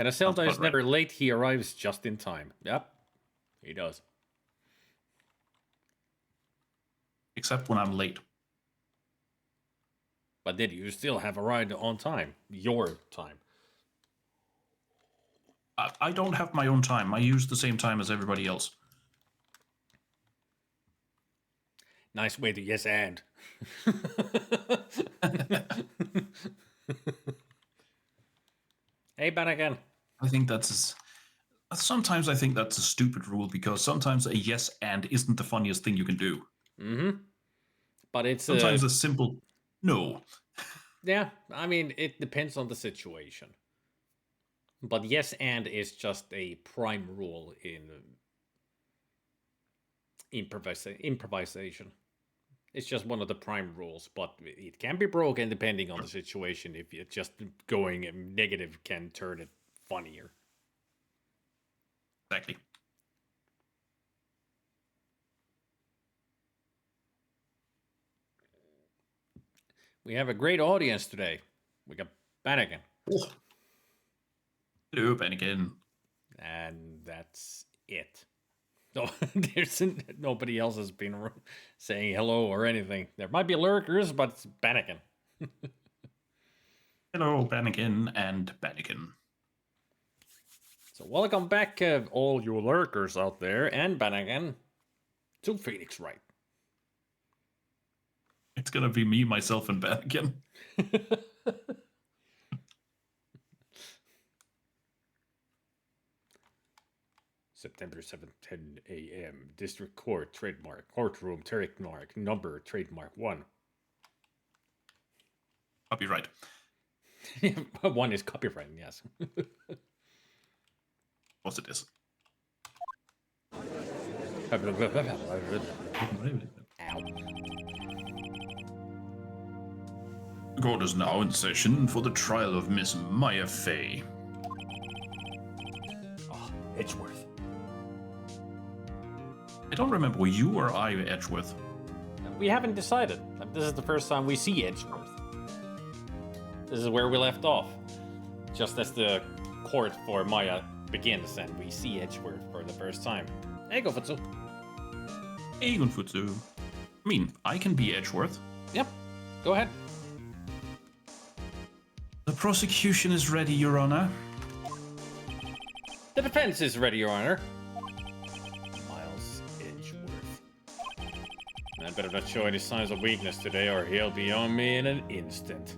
And Eselta is never late, he arrives just in time. Yep, he does. Except when I'm late. But then you still have a ride on time. Your time. I don't have my own time. I use the same time as everybody else. Nice way to yes and. Hey, Bannigan. I think that's... Sometimes I think that's a stupid rule, because sometimes a yes and isn't the funniest thing you can do. Mm-hmm. But it's... Sometimes a simple no. Yeah, I mean, it depends on the situation. But yes and is just a prime rule in improvisation. It's just one of the prime rules, but it can be broken depending on the situation. If it's just going negative can turn it funnier. Exactly. We have a great audience today. We got Bannigan. Oh. Hello, Bannigan. And that's it. No, nobody else has been saying hello or anything. There might be lurkers, but it's Bannigan. Hello, Bannigan and Bannigan. So welcome back, all you lurkers out there, and Bannigan, to Phoenix Wright. It's gonna be me, myself, and Bannigan. September 7th, 10 a.m. District Court, trademark. Courtroom, trademark. Number, trademark 1. Copyright. 1 is copyright, yes. Of course it is. Ow. The court is now in session for the trial of Miss Maya Fey. Oh, Edgeworth. I don't remember, were you or I Edgeworth? We haven't decided. This is the first time we see Edgeworth. This is where we left off. Just as the court for Maya begins and we see Edgeworth for the first time. Hey, Gofutsu. Hey, Gunfutsu. I mean, I can be Edgeworth. Yep, go ahead. The prosecution is ready, Your Honor. The defense is ready, Your Honor. Miles Edgeworth. I better not show any signs of weakness today or he'll be on me in an instant.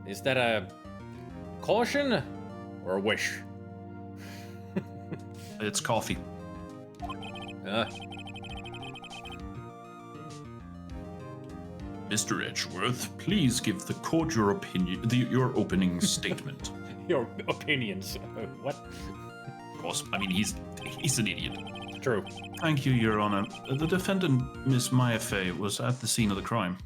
Is that a caution or a wish? It's coffee. Mr. Edgeworth, please give the court your opinion, your opening statement. Your opinions. What? Of course, I mean, he's an idiot. True. Thank you, Your Honor. The defendant, Miss Maya Fey, was at the scene of the crime.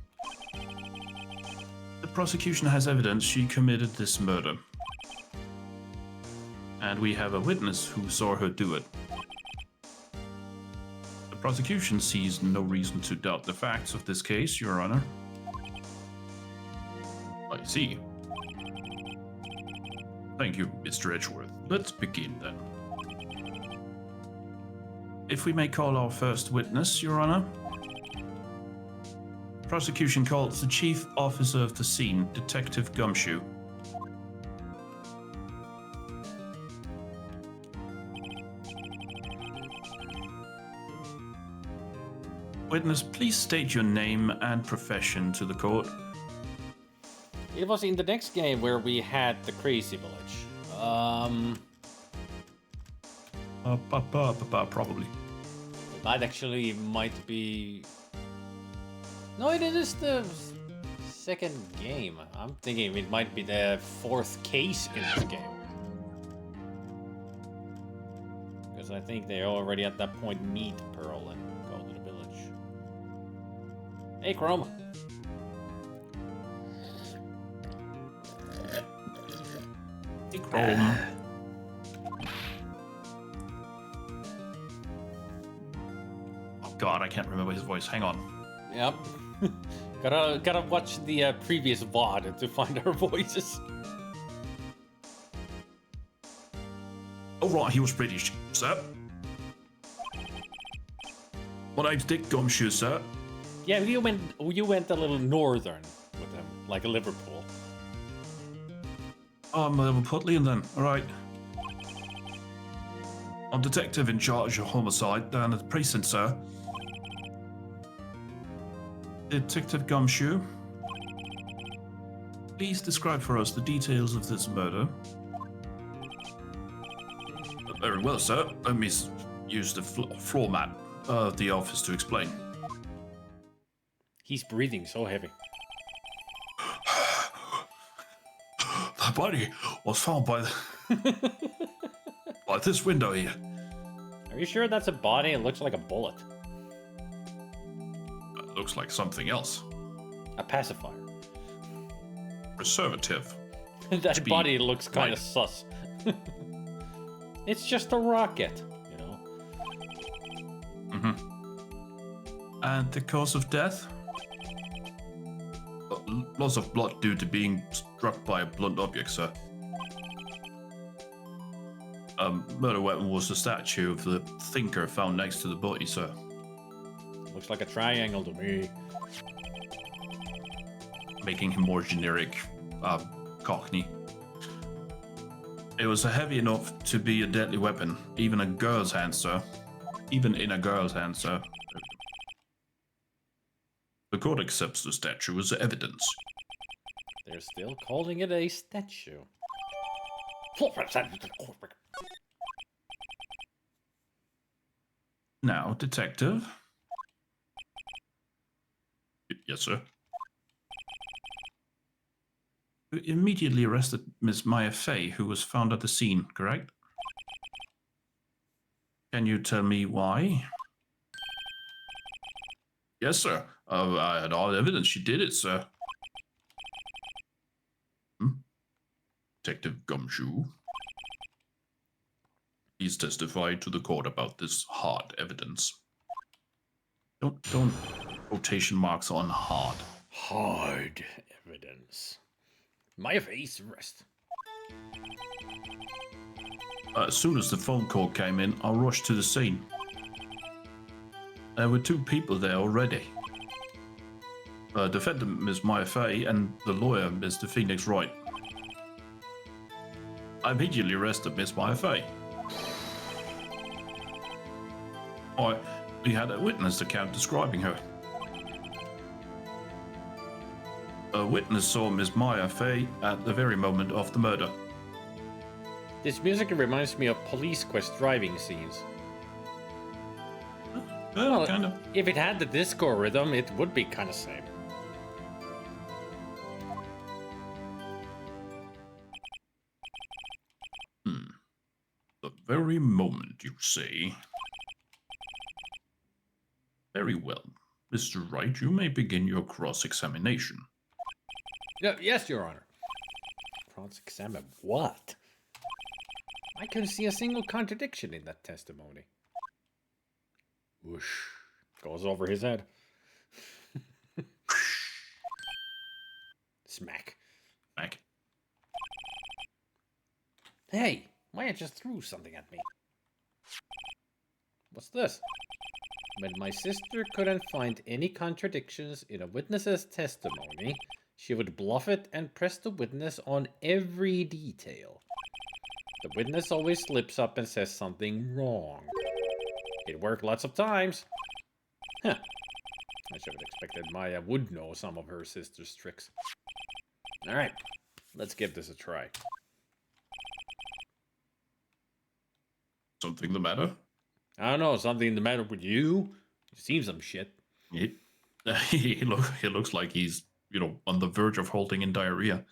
The prosecution has evidence she committed this murder. And we have a witness who saw her do it. The prosecution sees no reason to doubt the facts of this case, Your Honor. I see. Thank you, Mr. Edgeworth. Let's begin then. If we may call our first witness, Your Honor. Prosecution calls the chief officer of the scene, Detective Gumshoe. Witness, please state your name and profession to the court. It was in the next game where we had the crazy village. Probably. That actually might be... No, it is the second game. I'm thinking it might be the fourth case in this game. Because I think they already at that point meet Pearl and go to the village. Hey, Chrome. Hey, Chrome. Oh God, I can't remember his voice. Hang on. Yep. gotta watch the previous VOD to find our voices. Oh, right, he was British, sir. My name's Dick Gumshoe, sir. Yeah, you went a little northern with him, like Liverpool. I'm a Liverpudlian then, alright. I'm detective in charge of homicide down at the precinct, sir. Detective Gumshoe, please describe for us the details of this murder. Very well, sir. Let me use the floor mat of the office to explain. He's breathing so heavy. The body was found by by this window here. Are you sure that's a body? It looks like a bullet. It looks like something else. A pacifier. Preservative. That body looks kind of sus. It's just a rocket, you know. Mm-hmm. And the cause of death? Loss of blood due to being struck by a blunt object, sir. Murder weapon was the statue of the thinker found next to the body, sir. Looks like a triangle to me. Making him more generic, Cockney. It was heavy enough to be a deadly weapon, even a girl's hand, sir. Even in a girl's hand, sir. The court accepts the statue as evidence. They're still calling it a statue. Now, detective. Yes, sir. You immediately arrested Miss Maya Fey, who was found at the scene, correct? Can you tell me why? Yes, sir. I had all evidence she did it, sir. Detective Gumshoe. Please testify to the court about this hard evidence. Don't quotation marks on hard. Hard evidence. My face rest. As soon as the phone call came in, I rushed to the scene. There were two people there already. Defendant Ms. Maya Fey and the lawyer Mr. Phoenix Wright. I immediately arrested Miss Maya Fey. We had a witness account describing her. A witness saw Miss Maya Fey at the very moment of the murder. This music reminds me of Police Quest driving scenes. Well, kind of. If it had the disco rhythm, it would be kind of same. The very moment, you say. Very well. Mr. Wright, you may begin your cross-examination. Yes, Your Honor. Cross-examine what? I couldn't see a single contradiction in that testimony. Whoosh. Goes over his head. Smack. Smack. Hey, Maya just threw something at me. What's this? When my sister couldn't find any contradictions in a witness's testimony, she would bluff it and press the witness on every detail. The witness always slips up and says something wrong. It worked lots of times. Huh. I should have expected Maya would know some of her sister's tricks. Alright, let's give this a try. Something the matter? I don't know, something the matter with you? You seen some shit. He looks like he's, on the verge of halting in diarrhea.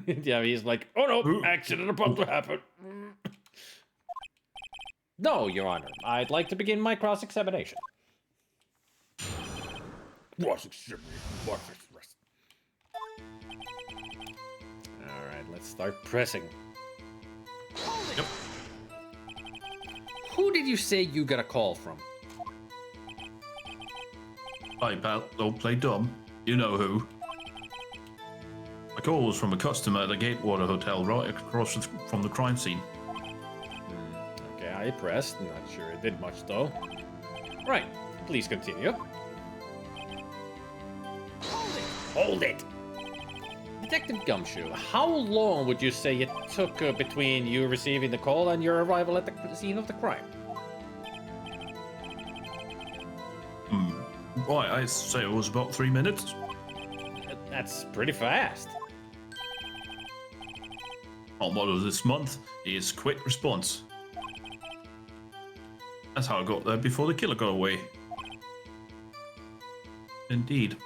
Yeah, he's like, oh no, accident about to happen. No, Your Honor, I'd like to begin my cross-examination. Alright, let's start pressing. Yep. Who did you say you got a call from? Hi, pal. Don't play dumb. You know who. My call was from a customer at the Gatewater Hotel right across from the crime scene. I pressed. Not sure it did much, though. Right. Please continue. Hold it! Detective Gumshoe, how long would you say it took between you receiving the call and your arrival at the scene of the crime? Right, I say it was about 3 minutes. That's pretty fast. Our motto this month is quick response. That's how I got there before the killer got away. Indeed.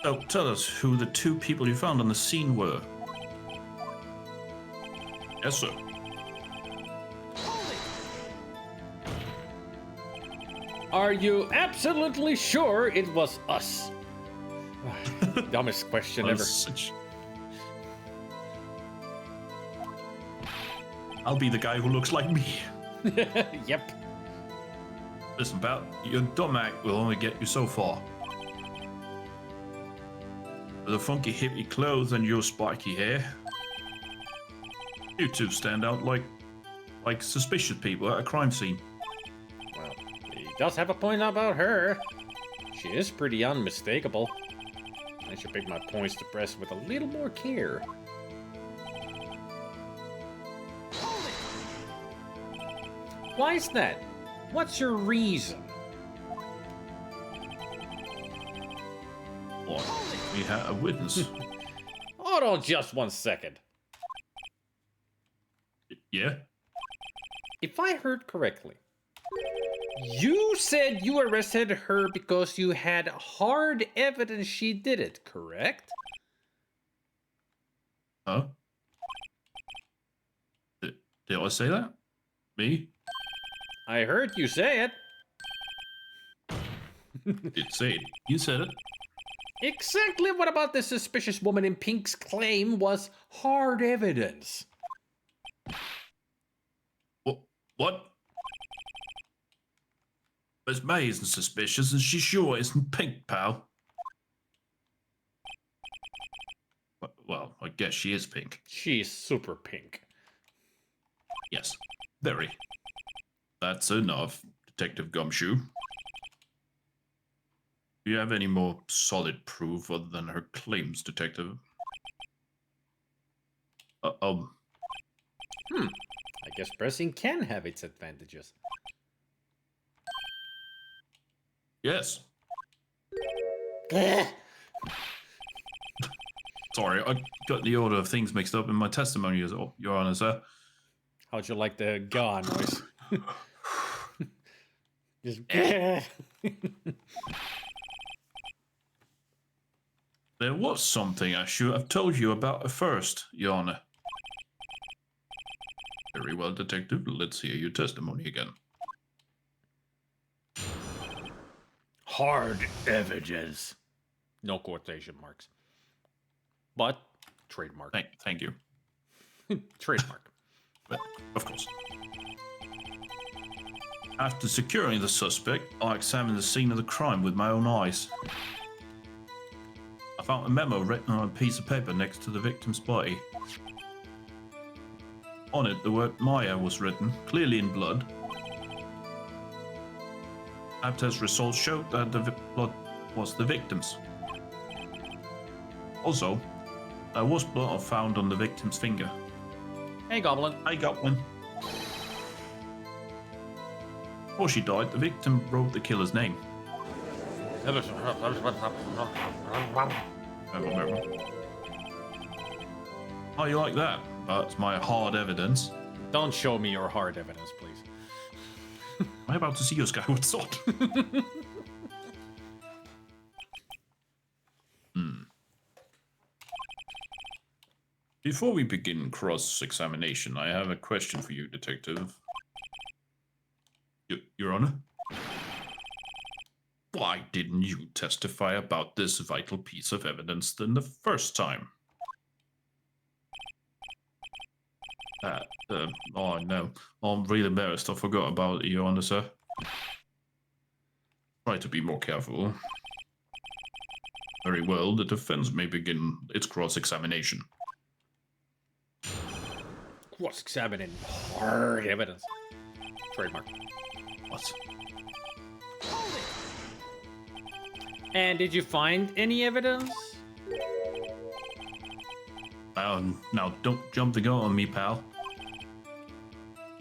So tell us who the 2 people you found on the scene were. Yes, sir. Are you absolutely sure it was us? Dumbest question ever. I'll be the guy who looks like me. Yep. Listen, pal, your dumb act will only get you so far. With the funky hippie clothes and your spiky hair, you 2 stand out like suspicious people at a crime scene. Well, he does have a point about her. She is pretty unmistakable. I should pick my points to press with a little more care. Why is that? What's your reason? What? We had a witness. Hold on just 1 second. Yeah? If I heard correctly, you said you arrested her because you had hard evidence she did it, correct? Huh? Did I say that? Me? I heard you say it. Did say it. You said it. Exactly what about the suspicious woman in pink's claim was hard evidence? What? Miss May isn't suspicious, and she sure isn't pink, pal. Well, I guess she is pink. She's super pink. Yes, very. That's enough, Detective Gumshoe. Do you have any more solid proof other than her claims, Detective? I guess pressing can have its advantages. Yes. Sorry, I got the order of things mixed up in my testimony, Your Honor, sir. How'd you like the gah noise? Just There was something I should have told you about at first, Your Honor. Very well, Detective. Let's hear your testimony again. hard evidence. No quotation marks. But trademark. Thank you. Trademark. But, of course. After securing the suspect, I examined the scene of the crime with my own eyes. I found a memo written on a piece of paper next to the victim's body. On it, the word Maya was written, clearly in blood. Lab test results showed that the blood was the victim's. Also, there was blood found on the victim's finger. Hey, Goblin. I got one. Before she died, the victim wrote the killer's name. How you like that? That's my hard evidence. Don't show me your hard evidence, please. I'm about to see your skyward sword. Before we begin cross-examination, I have a question for you, Detective. Your Honor? Why didn't you testify about this vital piece of evidence than the first time? Oh no, I'm really embarrassed. I forgot about it, Your Honor, sir. Try to be more careful. Very well, the defense may begin its cross-examination. Cross-examining hard evidence. Trademark. What? And did you find any evidence? Now don't jump the gun on me, pal.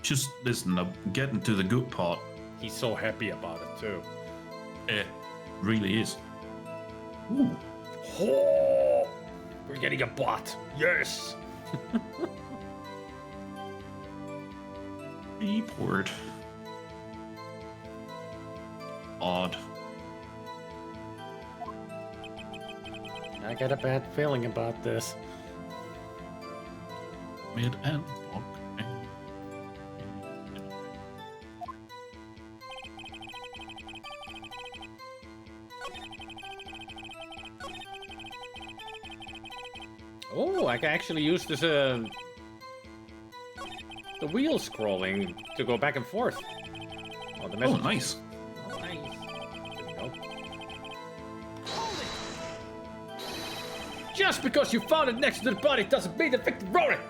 Just listen, I'm getting to the good part. He's so happy about it too. It really is. Ooh. Oh, we're getting a bot. Yes. Report. Odd. I got a bad feeling about this. Mid and block. Oh, I can actually use this, the wheel scrolling to go back and forth. Oh, the message. Oh, nice. Oh, nice. There we go. Just because you found it next to the body doesn't mean the victim wrote it!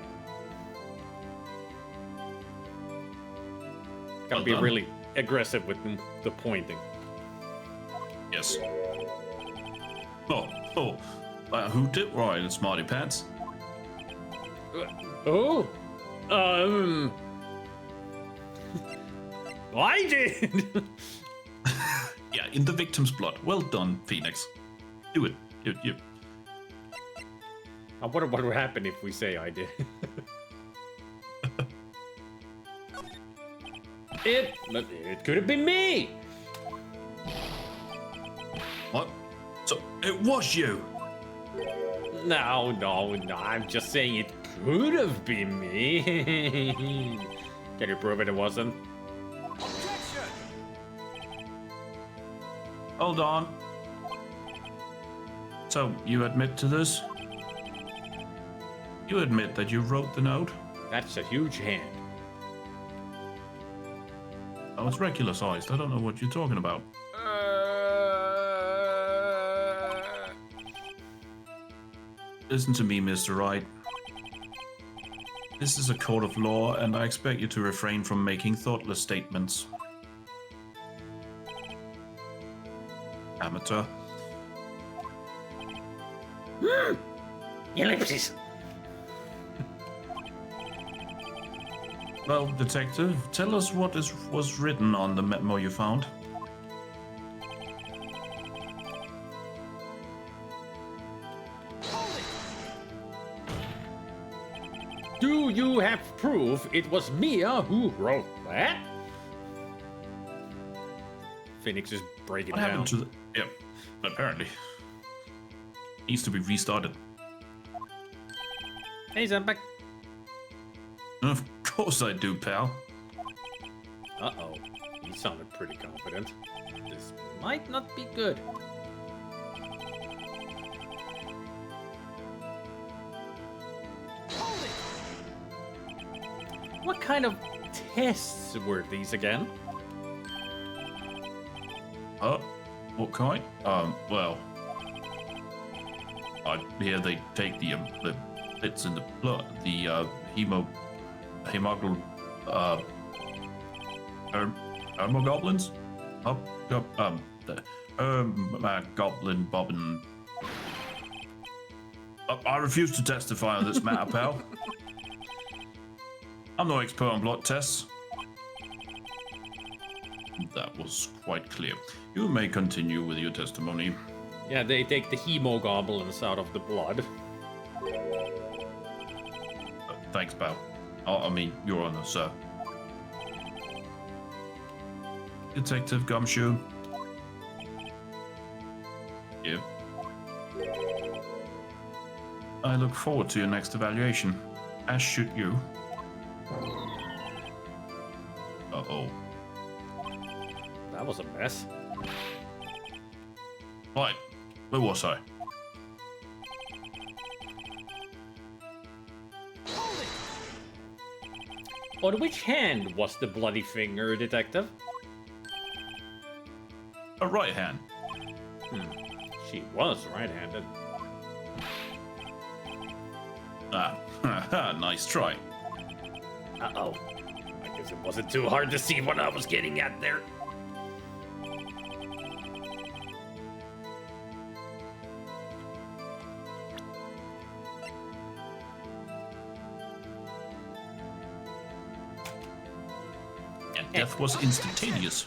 Gotta Well be done. really aggressive with the pointing. Yes. Oh. Who did Wright and Smarty Pants? Oh? I did! Yeah, in the victim's blood. Well done, Phoenix. Do it. You. I wonder what would happen if we say I did. It could have been me! What? So it was you. No, I'm just saying it could have been me. Can you prove it wasn't? Hold on. So you admit to this? You admit that you wrote the note? That's a huge hand. Oh, it's regular sized. I don't know what you're talking about. Listen to me, Mr. Wright. This is a court of law, and I expect you to refrain from making thoughtless statements. Amateur. Ellipsis. Well, detective, tell us what was written on the memo you found. Do you have proof it was Mia who wrote that? Phoenix is breaking What down. happened to the... Yep, apparently. Needs to be restarted. Hey, Zampak. Of course I do, pal. Uh-oh. He sounded pretty confident. This might not be good. What kind of tests were these again? What kind? Well... I hear they take the bits in the blood, the, hemoglobin, goblins? Goblin bobbin. I refuse to testify on this matter, pal. I'm no expert on blood tests. That was quite clear. You may continue with your testimony. Yeah, they take the hemogoblins out of the blood. Thanks, pal. I mean, Your Honor, sir. Detective Gumshoe. Yeah. I look forward to your next evaluation. As should you. Uh-oh. That was a mess. Right. Where was I? On which hand was the bloody finger, detective? A right hand. She was right-handed. Ah, nice try. Uh-oh. I guess it wasn't too hard to see what I was getting at there. And death was instantaneous.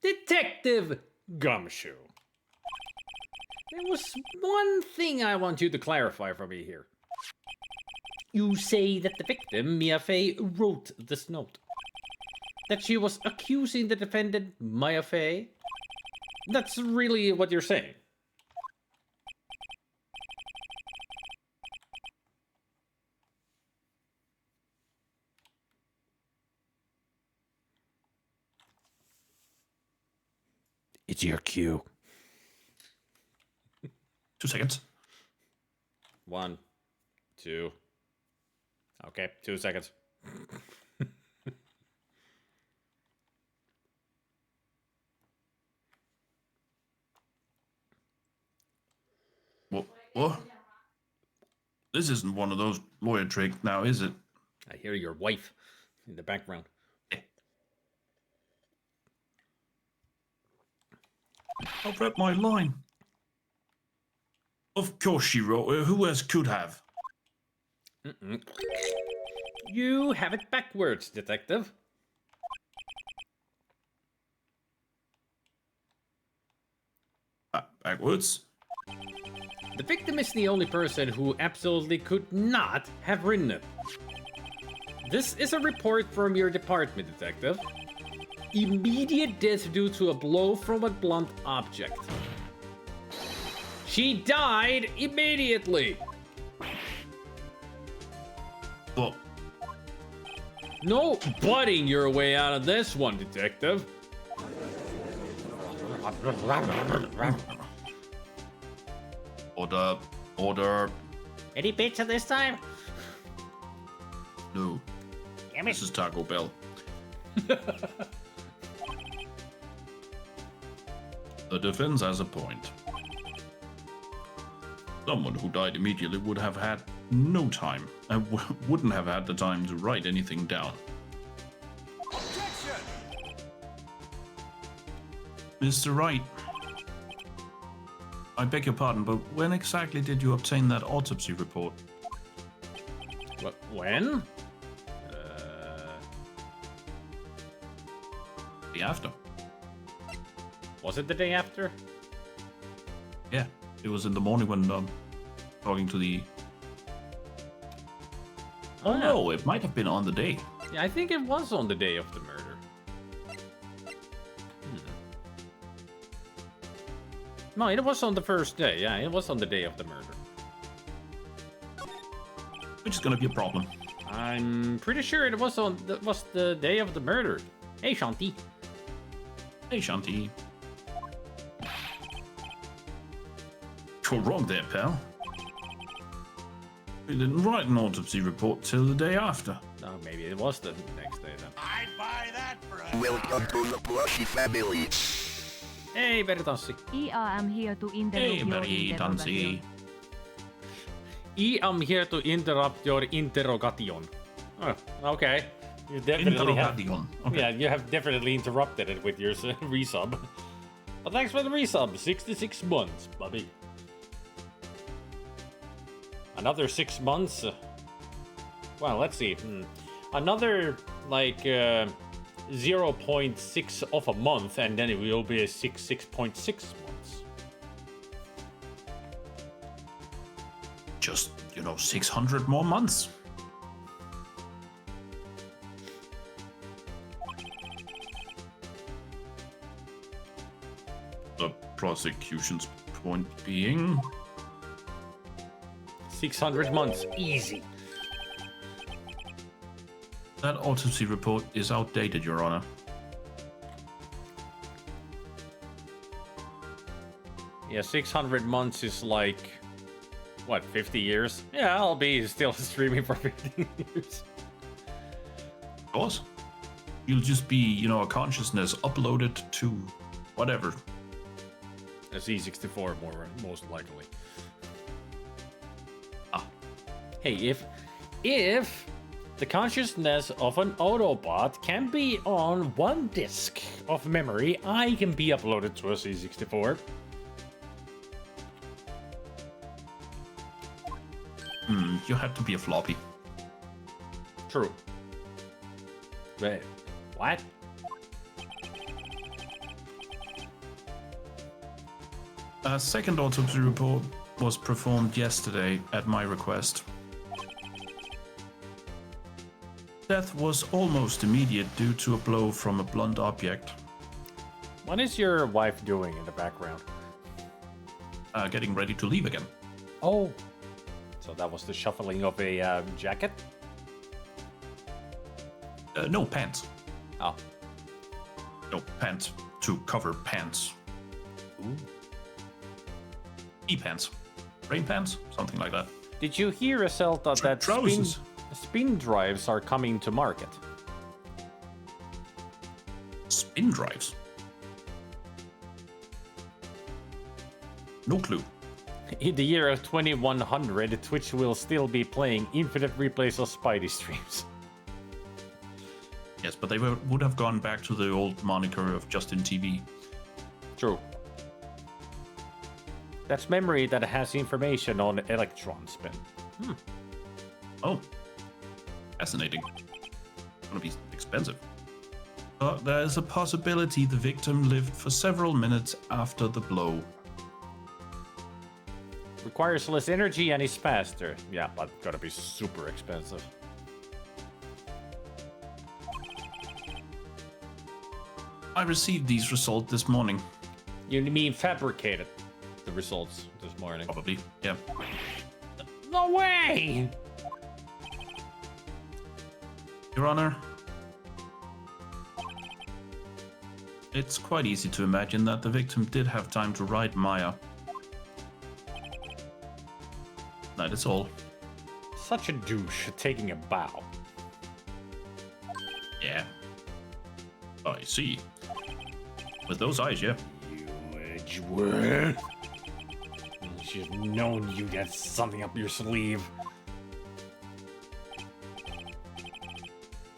Detective Gumshoe. There was one thing I want you to clarify for me here. You say that the victim, Mia Fey, wrote this note. That she was accusing the defendant, Maya Fey? That's really what you're saying. It's your cue. 2 seconds. 1, 2. Okay, 2 seconds. What? This isn't one of those lawyer tricks now, is it? I hear your wife in the background. I've read my line. Of course she wrote it. Who else could have? You have it backwards, detective. Backwards? The victim is the only person who absolutely could not have written it. This is a report from your department, detective. Immediate death due to a blow from a blunt object. She died immediately. But No butting your way out of this one, detective. order. Any pizza this time? No. Damn it. This is Taco Bell. The defense has a point. Someone who died immediately would have had no time and wouldn't have had the time to write anything down. Objection! Mr. Wright, I beg your pardon, but when exactly did you obtain that autopsy report? When? The after. Was it the day after? Yeah, it was in the morning when talking to the. Oh yeah. no, it might have been on the day. Yeah, I think it was on the day of the murder. No, it was on the first day. Yeah, it was on the day of the murder. Which is gonna be a problem. I'm pretty sure it was the day of the murder. Hey, Shanti. Hey, Shanti. You're wrong there, pal. We didn't write an autopsy report till the day after. Oh, maybe it was the next day then. I'd buy that for a... Welcome to the Plushy family. Hey, Veritansi. I am here to interrupt Hey, your Mary interrogation. Tansi. I am here to interrupt your interrogation. Oh, okay. You definitely have. Interrogation. Okay. Yeah, you have definitely interrupted it with your resub. But thanks for the resub. 66 months, Bobby. Another 6 months. Well, let's see. Another like 0.6 of a month, and then it will be a 6.6 months. Just, 600 more months. The prosecution's point being... 600 months, easy. That autopsy report is outdated, Your Honor. Yeah, 600 months is like, what, 50 years? Yeah, I'll be still streaming for 50 years. Of course. You'll just be, a consciousness uploaded to whatever. A C64, most likely. Hey, if The consciousness of an Autobot can be on one disk of memory. I can be uploaded to a C64. You have to be a floppy. True. Wait, what? A second autopsy report was performed yesterday at my request. Death was almost immediate due to a blow from a blunt object. What is your wife doing in the background? Getting ready to leave again. Oh. So that was the shuffling of a jacket? No, pants. Oh. No, pants to cover pants. Ooh. E-pants. Rain pants? Something like that. Did you hear, Eselta, that trousers. spin drives are coming to market? Spin drives? No clue. In the year of 2100, Twitch will still be playing infinite replays of Spidey streams. Yes, but they would have gone back to the old moniker of Justin TV. True. That's memory that has information on electron spin. Oh, fascinating. Gonna be expensive. But there is a possibility the victim lived for several minutes after the blow. Requires less energy and is faster. Yeah, but gotta be super expensive. I received these results this morning. You mean fabricated the results this morning? Probably, yeah. No way! Your Honor, it's quite easy to imagine that the victim did have time to ride Maya. That is all. Such a douche taking a bow. Yeah. I see. With those eyes, yeah. You Edgeworth. Should have known you had something up your sleeve.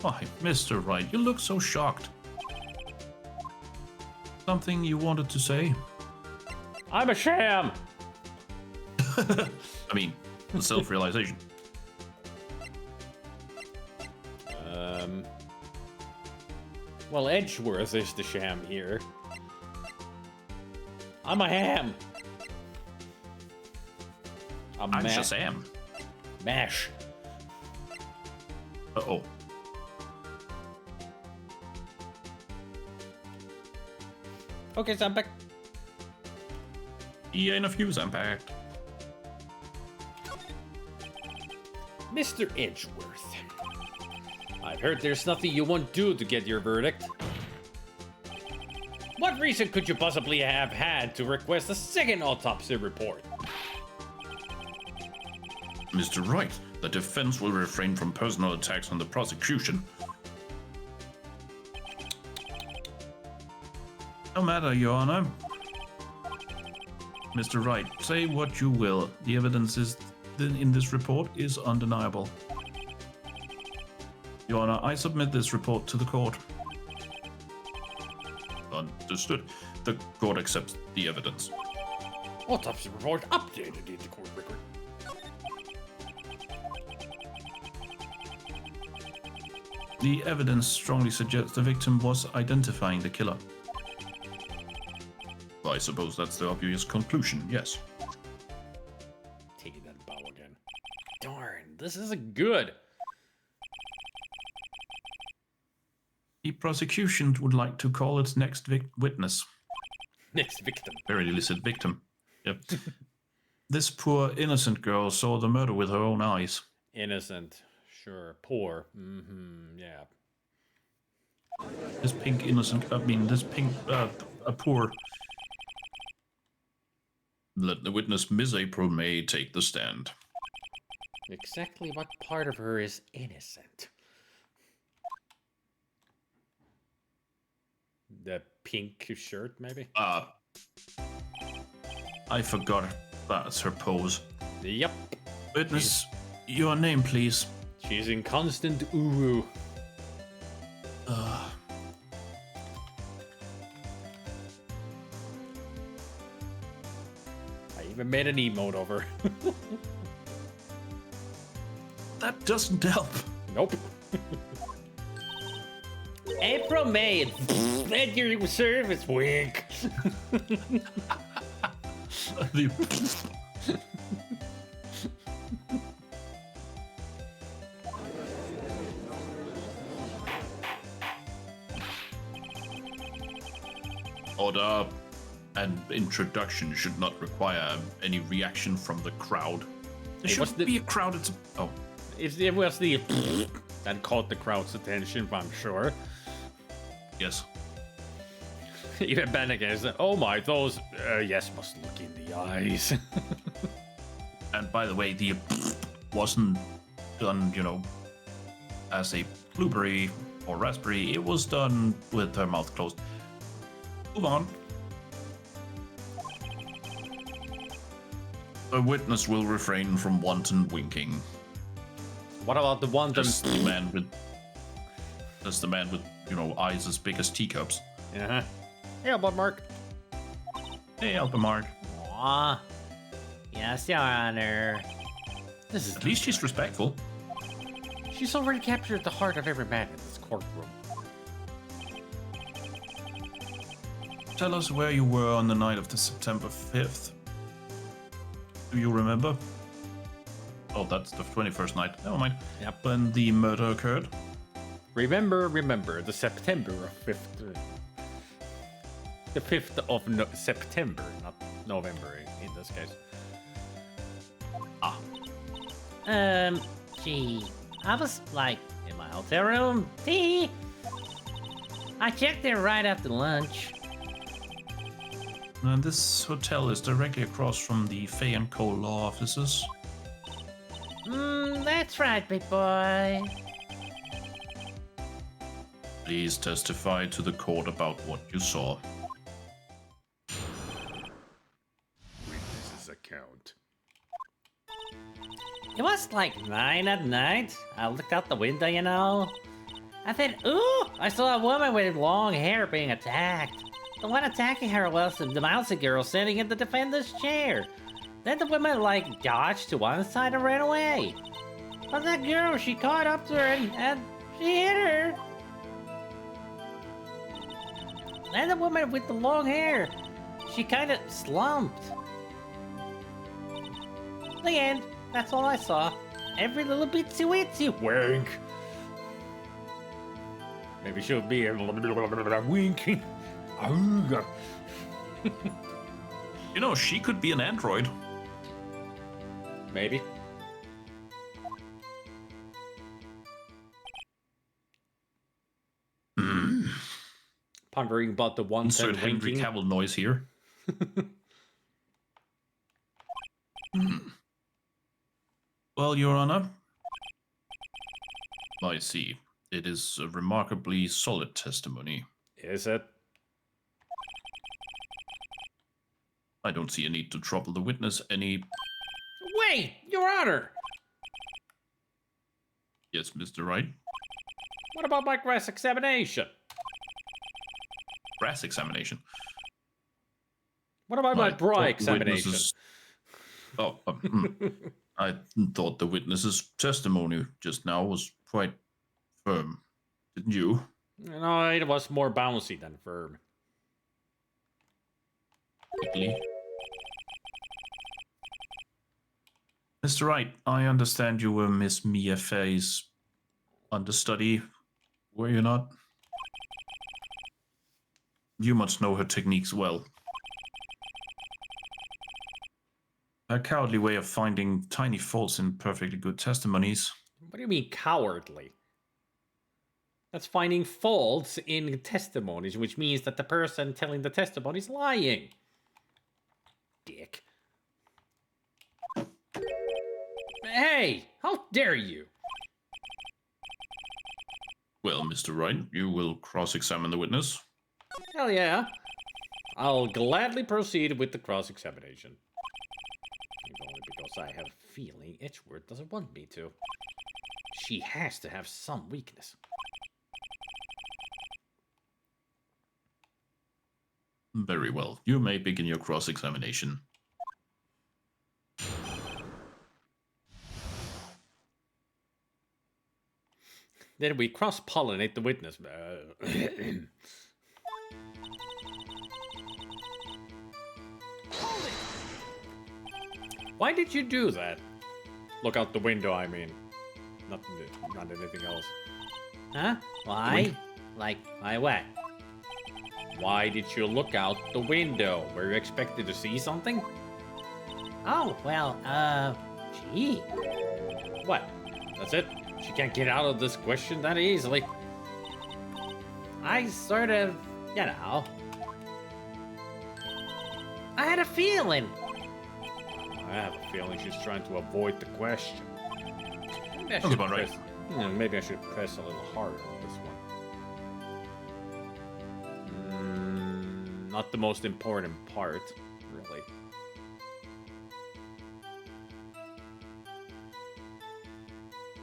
Why, Mr. Wright, you look so shocked. Something you wanted to say? I'm a sham! I mean, self-realization. Well, Edgeworth is the sham here. I'm a ham. I'm Shazam. Mash. Uh-oh. Okay, so I'm back. He ain't a fuse impact. Mr. Edgeworth. I've heard there's nothing you won't do to get your verdict. What reason could you possibly have had to request a second autopsy report? Mr. Wright, the defense will refrain from personal attacks on the prosecution. No matter, Your Honor. Mr. Wright, say what you will. The evidence in this report is undeniable. Your Honor, I submit this report to the court. Understood. The court accepts the evidence. Autopsy report updated in the court record. The evidence strongly suggests the victim was identifying the killer. I suppose that's the obvious conclusion, yes. Taking that bow again. Darn, this isn't good. The prosecution would like to call its next witness. Next victim. Very illicit victim. Yep. This poor innocent girl saw the murder with her own eyes. Innocent. Sure. Poor. Yeah. This pink, a poor. Let the witness, Miss April May, take the stand. Exactly what part of her is innocent? The pink shirt, maybe? I forgot that's her pose. Yep. Witness, your name, please. She's in constant uwu. I even made an emote of her. That doesn't help. Nope. April, May, at your service, wink. Order. An introduction should not require any reaction from the crowd. There Hey, what's should be a crowd. Oh. It was the that caught the crowd's attention, I'm sure. Yes. Even Bennigan said, "Oh my, those yes must look in the eyes." And by the way, the wasn't done, as a blueberry or raspberry. It was done with her mouth closed. Move on. The witness will refrain from wanton winking. What about the one? Just the man with, eyes as big as teacups. Yeah. Hey, but Mark. Hey, Alpamard. Aw. Yes, Your Honor. This is At least she's respectful. She's already captured the heart of every man in this courtroom. Tell us where you were on the night of the September 5th. Do you remember? Oh, that's the 21st night. Never mind. Yep. When the murder occurred? Remember, the September of 5th. The 5th of September, not November in this case. Gee, I was, in my hotel room. Tee. I checked there right after lunch. And this hotel is directly across from the Fay & Co. law offices. That's right, big boy. Please testify to the court about what you saw. Witness's account. It was 9 at night. I looked out the window, I said, ooh, I saw a woman with long hair being attacked. The one attacking her was the mousy girl sitting in the defender's chair. Then the woman, dodged to one side and ran away. But that girl, she caught up to her and she hit her. And the woman with the long hair, she kind of slumped. The end. That's all I saw. Every little bitsy witsy. Wink. Maybe she'll be a little bit winking. She could be an android. Maybe. Pondering about the one Insert time Henry winking. Cavill noise here. Well, Your Honor, I see. It is a remarkably solid testimony. Is it? I don't see a need to trouble the witness any... Wait, Your Honor! Yes, Mr. Wright? What about my cross-examination? Brass examination. What about my bra thought examination? I thought the witness's testimony just now was quite firm. Didn't you? No, it was more bouncy than firm. Quickly. Mr. Wright, I understand you were Miss Mia Fay's understudy, were you not? You must know her techniques well. Her cowardly way of finding tiny faults in perfectly good testimonies. What do you mean cowardly? That's finding faults in testimonies, which means that the person telling the testimony is lying. Dick. Hey, how dare you? Well, Mr. Wright, you will cross-examine the witness. Hell yeah. I'll gladly proceed with the cross-examination. If only because I have a feeling Edgeworth doesn't want me to. She has to have some weakness. Very well. You may begin your cross-examination. Then we cross-pollinate the witness. Why did you do that? Look out the window, I mean. Not anything else. Huh? Why? Like, why what? Why did you look out the window? Were you expected to see something? Oh, well, gee. What? That's it? She can't get out of this question that easily. I sort of, you know. I had a feeling. I have a feeling she's trying to avoid the question. Maybe I Sounds should about right. press. Maybe I should press a little harder on this one. Not the most important part, really.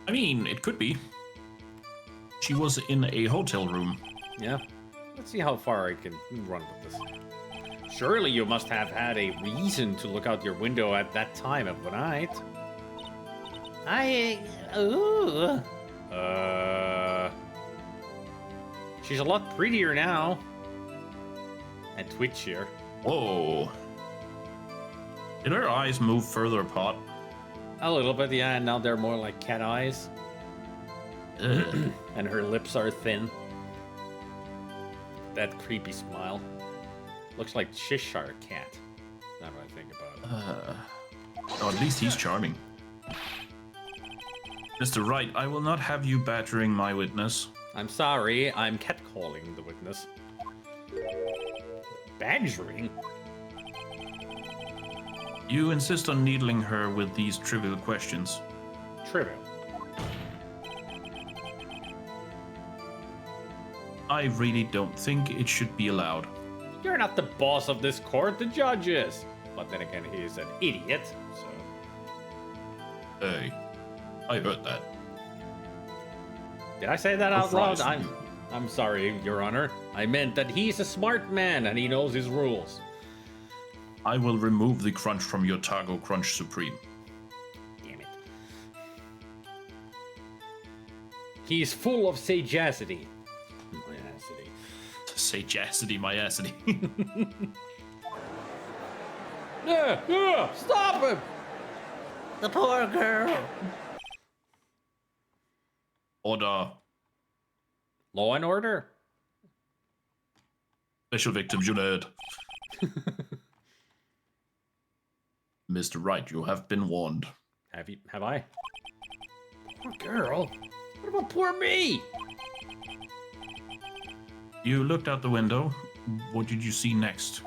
I mean, it could be. She was in a hotel room. Yeah. Let's see how far I can run with this. Surely you must have had a reason to look out your window at that time of the night. Ooh. She's a lot prettier now. And twitchier. Whoa. Did her eyes move further apart? A little bit, yeah, and now they're more like cat eyes. Ugh. And her lips are thin. That creepy smile. Looks like Cheshire cat. Now that I think about it. Oh, at least he's charming. Mr. Wright, I will not have you battering my witness. I'm sorry, I'm catcalling the witness. Badgering? You insist on needling her with these trivial questions. Trivial. I really don't think it should be allowed. You're not the boss of this court, the judge is. But then again, he's an idiot, so... Hey, I heard that. Did I say that out loud? Fries. I'm sorry, Your Honor. I meant that he's a smart man and he knows his rules. I will remove the crunch from your Taco Crunch Supreme. Damn it. He's full of sagacity. Sagacity. Sagacity, my assity. Yeah, stop him! The poor girl. Order. Law and order? Special victims unit. Mr. Wright, you have been warned. Have I? Poor girl. What about poor me? You looked out the window. What did you see next?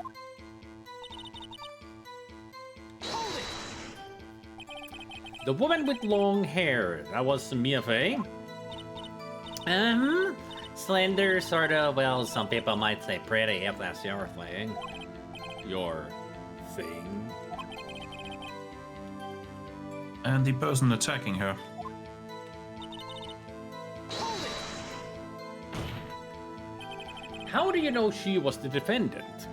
The woman with long hair. That was Mia Fey. Slender, sort of, well, some people might say pretty, if that's your thing. Your thing? And the person attacking her. How do you know she was the defendant?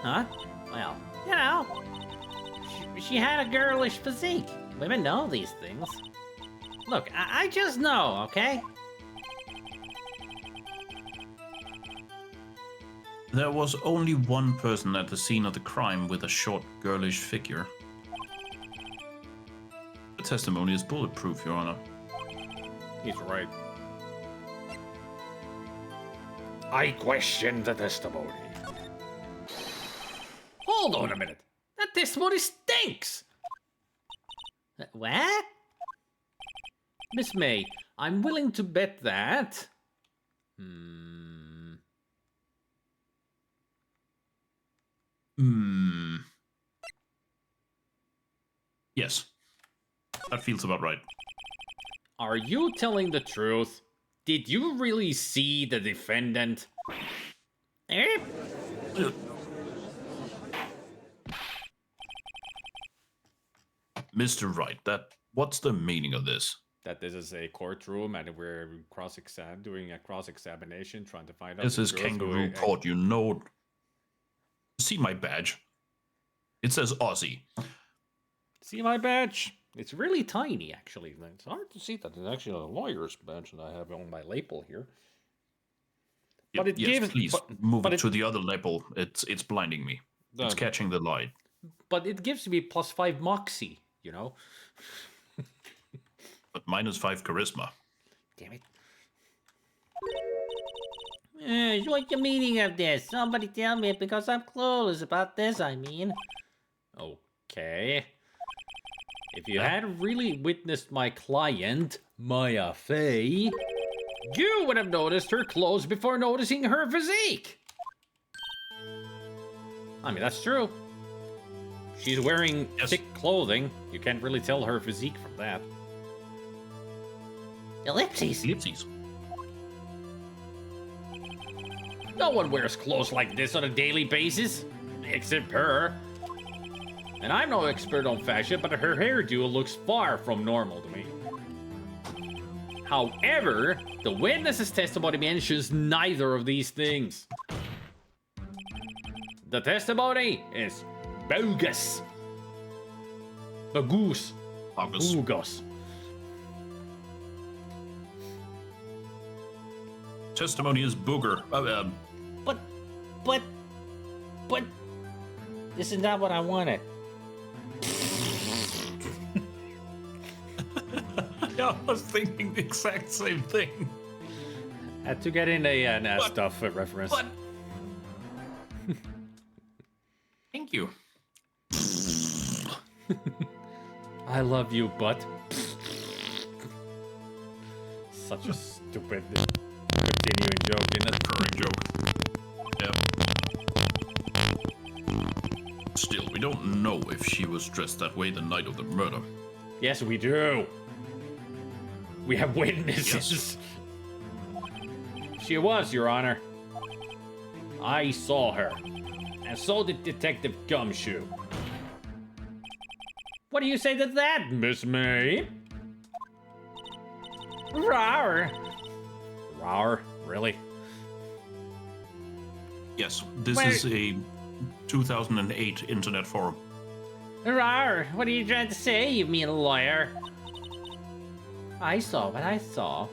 Huh? Well, you know, she had a girlish physique. Women know these things. Look, I just know, okay? There was only one person at the scene of the crime with a short, girlish figure. The testimony is bulletproof, Your Honor. He's right. I question the testimony. Hold on a minute. That testimony stinks! What? Miss May, I'm willing to bet that... Yes. That feels about right. Are you telling the truth? Did you really see the defendant? Mr. Wright, what's the meaning of this? that this is a courtroom and we're doing a cross-examination, trying to find out. This the is girls kangaroo who- court, you know. See my badge? It says Aussie. See my badge? It's really tiny, actually. It's hard to see that it's actually a lawyer's badge that I have on my label here. But it yes, gives. please but, move but it to the other label. It's blinding me. It's catching the light. But it gives me +5 moxie, you know? But -5 charisma. Damn it. What's the meaning of this? Somebody tell me because I'm clueless about this, I mean. Okay. If you had really witnessed my client, Maya Fey, you would have noticed her clothes before noticing her physique. I mean, that's true. She's wearing thick clothing. You can't really tell her physique from that. Ellipses. Ellipses. No one wears clothes like this on a daily basis, except her. And I'm no expert on fashion, but her hairdo looks far from normal to me. However, the witness's testimony mentions neither of these things. The testimony is bogus. Bogus. August. Bogus. Testimony is booger. But, this is not what I wanted. Yeah, I was thinking the exact same thing. Had to get in a stuff reference. But thank you. I love you, but such a stupid continuing joke, isn't it? Recurring joke. Yep. Still, we don't know if she was dressed that way the night of the murder. Yes, we do. We have witnesses. She was, Your Honor. I saw her. And so did Detective Gumshoe. What do you say to that, Miss May? Rawr. Rawr? Really? Yes, this Where- is a 2008 internet forum. Rawr. What are you trying to say, you mean lawyer? I saw what I saw.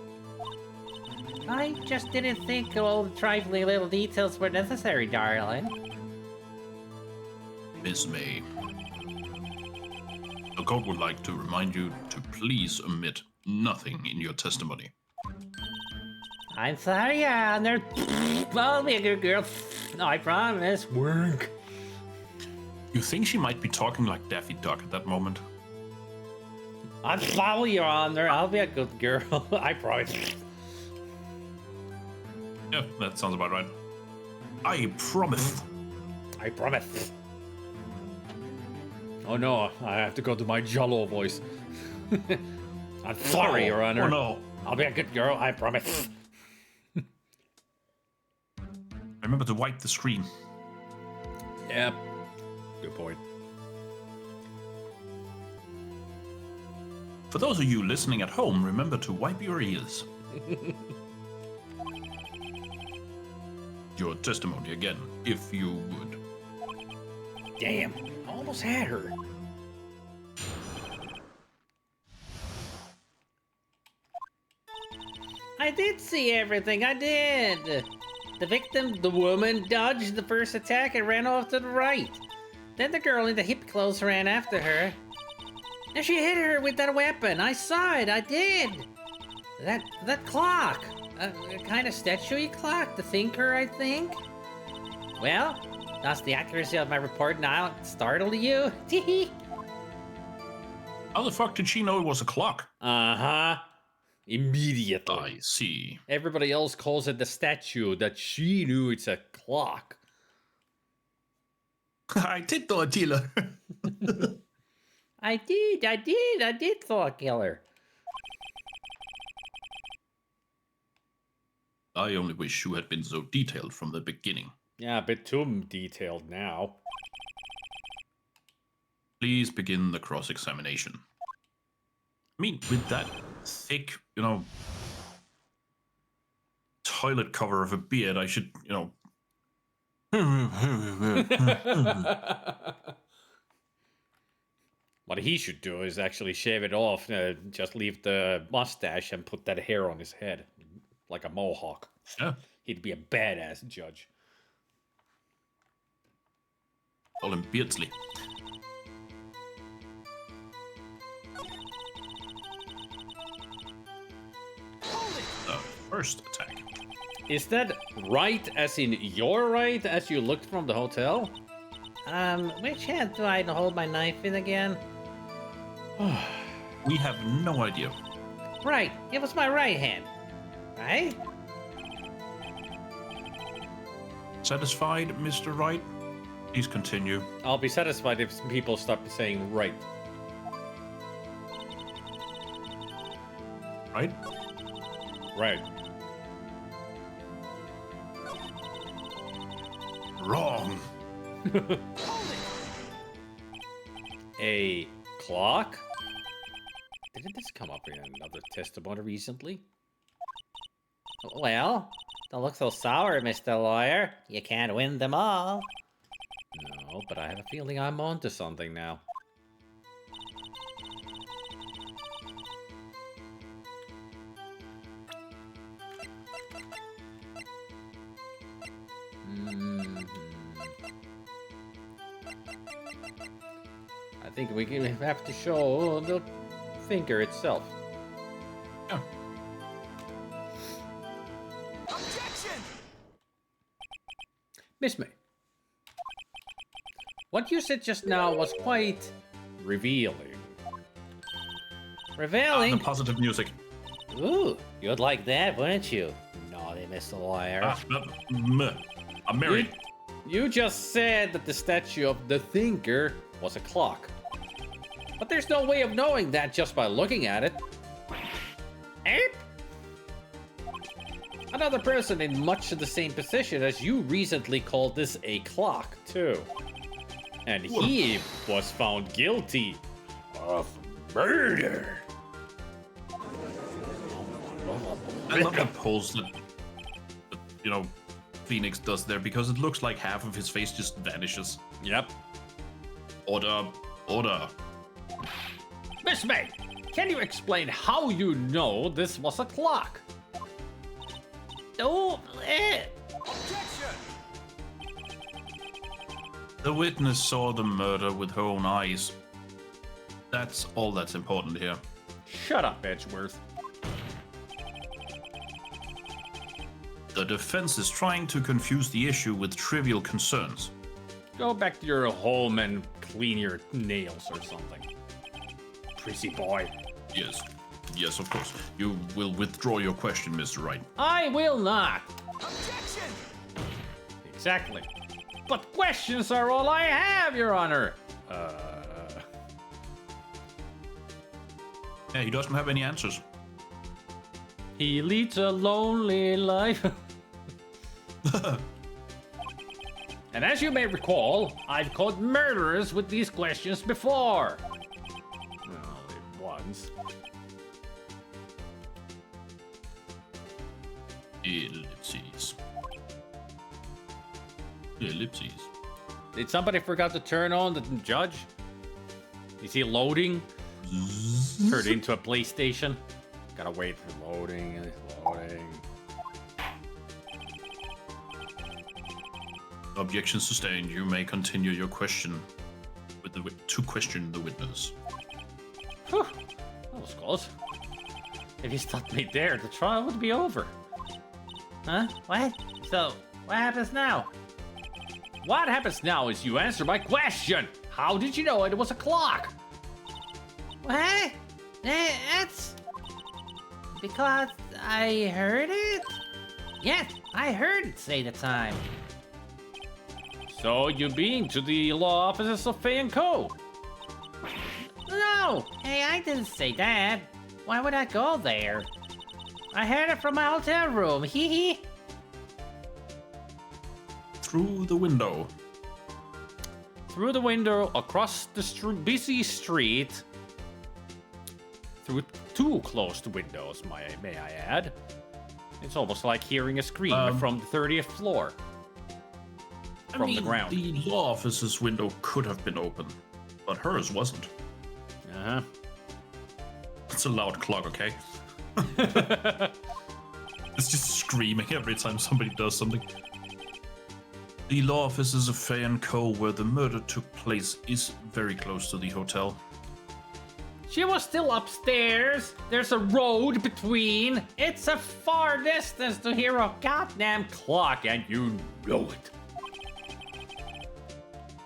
I just didn't think all the trifling little details were necessary, darling. Miss May. The court would like to remind you to please omit nothing in your testimony. I'm sorry, Your Honor. I'll be a good girl. I promise. Wink. You think she might be talking like Daffy Duck at that moment? I'm sorry, Your Honor. I'll be a good girl. I promise. Yeah, that sounds about right. I promise. I promise. Oh no, I have to go to my Jollo voice. I'm sorry, Your Honor. Oh no. I'll be a good girl, I promise. Remember to wipe the screen. Yep. Good point. For those of you listening at home, remember to wipe your ears. Your testimony again, if you would. Damn, I almost had her. I did see everything. I did. The victim, the woman, dodged the first attack and ran off to the right. Then the girl in the hip clothes ran after her. And she hit her with that weapon. I saw it. I did. That clock. A kind of statue-y clock. The thinker, I think. Well, does the accuracy of my report now startle you? Tee-hee. How the fuck did she know it was a clock? Uh-huh. Immediately. I see. Everybody else calls it the statue, that she knew it's a clock. I did know, Attila. I did thought killer. I only wish you had been so detailed from the beginning. Yeah, a bit too detailed now. Please begin the cross-examination. I mean, with that thick, toilet cover of a beard, I should, What he should do is actually shave it off, just leave the mustache and put that hair on his head, like a mohawk. Yeah. He'd be a badass judge. Call him Beardsley. First attack. Is that right as in your right as you looked from the hotel? Which hand do I hold my knife in again? We have no idea. Right, it was my right hand. Right? Satisfied, Mr. Wright? Please continue. I'll be satisfied if people stop saying right. Right? Right. Wrong. A clock? Didn't this come up in another testimony recently? Well, don't look so sour, Mr. Lawyer. You can't win them all. No, but I have a feeling I'm onto something now. I think we have to show the finger itself. Yeah. Objection! Miss May, what you said just now was quite revealing. Revealing? The positive music. Ooh, you'd like that, wouldn't you? Naughty Mr. Lawyer. I'm married. You just said that the statue of the thinker was a clock. But there's no way of knowing that just by looking at it. Eh? Another person in much the same position as you recently called this a clock, too. And he was found guilty of murder. I love the pose that, Phoenix does there because it looks like half of his face just vanishes. Yep. Order. Miss May, can you explain how you know this was a clock? Oh, Objection! The witness saw the murder with her own eyes. That's all that's important here. Shut up, Edgeworth. The defense is trying to confuse the issue with trivial concerns. Go back to your home and clean your nails or something. Prissy boy. Yes, of course. You will withdraw your question, Mr. Wright. I will not. Objection! Exactly. But questions are all I have, Your Honor. Yeah, he doesn't have any answers. He leads a lonely life. And as you may recall, I've caught murderers with these questions before. Well, once. Ellipses. Did somebody forgot to turn on the judge? Is he loading? Turned into a PlayStation? Gotta wait for loading. Objection sustained. You may continue your question to question the witness. Whew, that was close. If he stopped me there, the trial would be over. huh? What? So, what happens now? What happens now is you answer my question. How did you know it was a clock? What? That's because I heard it? Yes, I heard it say the time. So you've been to the law offices of Fay & Co. No! Hey, I didn't say that. Why would I go there? I heard it from my hotel room. Hee hee. Through the window. Through the window, across the busy street, through two closed windows, may I add. It's almost like hearing a scream from the 30th floor. From the ground. The law office's window could have been open, but hers wasn't. Uh-huh. It's a loud clock, okay? It's just screaming every time somebody does something. The law office's Affair & Co., where the murder took place, is very close to the hotel. She was still upstairs. There's a road between. It's a far distance to hear a goddamn clock, and you know it.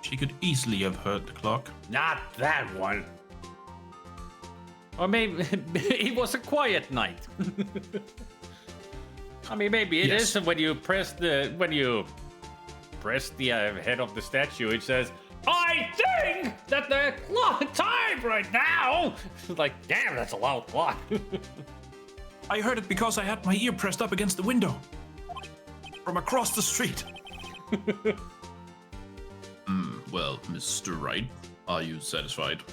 She could easily have heard the clock. Not that one. Or maybe it was a quiet night. I mean, maybe it is when you press the head of the statue. It says, "I think that the clock time right now." Like, damn, that's a loud clock. I heard it because I had my ear pressed up against the window from across the street. Well, Mr. Wright, are you satisfied?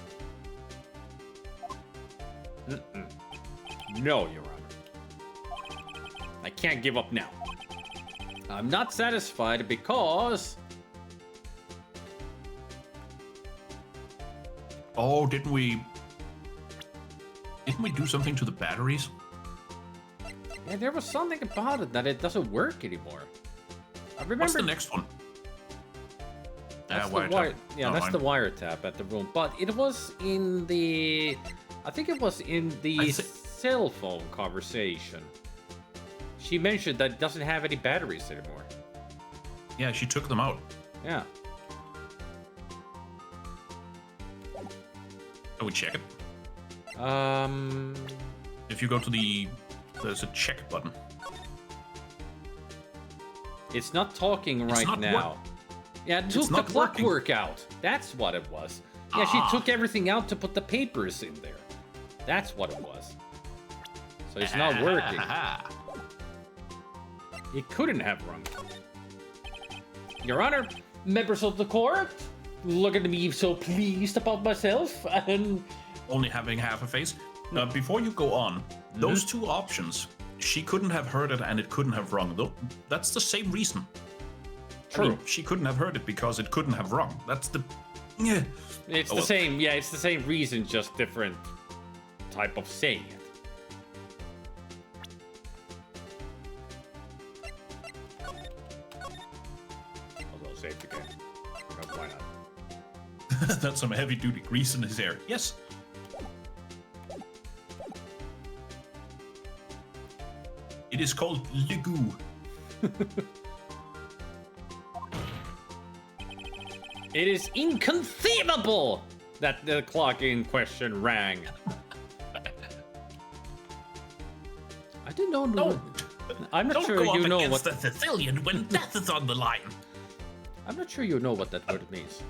No, Your Honor. I can't give up now. I'm not satisfied because... Oh, didn't we do something to the batteries? Yeah, there was something about it that it doesn't work anymore. I remember... What's the next one? That's the wire. Yeah, that's the wiretap at the room. But it was in the... I think it was in the cell phone conversation. She mentioned that it doesn't have any batteries anymore. Yeah, she took them out. Yeah. Can we check it? If you go to there's a check button. It's not talking right now. Yeah, it took the clockwork out. That's what it was. Yeah, she took everything out to put the papers in there. That's what it was. So it's not working. It couldn't have run. Your Honor, members of the court, look at me so pleased about myself and... Only having half a face. Before you go on, those two options, she couldn't have heard it and it couldn't have rung. Though that's the same reason. True. I mean, she couldn't have heard it because it couldn't have rung. That's the... Yeah. It's the same, yeah, it's the same reason, just different type of saying it. Although save the game. No, why not? That's some heavy-duty grease in his hair. Yes. It is called Le Goût. It is inconceivable that the clock in question rang. I don't know. No. I'm not Don't sure go you up know against what the Sicilian when death is on the line. I'm not sure you know what that word means.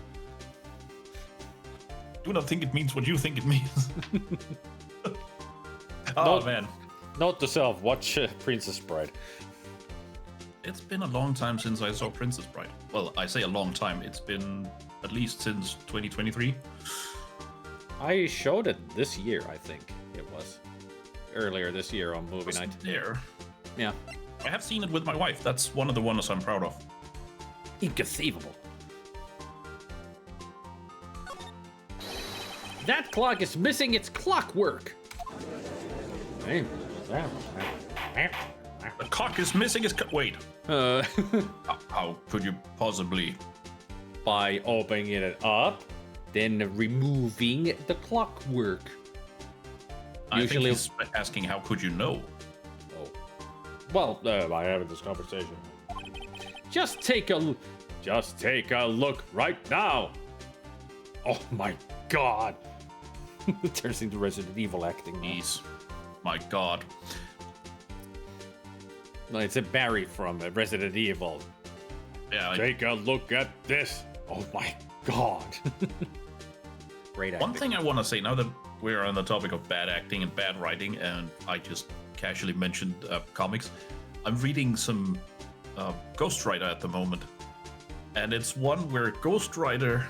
Do not think it means what you think it means. Man. Note to self, watch Princess Bride. It's been a long time since I saw Princess Bride. Well, I say a long time. It's been at least since 2023. I showed it this year, I think it was. Earlier this year on movie night. There. Yeah. I have seen it with my wife. That's one of the ones I'm proud of. Inconceivable. That clock is missing its clockwork. Hey, The cock is missing its... Wait. How could you possibly... By opening it up, then removing the clockwork. I think he's asking how could you know? Oh. Well, I having this conversation. Just take a look right now. Oh my God. It turns into Resident Evil acting. Jeez. My God. No, it's a Barry from Resident Evil. Yeah. Take a look at this. Oh my God. Great acting. One thing I want to say now that we're on the topic of bad acting and bad writing, and I just casually mentioned comics, I'm reading some Ghost Rider at the moment, and it's one where Ghost Rider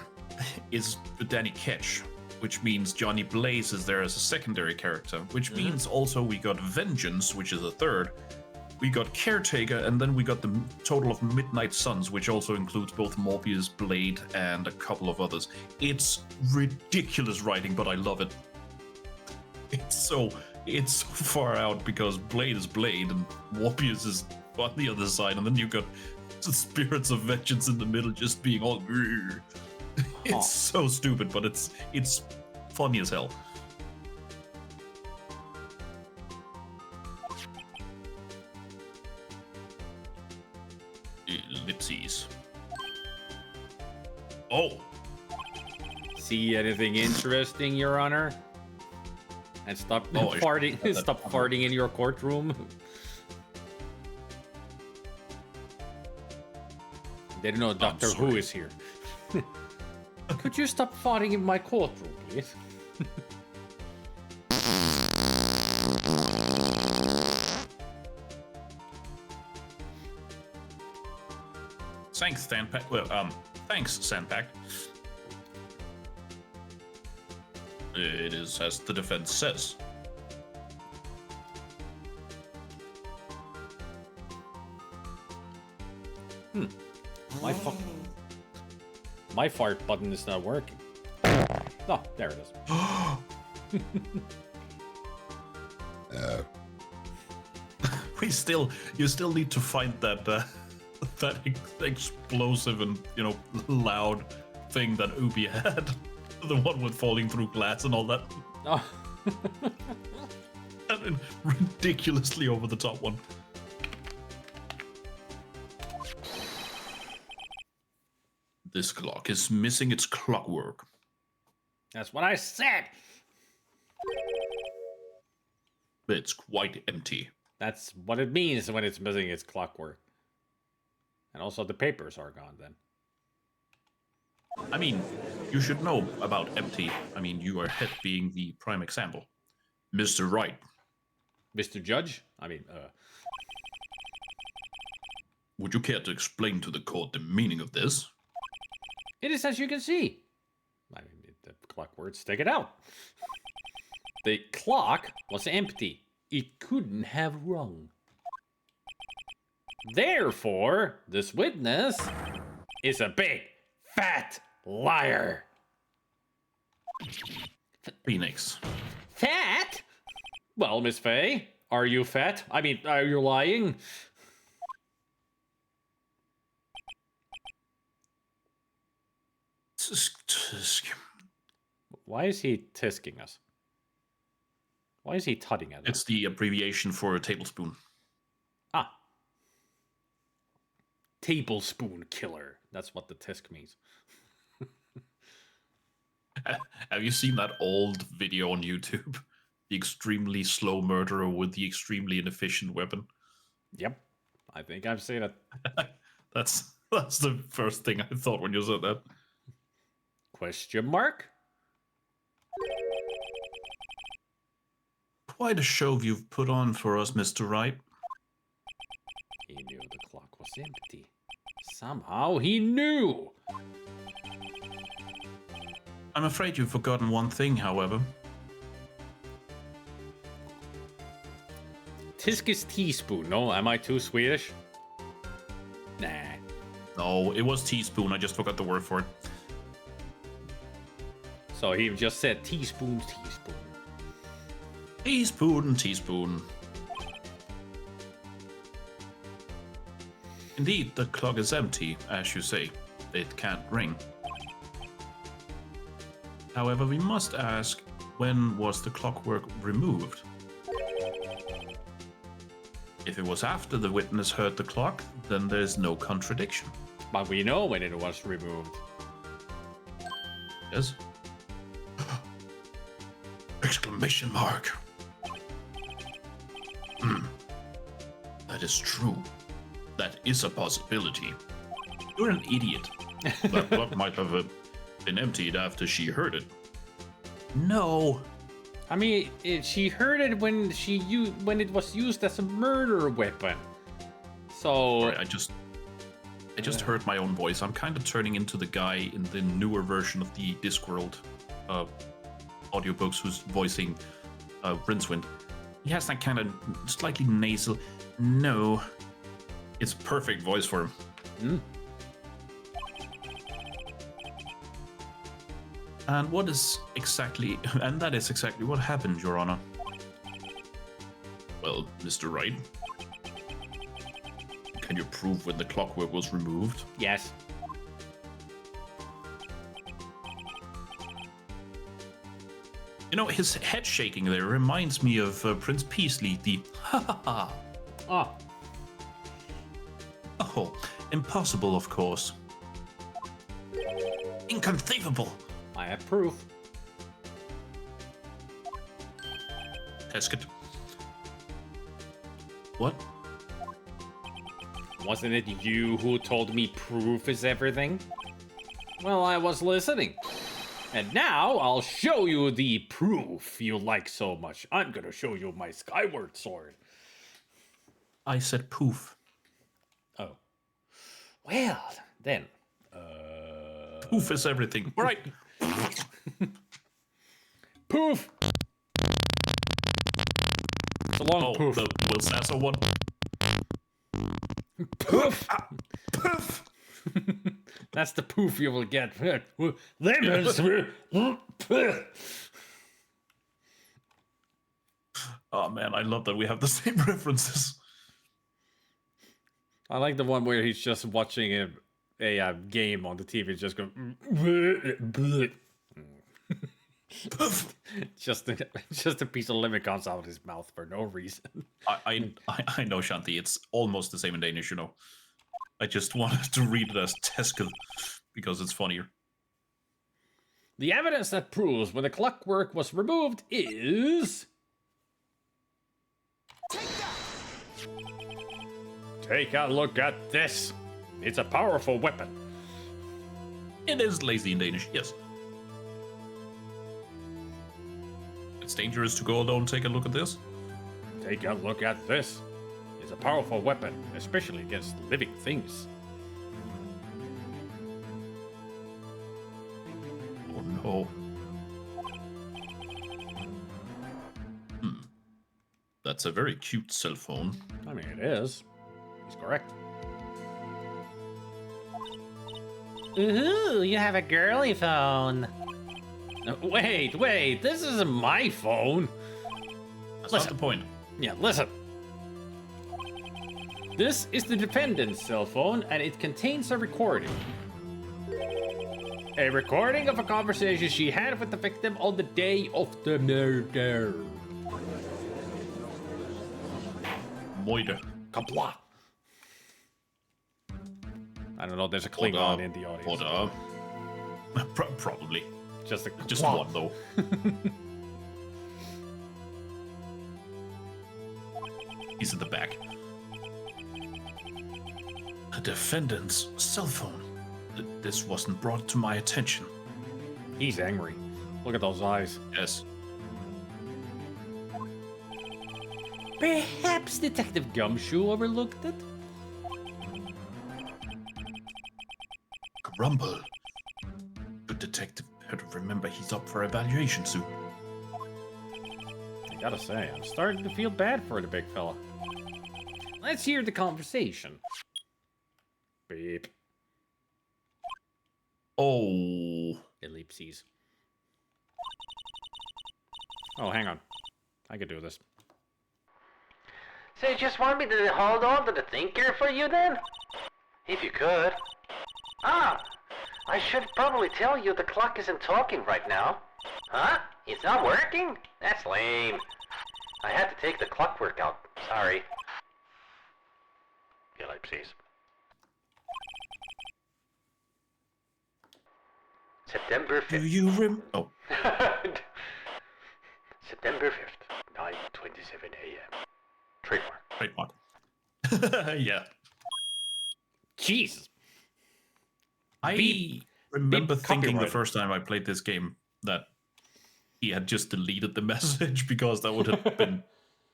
is Danny Ketch, which means Johnny Blaze is there as a secondary character, which means also we got Vengeance, which is a third. We got Caretaker, and then we got the total of Midnight Suns, which also includes both Morbius, Blade, and a couple of others. It's ridiculous writing, but I love it. It's so far out because Blade is Blade and Morbius is on the other side, and then you got the Spirits of Vengeance in the middle just being all... It's so stupid, but it's funny as hell. Ellipses. Oh! See anything interesting, Your Honor? And stop farting. Stop farting in your courtroom. They don't know Doctor Who is here. Could you stop farting in my courtroom, please? Thanks, Sandpack. Well, thanks, Sandpack. It is as the defense says. My fart button is not working. Oh, there it is. You still need to find that that explosive and loud thing that Ubi had, the one with falling through glass and all that. Oh. And ridiculously over the top one. This clock is missing its clockwork. That's what I said. It's quite empty. That's what it means when it's missing its clockwork. And also the papers are gone then. I mean, you should know about empty. I mean, your head being the prime example. Mr. Wright. Mr. Judge? Would you care to explain to the court the meaning of this? It is as you can see. I mean, the clock words take it out. The clock was empty. It couldn't have rung. Therefore, this witness is a big, fat liar. Phoenix. Fat? Well, Miss Faye, are you fat? I mean, are you lying? Why is he tisking us? Why is he tutting at us? It's the abbreviation for a tablespoon. Ah. Tablespoon killer. That's what the tisk means. Have you seen that old video on YouTube? The extremely slow murderer with the extremely inefficient weapon? Yep. I think I've seen it. That's the first thing I thought when you said that. Question mark? Quite a show you've put on for us, Mr. Wright. He knew the clock was empty. Somehow he knew. I'm afraid you've forgotten one thing, however. Tisk is teaspoon. No, am I too Swedish? Nah. No, it was teaspoon. I just forgot the word for it. So he just said teaspoon, teaspoon. Teaspoon, teaspoon. Indeed, the clock is empty, as you say. It can't ring. However, we must ask, when was the clockwork removed? If it was after the witness heard the clock, then there's no contradiction. But we know when it was removed. Yes? Exclamation mark. That is true. That is a possibility. You're an idiot. That clock might have been emptied after she heard it. No. I mean, she heard it when when it was used as a murder weapon. So Sorry, I just heard my own voice. I'm kind of turning into the guy in the newer version of the Discworld audiobooks who's voicing Rincewind. He has that kind of slightly nasal. No, it's perfect voice for him. And what is exactly, and that is exactly what happened, Your Honor. Well, Mr. Wright, can you prove when the clockwork was removed? Yes. You know, his head shaking there reminds me of Prince Peasley, the ha ha ha. Ah. Oh, impossible, of course. Inconceivable. I have proof. Tesket. What? Wasn't it you who told me proof is everything? Well, I was listening. And now I'll show you the proof you like so much. I'm gonna show you my skyward sword. I said poof. Oh. Well, then. Poof is everything. Right. Poof! It's a long Oh, poof. the Will Sasso one. Poof! Poof. That's the poof you will get. Oh man, I love that we have the same references. I like the one where he's just watching a game on the TV, just going. just a piece of lemon comes out of his mouth for no reason. I know, Shanti. It's almost the same in Danish, you know. I just wanted to read it as Teskel because it's funnier. The evidence that proves when the clockwork was removed is. Take a look at this. It's a powerful weapon. It is lazy in Danish, yes. It's dangerous to go alone. Take a look at this. Take a look at this. It's a powerful weapon, especially against living things. Oh no. That's a very cute cell phone. I mean, it is. He's correct. Ooh, you have a girly phone. No, wait, this isn't my phone. That's Listen. not the point. Yeah, listen. This is the defendant's cell phone, and it contains a recording. A recording of a conversation she had with the victim on the day of the murder. Moide. Kapla. I don't know, there's a Klingon in the audience. Probably. Just Just one, though. He's in the back. A defendant's cell phone. This wasn't brought to my attention. He's angry. Look at those eyes. Yes. Perhaps Detective Gumshoe overlooked it? Grumble. But detective better remember he's up for evaluation soon. I gotta say, I'm starting to feel bad for the big fella. Let's hear the conversation. Beep. Oh. Ellipses. Oh, hang on. I could do this. So you just want me to hold on to the thinker for you then? If you could. Ah, I should probably tell you the clock isn't talking right now. Huh? It's not working? That's lame. I had to take the clockwork out. Sorry. Ellipses. September 5th. Do you Oh. September 5th, 9:27 a.m. Trademark. Trademark. Yeah. Jesus. I remember beep thinking the copyright. first time I played this game that he had just deleted the message because that would have been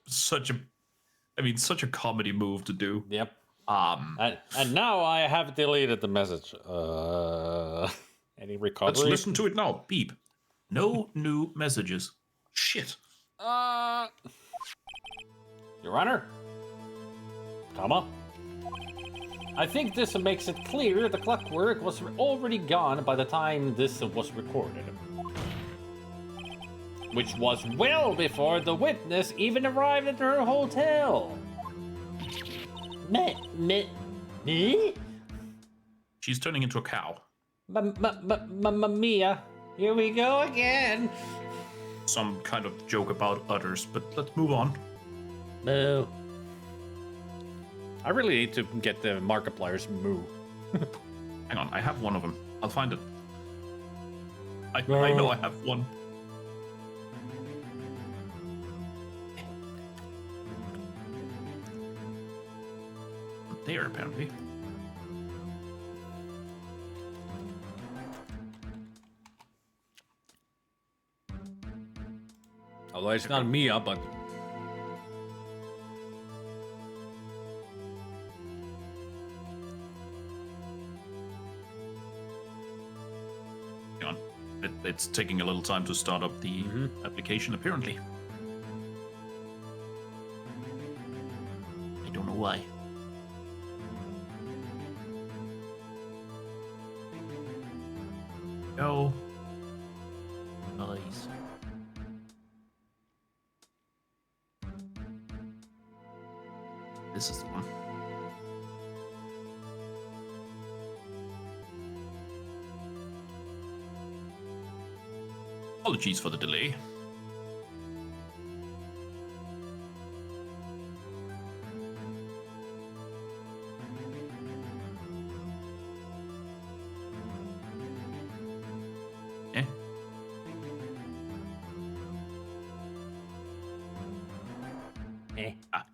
such a comedy move to do. Yep. And now I have deleted the message. Any recovery? Let's listen to it now. Beep. No new messages. Shit. Your Honor? Comma? I think this makes it clear the clockwork was already gone by the time this was recorded. Which was well before the witness even arrived at her hotel. Me? She's turning into a cow. Mamma mia. Here we go again. Some kind of joke about udders, but let's move on. Moo. I really need to get the Markiplier's moo. Hang on, I have one of them. I'll find it. I know I have one. There, apparently. Although it's not Mia, but... Hang on. It's taking a little time to start up the application, apparently. I don't know why. No. Nice. This is the one. Apologies for the delay.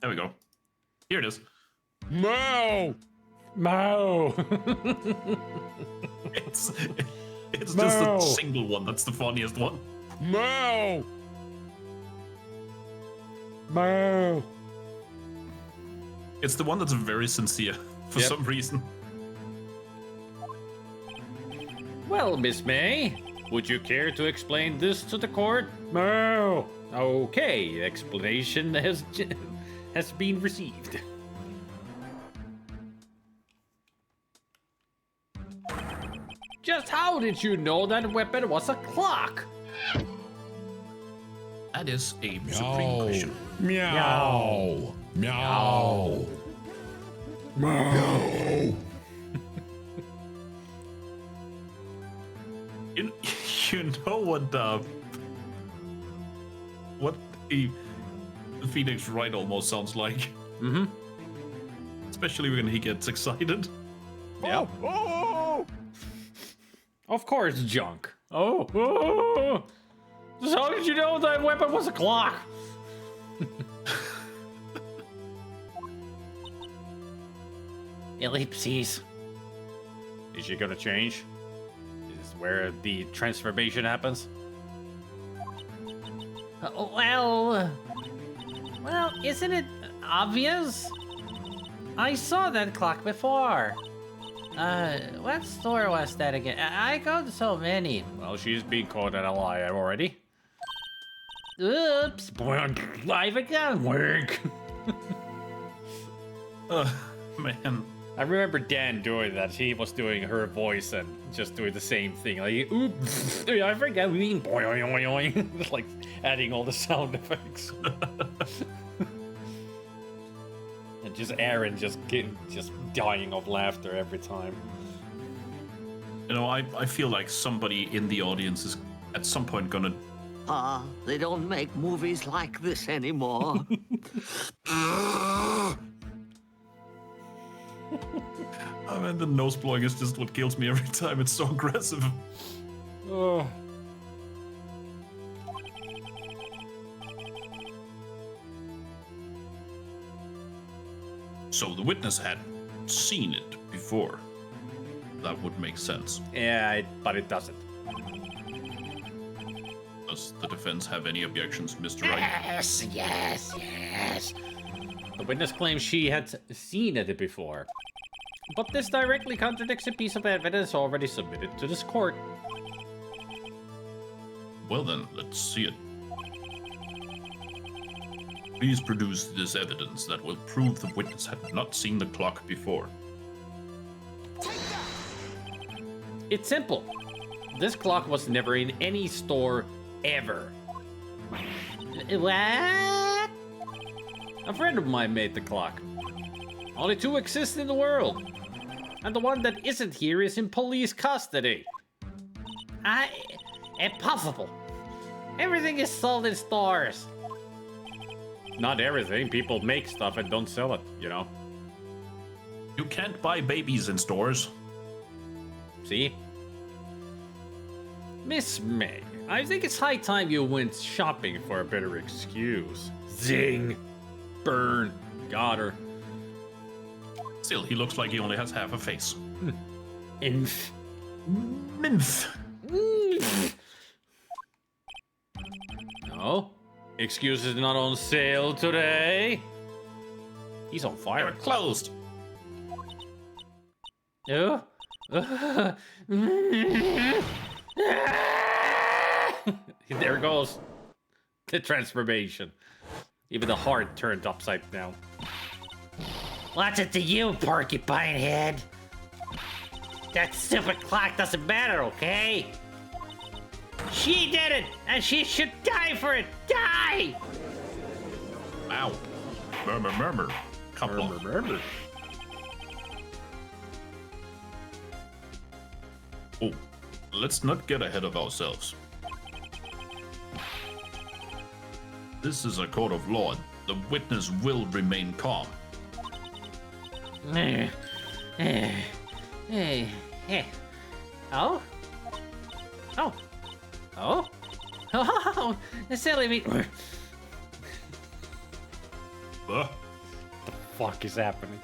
There we go. Here it is. Mo! It's just a single one. That's the funniest one. Mo! It's the one that's very sincere for some reason. Well, Miss May, would you care to explain this to the court? No. Okay, explanation has been received. Just how did you know that weapon was a clock? That is a supreme question. Meow. Meow. Meow. You know what a Phoenix Wright almost sounds like. Mm-hmm. Especially when he gets excited. Yeah. Oh! Of course, junk. Oh! So how did you know that weapon was a clock? Ellipses. Is she gonna change? Is this where the transformation happens? Well, isn't it obvious? I saw that clock before. What store was that again? I go to so many. Well, she's being called an liar already. Oops. I forgot work. Man. I remember Dan doing that. He was doing her voice and just doing the same thing. Like, oops, I forgot. Like adding all the sound effects. And just Aaron just dying of laughter every time. You know, I feel like somebody in the audience is at some point gonna... They don't make movies like this anymore. Oh man, the nose blowing is just what kills me every time. It's so aggressive. Oh. So the witness had seen it before. That would make sense. Yeah, but it doesn't. Does the defense have any objections, Mr. Wright? Yes. The witness claims she had seen it before. But this directly contradicts a piece of evidence already submitted to this court. Well then, let's see it. Please produce this evidence that will prove the witness had not seen the clock before. Take that! It's simple. This clock was never in any store ever. What? A friend of mine made the clock. Only two exist in the world. And the one that isn't here is in police custody. Impossible. Everything is sold in stores. Not everything. People make stuff and don't sell it, you know? You can't buy babies in stores. See? Miss May, I think it's high time you went shopping for a better excuse. Zing! Burn! Got her. Still, he looks like he only has half a face. Inf. Minth. No? Excuse is not on sale today. He's on They're fire. closed. Oh? There goes the transformation. Even the heart turned upside down. What's it to you, porcupine head? That stupid clock doesn't matter, okay? She did it, and she should die for it. Die! Ow. Murmur, murmur. Couple. Murmur. Oh, let's not get ahead of ourselves. This is a court of law. The witness will remain calm. Oh? Oh? Oh? Oh, silly me. Huh? Fuck is happening?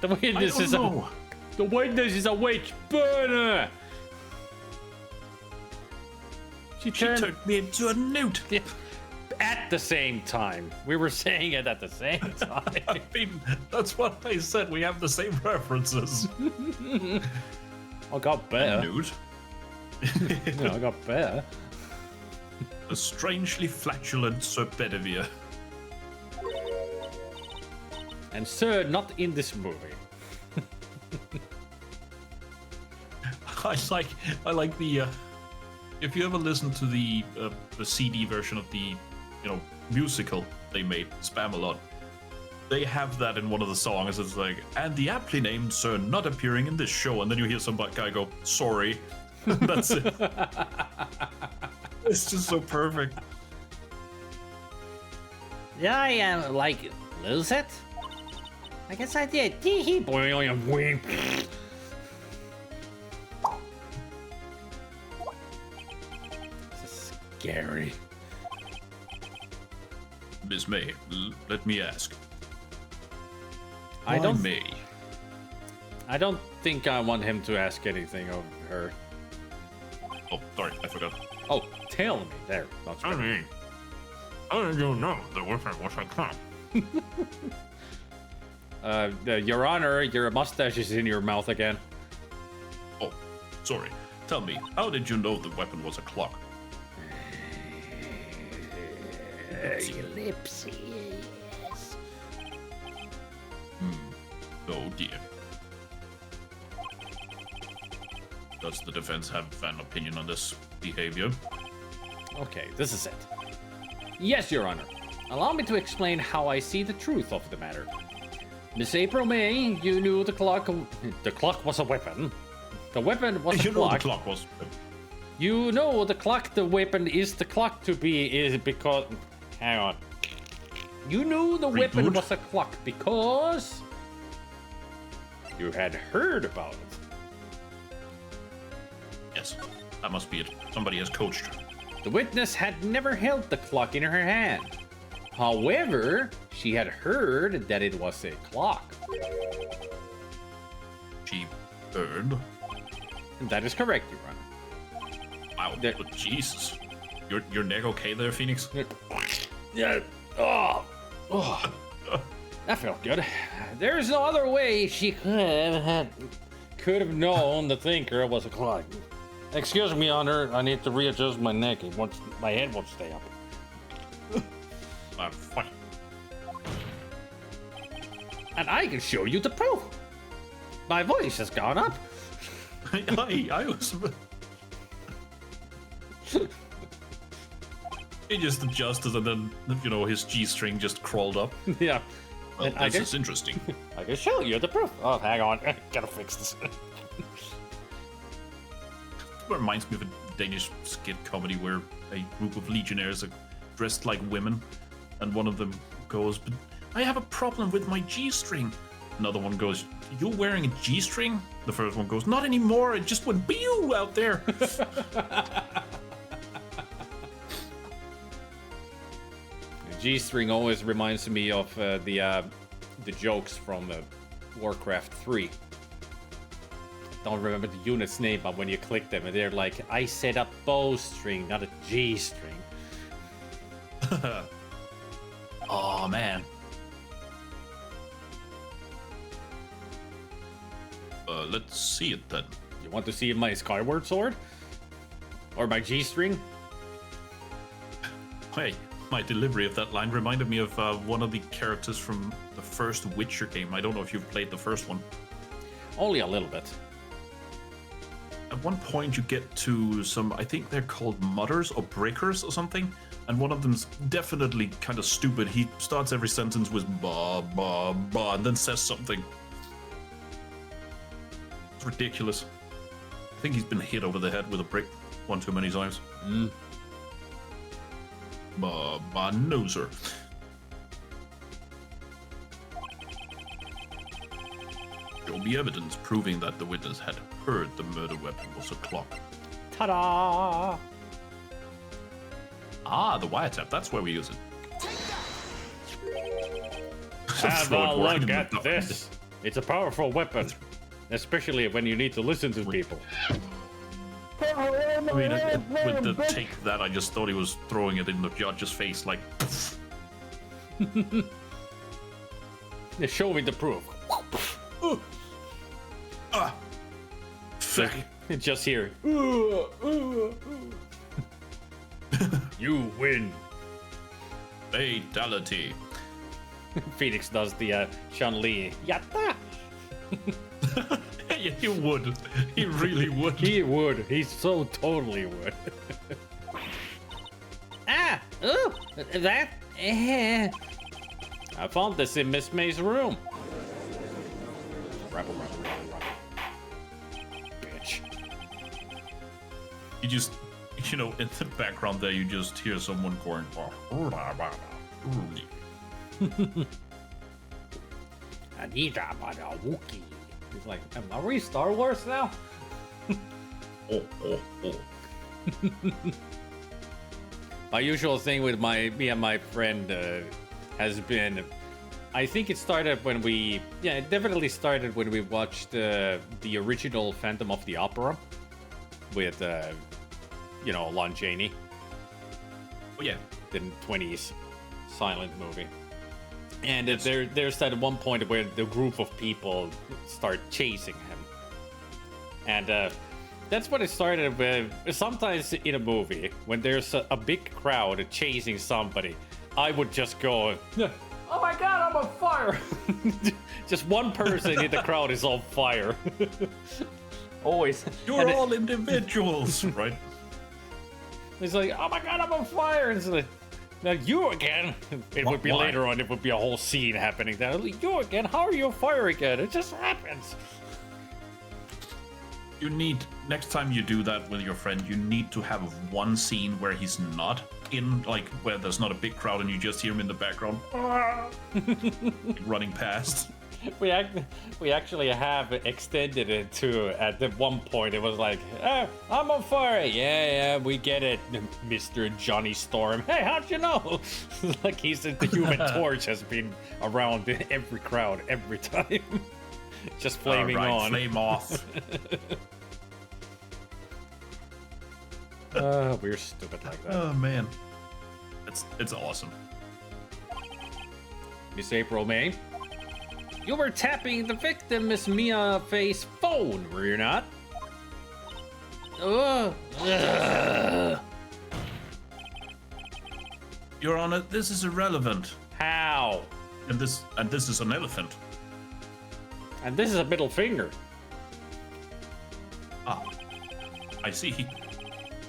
The I witness don't is know. the witness is a witch burner. She She turned turned me into a newt. at the same time. We were saying it at the same time. I mean, that's what I said. We have the same references. I got better. Newt. No, I got better. A strangely flatulent Sir Bedivere. And sir, not in this movie. I like the. If you ever listen to the CD version of the, musical they made, Spamalot, they have that in one of the songs. It's like, and the aptly named Sir not appearing in this show, and then you hear some guy go, sorry. That's it. It's just so perfect. Did I, lose it? I guess I did. Tee-hee. Boing. This is scary. Miss May, let me ask. I Why don't. May? I don't think I want him to ask anything of her. Oh, sorry, I forgot. Oh, tell me. There. That's I better. mean, how did you know the weapon was a clock? Your Honor, your mustache is in your mouth again. Oh, sorry. Tell me, how did you know the weapon was a clock? Ellipses. Oh dear. Does the defense have an opinion on this behavior? Okay, this is it. Yes, Your Honor. Allow me to explain how I see the truth of the matter. Miss April May, you knew the clock. The clock was a weapon. The weapon was a You know clock. the clock was. You know the clock, the weapon is the clock to be is because. Hang on. You knew the weapon Reboot? was a clock because you had heard about it. Yes, that must be it. Somebody has coached her. The witness had never held the clock in her hand. However, she had heard that it was a clock. She heard. That is correct, Your Honor. Wow, There- but Jesus. Your neck okay there, Phoenix? Yeah. Oh. That felt good. There's no other way she could have known the thinker was a clock. Excuse me, Honor. I need to readjust my neck. My head won't stay up. I'm fine. And I can show you the proof. My voice has gone up. I was. He just adjusted, and then his G-string just crawled up. Yeah. Well, And I this can- is interesting. I can show you the proof. Oh, hang on. Gotta fix this. Reminds me of a Danish skit comedy where a group of legionnaires are dressed like women, and one of them goes, "But I have a problem with my G-string." Another one goes, "You wearing a G-string?" The first one goes, "Not anymore. It just went pew out there." G-string always reminds me of the jokes from Warcraft 3. Don't remember the unit's name, but when you click them, they're like, "I said a bowstring, not a G-string." Oh man. Let's see it then. You want to see my Skyward Sword? Or my G-string? Hey, my delivery of that line reminded me of one of the characters from the first Witcher game. I don't know if you've played the first one. Only a little bit. At one point, you get to some, I think they're called mutters or breakers or something, and one of them's definitely kind of stupid. He starts every sentence with ba, ba, ba, and then says something. It's ridiculous. I think he's been hit over the head with a brick one too many times. Ba, ba, no, sir. Show me evidence proving that the witness had heard the murder weapon was a clock. Ta-da! Ah, the wiretap. That's where we use it. Have Throw a it right look in the at dark. this. It's a powerful weapon. Especially when you need to listen to people. I mean, with the take that, I just thought he was throwing it in the judge's face, like. Show me the proof. Ah, fuck. Just here. You win. Fatality. Phoenix does the Chun-Li. Yatta! Yeah, he would. He really would. He would. He so totally would. Ah! Ooh! That... I found this in Miss May's room. Rabble. Bitch. You just, in the background there, you just hear someone going. Anita Wookie. He's like, are we Star Wars now? Oh. My usual thing with me and my friend has been, I think it started when it definitely started when we watched the original Phantom of the Opera with, Lon Chaney, Oh yeah. the 20s silent movie. And there's that one point where the group of people start chasing him. And that's what it started with. Sometimes in a movie, when there's a big crowd chasing somebody, I would just go, "Oh my god, I'm on fire!" Just one person in the crowd is on fire. Always. You're all individuals, right? It's like, "Oh my god, I'm on fire!" And it's like, "Now you again." It would be Why? later on, it would be a whole scene happening there. Like, "You again? How are you on fire again? It just happens." You need, next time you do that with your friend, you need to have one scene where he's not in, like, where there's not a big crowd and you just hear him in the background running past. We actually have extended it to, at the one point, it was like, "I'm on fire." Yeah, we get it, Mr. Johnny Storm. Hey, how'd you know? Like he said, the Human Torch has been around in every crowd every time. Just flaming All right, on. flame off. We're stupid like that. Oh man, it's awesome. Miss April May, you were tapping the victim Miss Mia Faye's phone, were you not? Ugh. Your Honor, this is irrelevant. How? And this is an elephant. And this is a middle finger. Ah, I see.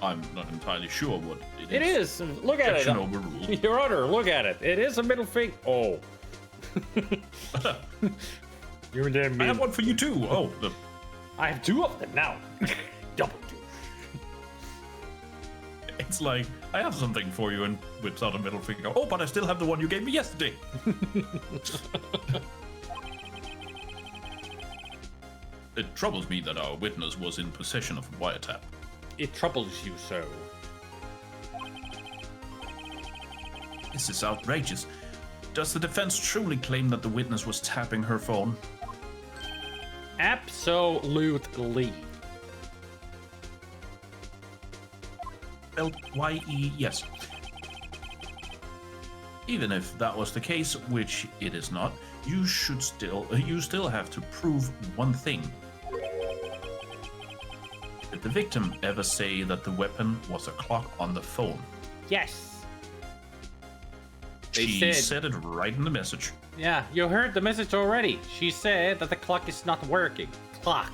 I'm not entirely sure what It is. Look at Objection it. overruled. Your Honor, look at it. It is a middle finger. Oh. You're damn I mean. have one for you too. Oh, I have two of them now. Double two. it's like I have something for you and whips out a middle finger. Oh, but I still have the one you gave me yesterday. It troubles me that our witness was in possession of a wiretap. It troubles you so. This is outrageous. Does the defense truly claim that the witness was tapping her phone? Absolutely. Spelled Y-E, yes. Even if that was the case, which it is not, you still have to prove one thing. Did the victim ever say that the weapon was a clock on the phone? Yes. They She said- said it right in the message. Yeah, you heard the message already. She said that the clock is not working. Clock.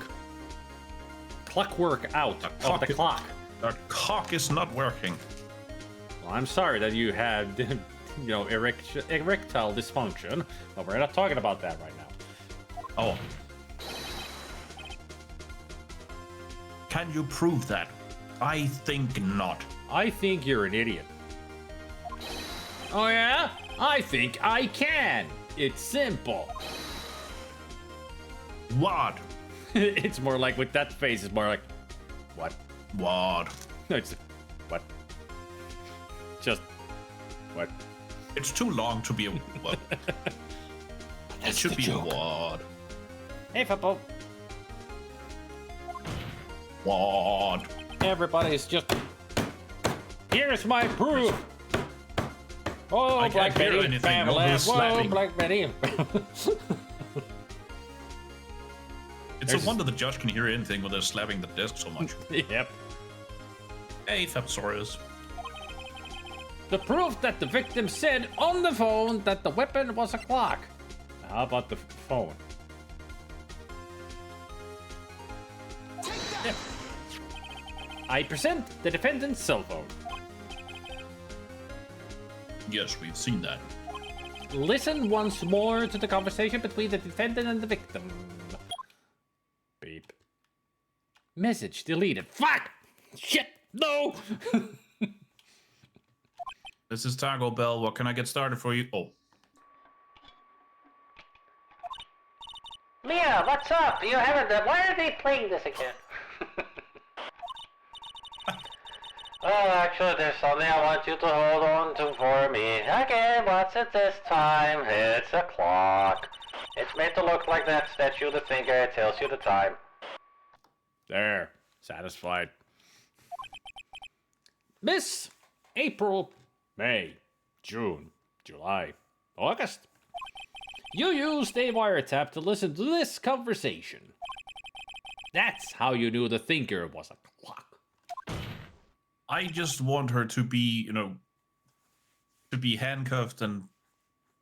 Clockwork out of the clock. The clock is not working. Well, I'm sorry that you had, erectile dysfunction, but we're not talking about that right now. Oh. Can you prove that? I think not. I think you're an idiot. Oh yeah? I think I can. It's simple. What? It's more like with that face. It's more like, what? What? No, it's what? Just what? It's too long to be a what? It should be a what? Hey, football. What? Everybody's just. Here's my proof. Oh, I Black can't hear Betty, anything. family. Nobody's Whoa, slapping. Black Betty. It's There's- a wonder the judge can hear anything when they're slapping the desk so much. Yep. Hey, Thepsaurus. The proof that the victim said on the phone that the weapon was a clock. How about the phone? Yep. I present the defendant's cell phone. Yes, we've seen that. Listen once more to the conversation between the defendant and the victim. Beep. Message deleted. Fuck! Shit! No! This is Taco Bell. What can I get started for you? Oh, Mia, what's up? You haven't. Why are they playing this again? Oh, actually, there's something I want you to hold on to for me. Okay, what's it this time? It's a clock. It's made to look like that statue. The finger tells you the time. There. Satisfied. Miss April, May, June, July, August. You used a wiretap to listen to this conversation. That's how you knew the thinker was a clock. I just want her to be, to be handcuffed and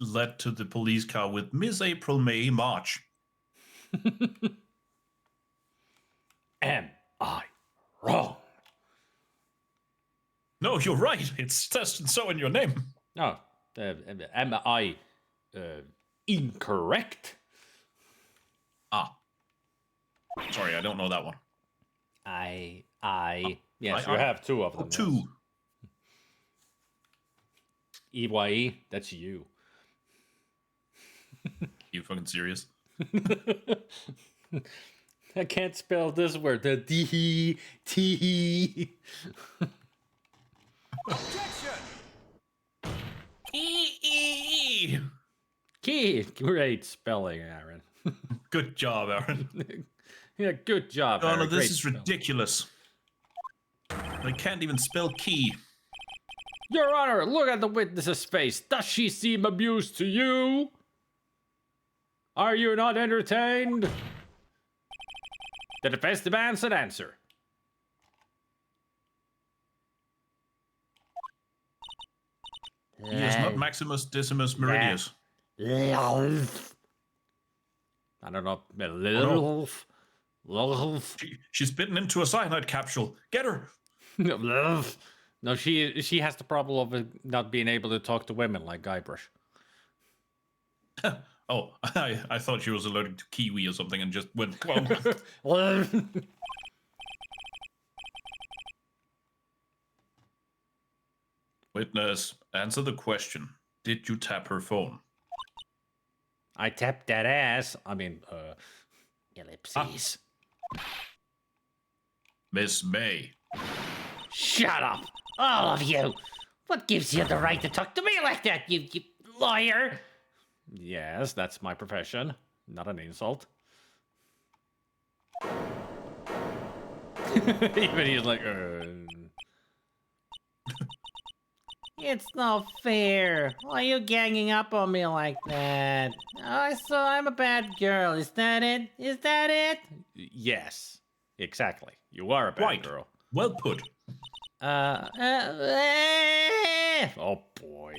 led to the police car with Miss April, May, March. Am I wrong? No, you're right. It's tested so in your name. Oh, am I incorrect? Ah. Sorry, I don't know that one. Yes, I- you have two of them. Two. Yes. EYE, that's you. You fucking serious? I can't spell this word. The D T. Objection! E. Great spelling, Aaron. Good job, Aaron. Yeah, good job, Oh, Aaron. no, this Great is spelling. ridiculous. I can't even spell key. Your Honor, look at the witness's face. Does she seem amused to you? Are you not entertained? The defense demands an answer. He is not Maximus Decimus Meridius. I don't know. She's bitten into a cyanide capsule. Get her! No, she has the problem of not being able to talk to women like Guybrush. Oh, I thought she was allergic to kiwi or something and just went. Witness, answer the question. Did you tap her phone? I tapped that ass. I mean, ellipses. Miss May. Shut up, all of you. What gives you the right to talk to me like that, you lawyer? Yes, that's my profession. Not an insult. Even he's like, It's not fair. Why are you ganging up on me like that? So I'm a bad girl. Is that it? Is that it? Yes, exactly. You are a bad Right. girl. Well put. Oh boy.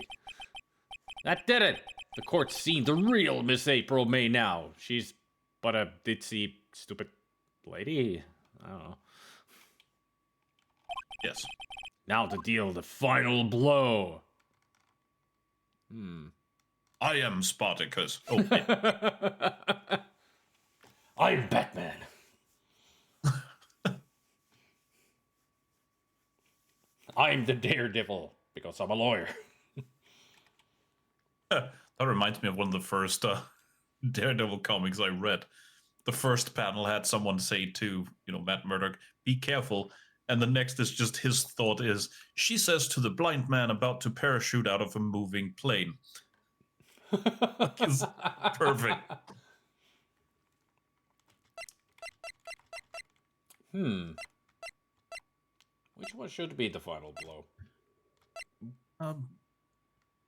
That did it. The court's seen the real Miss April May now. She's but a ditzy, stupid lady. I don't know. Yes. Now to deal the final blow. I am Spartacus. Oh, wait. I'm Batman. I'm the Daredevil because I'm a lawyer. That reminds me of one of the first Daredevil comics I read. The first panel had someone say to, Matt Murdock, be careful. And the next is just his thought is, she says to the blind man about to parachute out of a moving plane. It's perfect. Which one should be the final blow?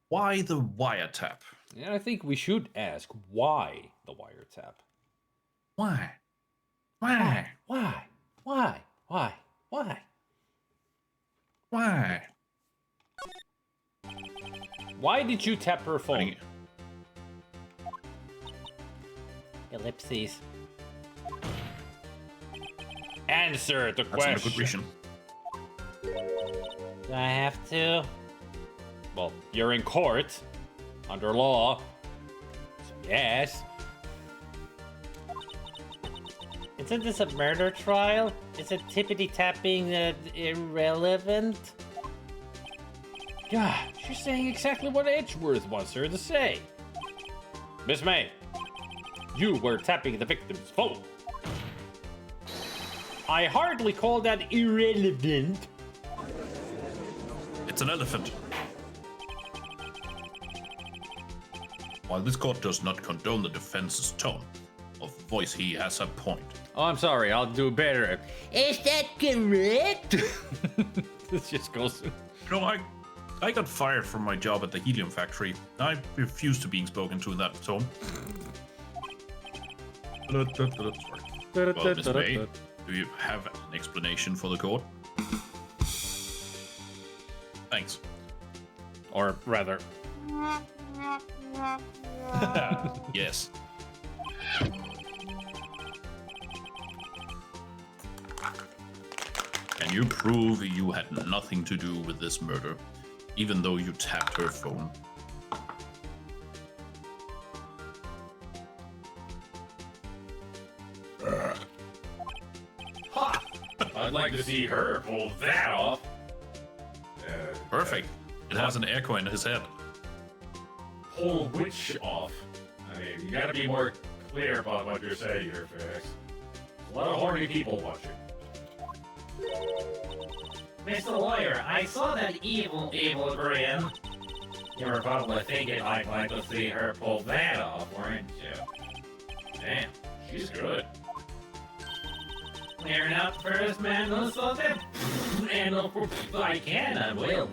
Why the wiretap? Yeah, I think we should ask why the wiretap. Why? Why? Why? Why? Why? Why did you tap her phone? Ellipses. Answer the That's not a good question. reason. Do I have to? Well, you're in court under law. So yes. Isn't this a murder trial? Is it tippity-tapping irrelevant? Yeah, she's saying exactly what Edgeworth wants her to say. Miss May, you were tapping the victim's phone. I hardly call that irrelevant. It's an elephant. While this court does not condone the defense's tone of voice, he has a point. Oh, I'm sorry, I'll do better. Is that correct? This just goes... I got fired from my job at the helium factory. I refuse to being spoken to in that tone. Sorry. Well, Miss May, do you have an explanation for the court? Thanks. Or rather... Yes. Can you prove you had nothing to do with this murder, even though you tapped her phone? I'd like to see her pull that off. Perfect. It has an echo in his head. Pull which off? I mean, you gotta be more clear about what you're saying here, Felix. A lot of horny people watching. Mr. Lawyer, I saw that evil grin. You were probably thinking I'd like to see her pull that off, weren't you? Damn, she's good. Clearing out the first man who saw that. And I can, I will.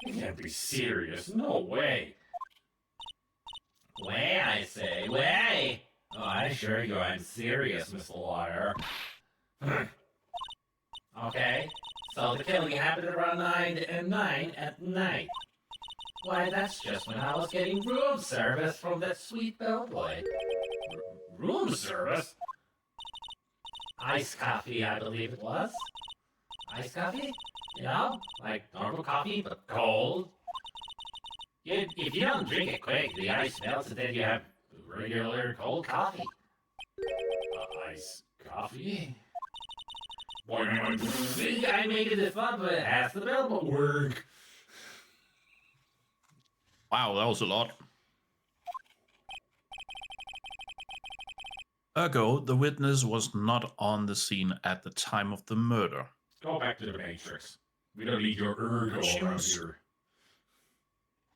You can't be serious. No way. Way, I say, way. Oh, I assure you I'm serious, Mr. Lawyer. Okay, So the killing happened around 9 at night. Why, that's just when I was getting room service from that sweet bellboy. Room service? Iced coffee, I believe it was. Iced coffee? You know, like normal coffee, but cold. If you don't drink it quick, the ice melts and then you have regular cold coffee. Iced coffee? See, I made it fun, but it has the bellboy work. Wow, that was a lot. Ergo, the witness was not on the scene at the time of the murder. Go back to the Matrix. We don't need your ergo around here.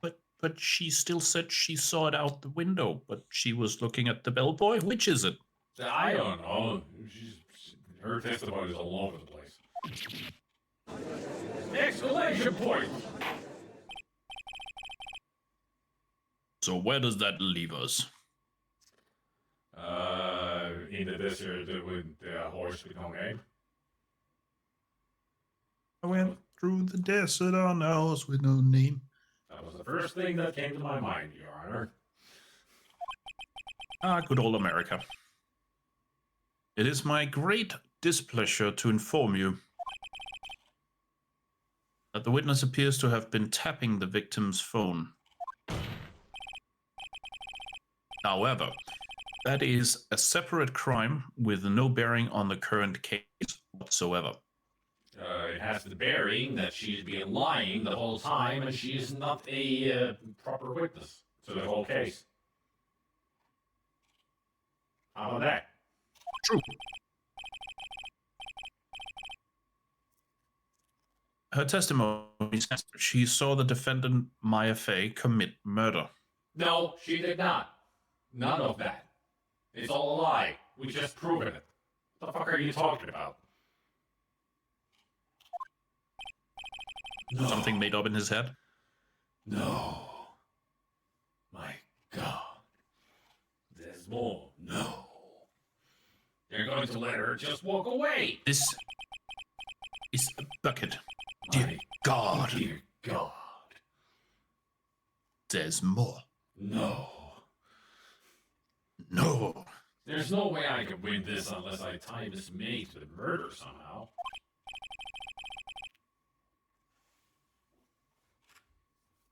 But she still said she saw it out the window, but she was looking at the bellboy. Which is it? I don't know. Her testimony is all over the place. Exclamation point! So where does that leave us? In the desert with the horse with no name. I went through the desert on a horse with no name. That was the first thing that came to my mind, Your Honor. Ah, good old America. It is my great displeasure to inform you that the witness appears to have been tapping the victim's phone. However, that is a separate crime with no bearing on the current case whatsoever. It has the bearing that she's been lying the whole time and she is not a proper witness to the whole case. How about that? True. Her testimony says she saw the defendant, Maya Fey, commit murder. No, she did not. None of that. It's all a lie. We just proven it. What the fuck are you talking about? No. Something made up in his head? No. My God. There's more. No. They're going to let her just walk away. This is a bucket. Dear God. Dear God. There's more. No. No. There's no way I can win this unless I tie Miss May to the murder somehow.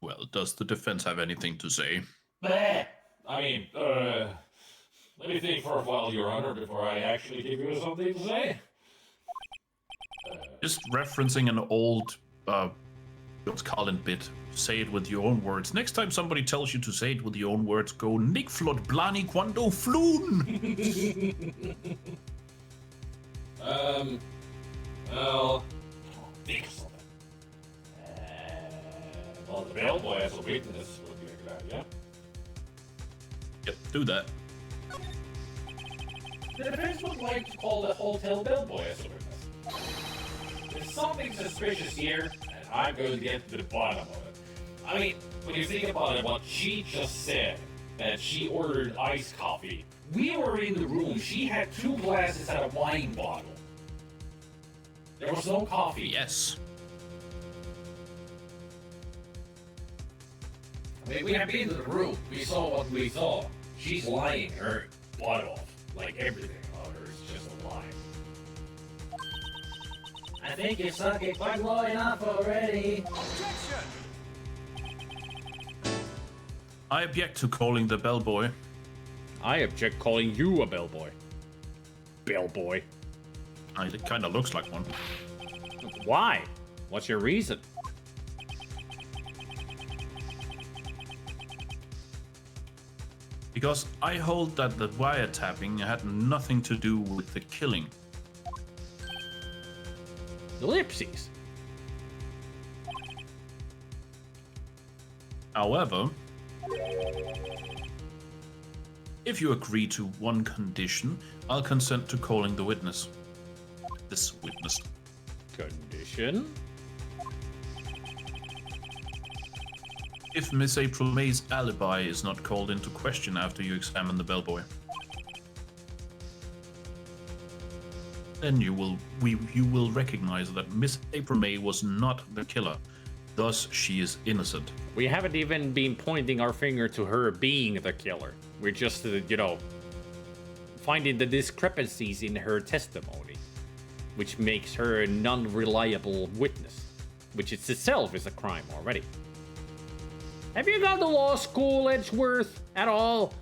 Well, does the defense have anything to say? Bah! I mean, let me think for a while, Your Honor, before I actually give you something to say. Just referencing an old, Carlin bit. Say it with your own words. Next time somebody tells you to say it with your own words, go Nick Flot Blani Quando Floon! Well, think of something. Well, the bellboy as a witness would be a good idea. Yep, do that. The defense would like to call the hotel bellboy as a witness. There's something suspicious here, and I'm going to get to the bottom of it. I mean, when you think about it, what she just said, that she ordered iced coffee. We were in the room, she had 2 glasses and a wine bottle. There was no coffee. Yes. I mean, we have been to the room. We saw what we saw. She's lying her butt off. Like everything about her is just a lie. I think you sunk it quite low enough already. Objection! I object to calling the bellboy. I object calling you a bellboy. Bellboy. It kind of looks like one. Why? What's your reason? Because I hold that the wiretapping had nothing to do with the killing. Ellipses. However, if you agree to one condition, I'll consent to calling the witness. This witness. Condition? If Miss April May's alibi is not called into question after you examine the bellboy. then you will recognize that Miss April May was not the killer. Thus, she is innocent. We haven't even been pointing our finger to her being the killer. We're just, finding the discrepancies in her testimony, which makes her a non-reliable witness, which itself is a crime already. Have you gone to law school, Edgeworth, at all?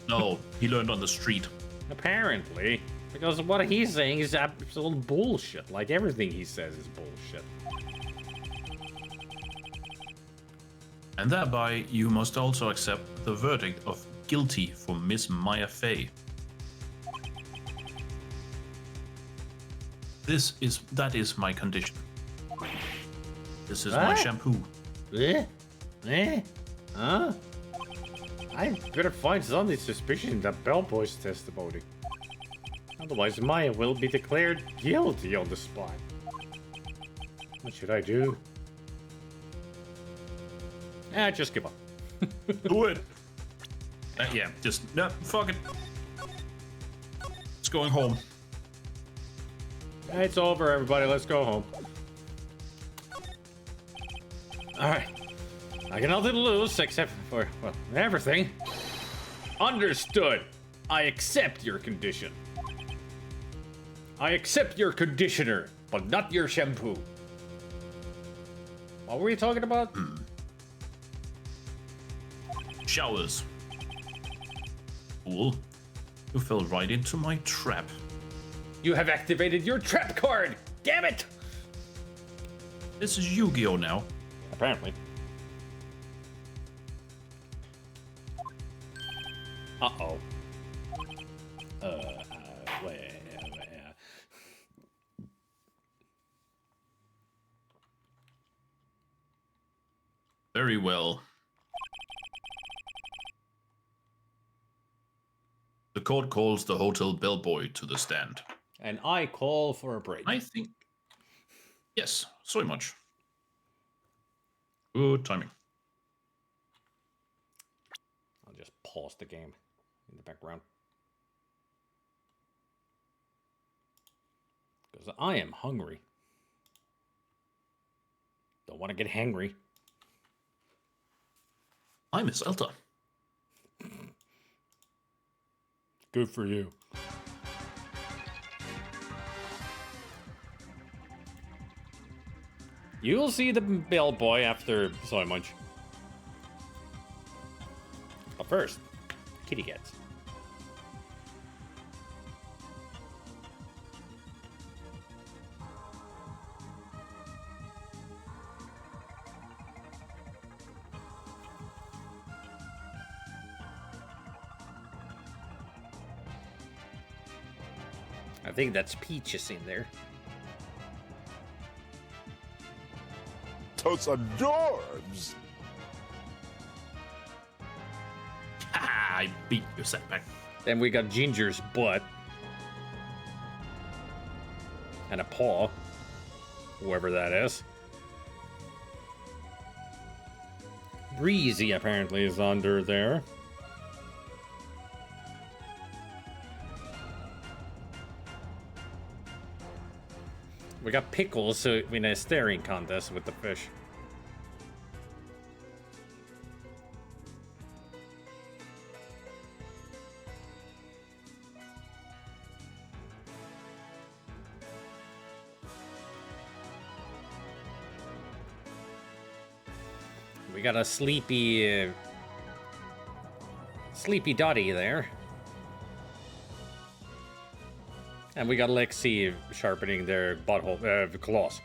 No, he learned on the street. Apparently, because what he's saying is absolute bullshit. Like everything he says is bullshit. And thereby, you must also accept the verdict of guilty for Miss Maya Fey. That is my condition. This is my What? shampoo. Huh? I better find something suspicious in that bellboy's testimony. Otherwise, Maya will be declared guilty on the spot. What should I do? Just give up. Do it. Yeah, no, fuck it. It's going home. It's over, everybody. Let's go home. Alright. I got nothing to lose except for, well, everything. Understood. I accept your condition. I accept your conditioner, but not your shampoo. What were you talking about? Showers. Fool. You fell right into my trap. You have activated your trap card! Damn it! This is Yu-Gi-Oh! Now. Apparently. Uh-oh. Wait. Very well. The court calls the hotel bellboy to the stand. And I call for a break. I think... Yes, so much. Good timing. I'll just pause the game in the background. Because I am hungry. Don't want to get hangry. I'm Eselta. Good for you. You'll see the bellboy after so much. But first, kitty cats. I think that's Peaches in there. Those adorbs. I beat your setback. Then we got Ginger's butt. And a paw. Whoever that is. Breezy apparently is under there. We got Pickles in a staring contest with the fish. We got a sleepy Dottie there. And we got Lexi sharpening their butthole, claws.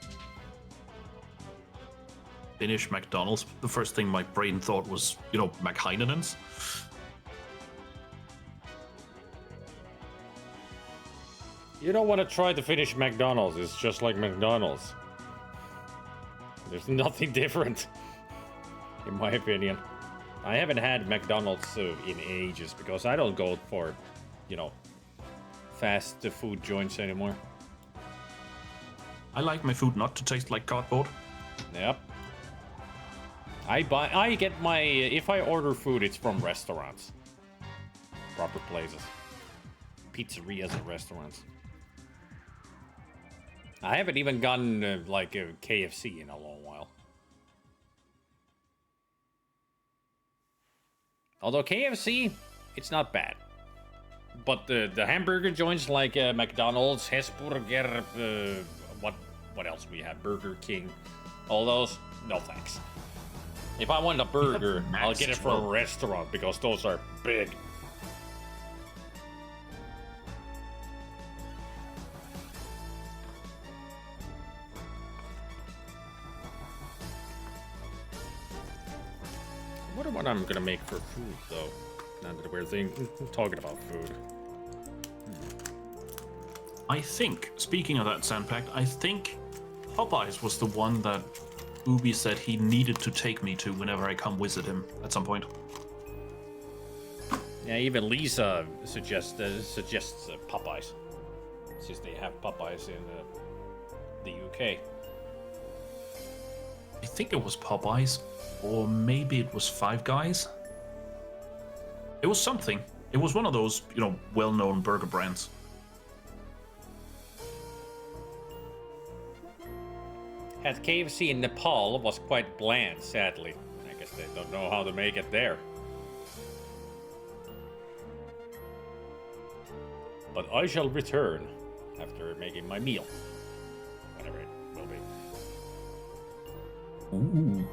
Finish McDonald's. The first thing my brain thought was, McHeinen's. You don't want to try to finish McDonald's. It's just like McDonald's. There's nothing different, in my opinion. I haven't had McDonald's in ages because I don't go for, fast food joints anymore. I like my food not to taste like cardboard. Yep. If I order food, it's from restaurants. Proper places. Pizzerias and restaurants. I haven't even gotten like a KFC in a long while. Although KFC, it's not bad. But the hamburger joints like McDonald's, Hesburger, what else we have? Burger King, all those, no thanks. If I want a burger, I'll get it from a restaurant because those are big. I wonder what I'm gonna make for food though. Now that we're talking about food. I think, speaking of that Sandpact, I think Popeyes was the one that Ubi said he needed to take me to whenever I come visit him at some point. Yeah, even Lisa suggests Popeyes, since they have Popeyes in the UK. I think it was Popeyes, or maybe it was Five Guys. It was something. It was one of those, well-known burger brands. At KFC in Nepal was quite bland, sadly. I guess they don't know how to make it there. But I shall return after making my meal. Whatever it will be. Ooh.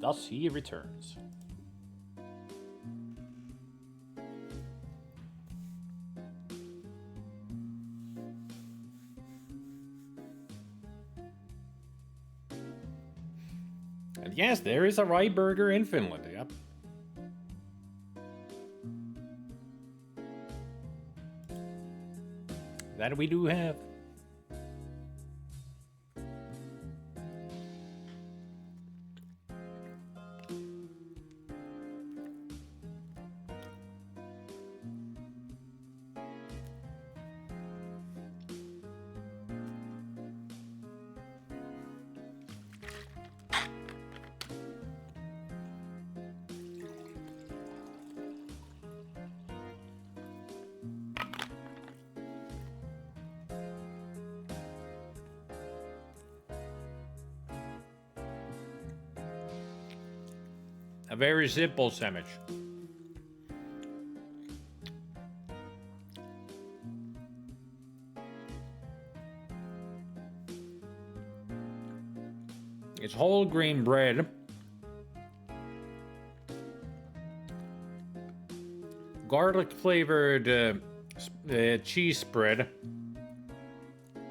thus he returns. And yes, there is a Wright burger in Finland, yep. That we do have. A very simple sandwich. It's whole grain bread. Garlic flavored cheese spread.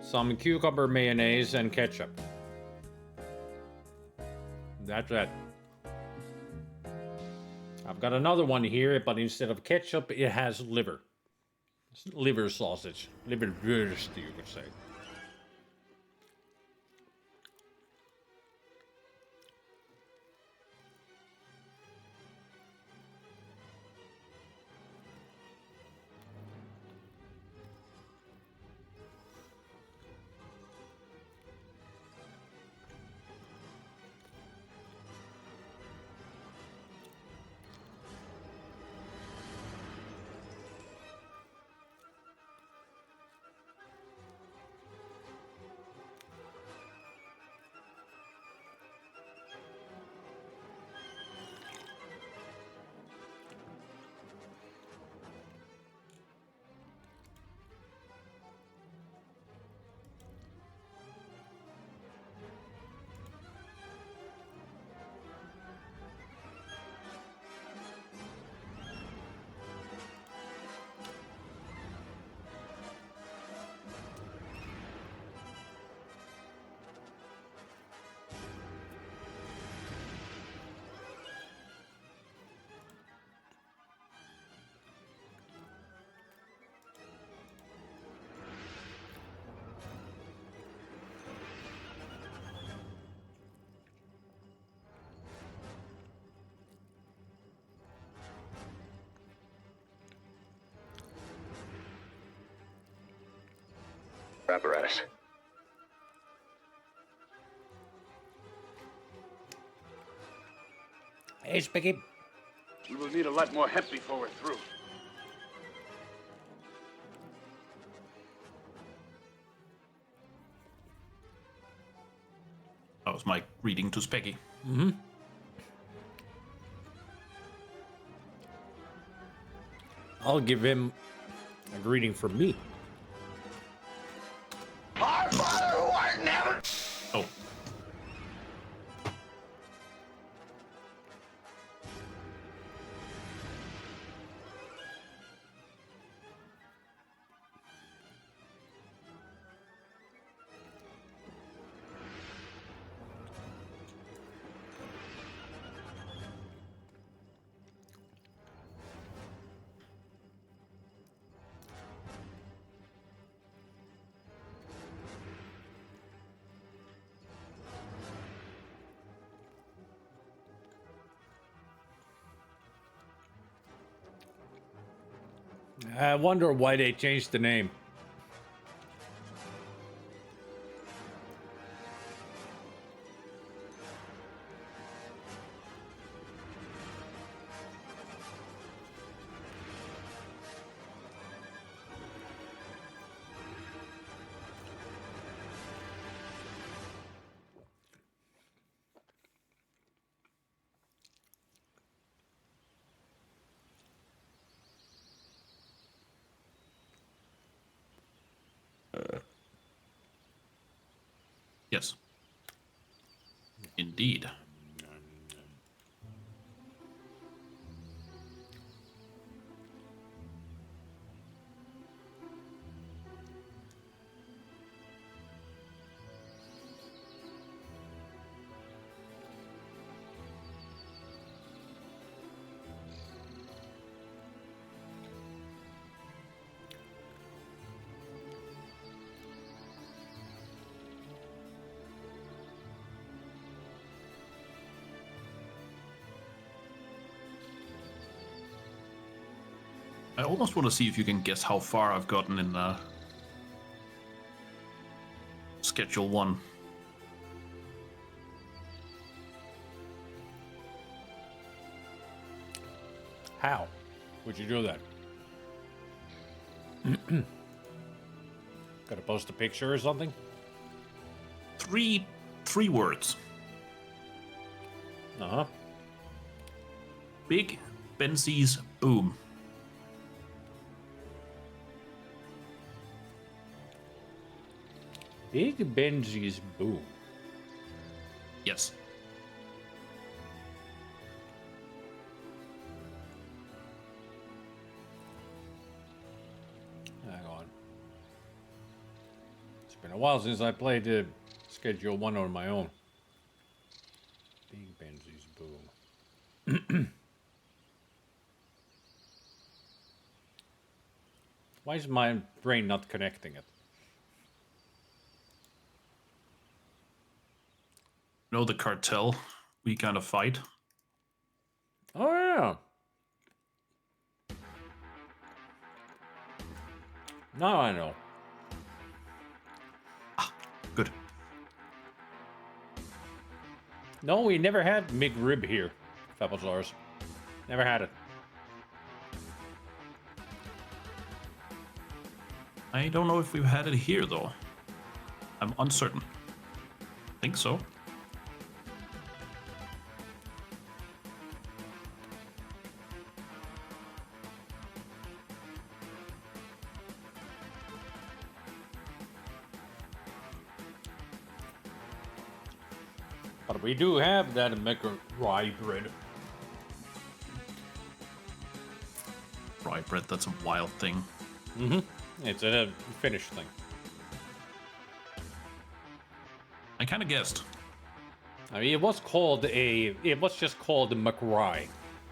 Some cucumber mayonnaise and ketchup. That's it. I've got another one here, but instead of ketchup, it has liver. Liver sausage. Liver wurst, you could say. Apparatus. Hey, Spicky. We will need a lot more hemp before we're through. That was my reading to Specky. I'll give him a greeting from me. Our Father who art in heaven. Oh. I wonder why they changed the name. Yes. Indeed. I almost want to see if you can guess how far I've gotten in Schedule 1. How would you do that? Gotta post a picture or something? Three words. Uh-huh. Big Benzie's boom. Big Benji's boom. Yes. Hang on. It's been a while since I played Schedule 1 on my own. Big Benji's boom. Why is my brain not connecting it? Know the cartel we kind of fight? Oh, yeah. Now I know. Good. No, we never had McRib here, Fabusaurus. Never had it. I don't know if we've had it here, though. I'm uncertain. Think so. But we do have that rye bread. Rye bread, that's a wild thing. Mm-hmm. It's a Finnish thing. I kind of guessed. I mean, it was just called McRye,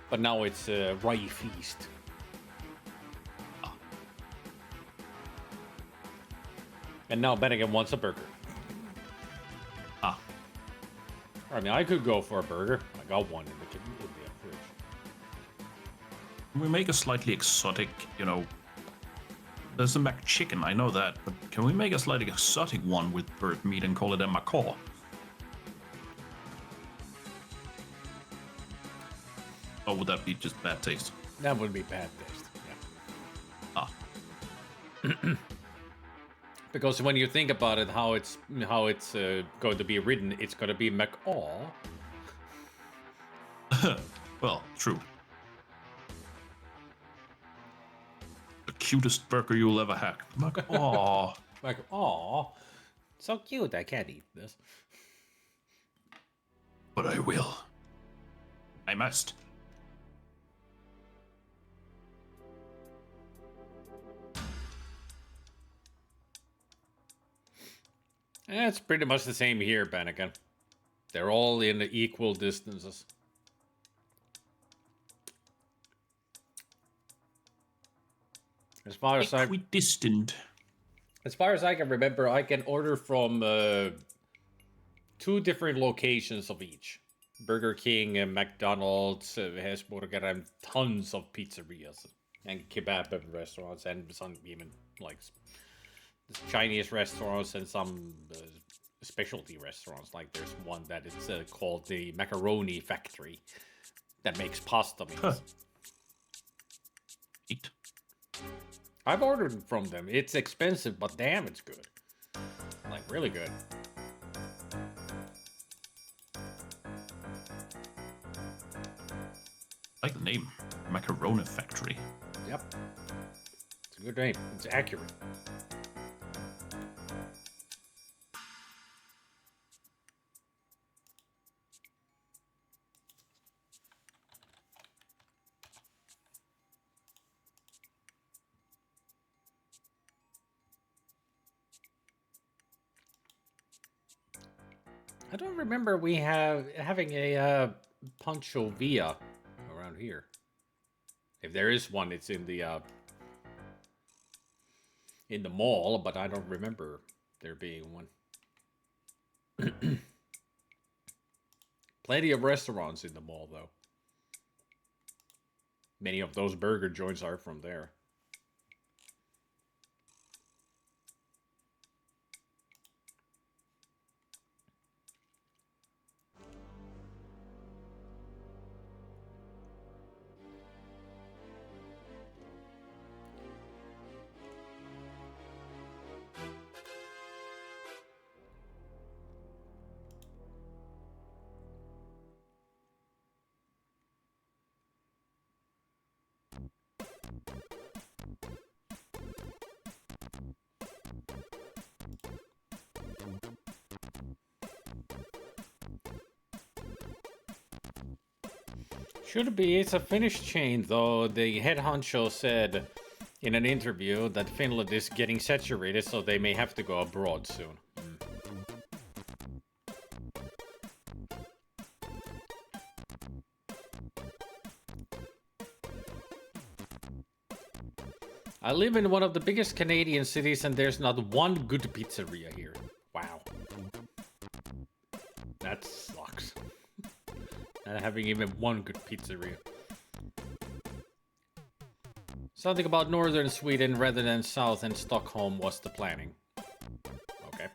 but now it's Rye Feast. And now Bennigan wants a burger. Ah. I mean, I could go for a burger. I got one in the fridge. Can we make a slightly exotic, there's a McChicken, I know that, but can we make a slightly exotic one with bird meat and call it a macaw? Or would that be just bad taste? That would be bad taste. Yeah. Ah. Because when you think about it, how it's going to be written, it's going to be macaw. Well, true. The cutest burger you'll ever have. Macaw. Like, aw, so cute, I can't eat this. But I will. I must. It's pretty much the same here, Bennigan. They're all in equal distances. As far as Equidistant. as far as I can remember, I can order from 2 different locations of each. Burger King and McDonald's, Hesburger, and tons of pizzerias and kebab restaurants, and some even like Chinese restaurants and some specialty restaurants. Like there's one that is called the Macaroni Factory that makes pasta meals. Huh. Eat. I've ordered from them. It's expensive, but damn, it's good. Like really good. I like the name. Macaroni Factory. Yep. It's a good name. It's accurate. I don't remember we having a Pancho Villa around here. If there is one, it's in the mall, but I don't remember there being one. Plenty of restaurants in the mall, though. Many of those burger joints are from there. Should be. It's a Finnish chain, though. The head honcho said in an interview that Finland is getting saturated, so they may have to go abroad soon. I live in one of the biggest Canadian cities, and there's not one good pizzeria here. Wow. That sucks. Not having even one good pizzeria. Something about northern Sweden rather than south and Stockholm was the planning. Okay.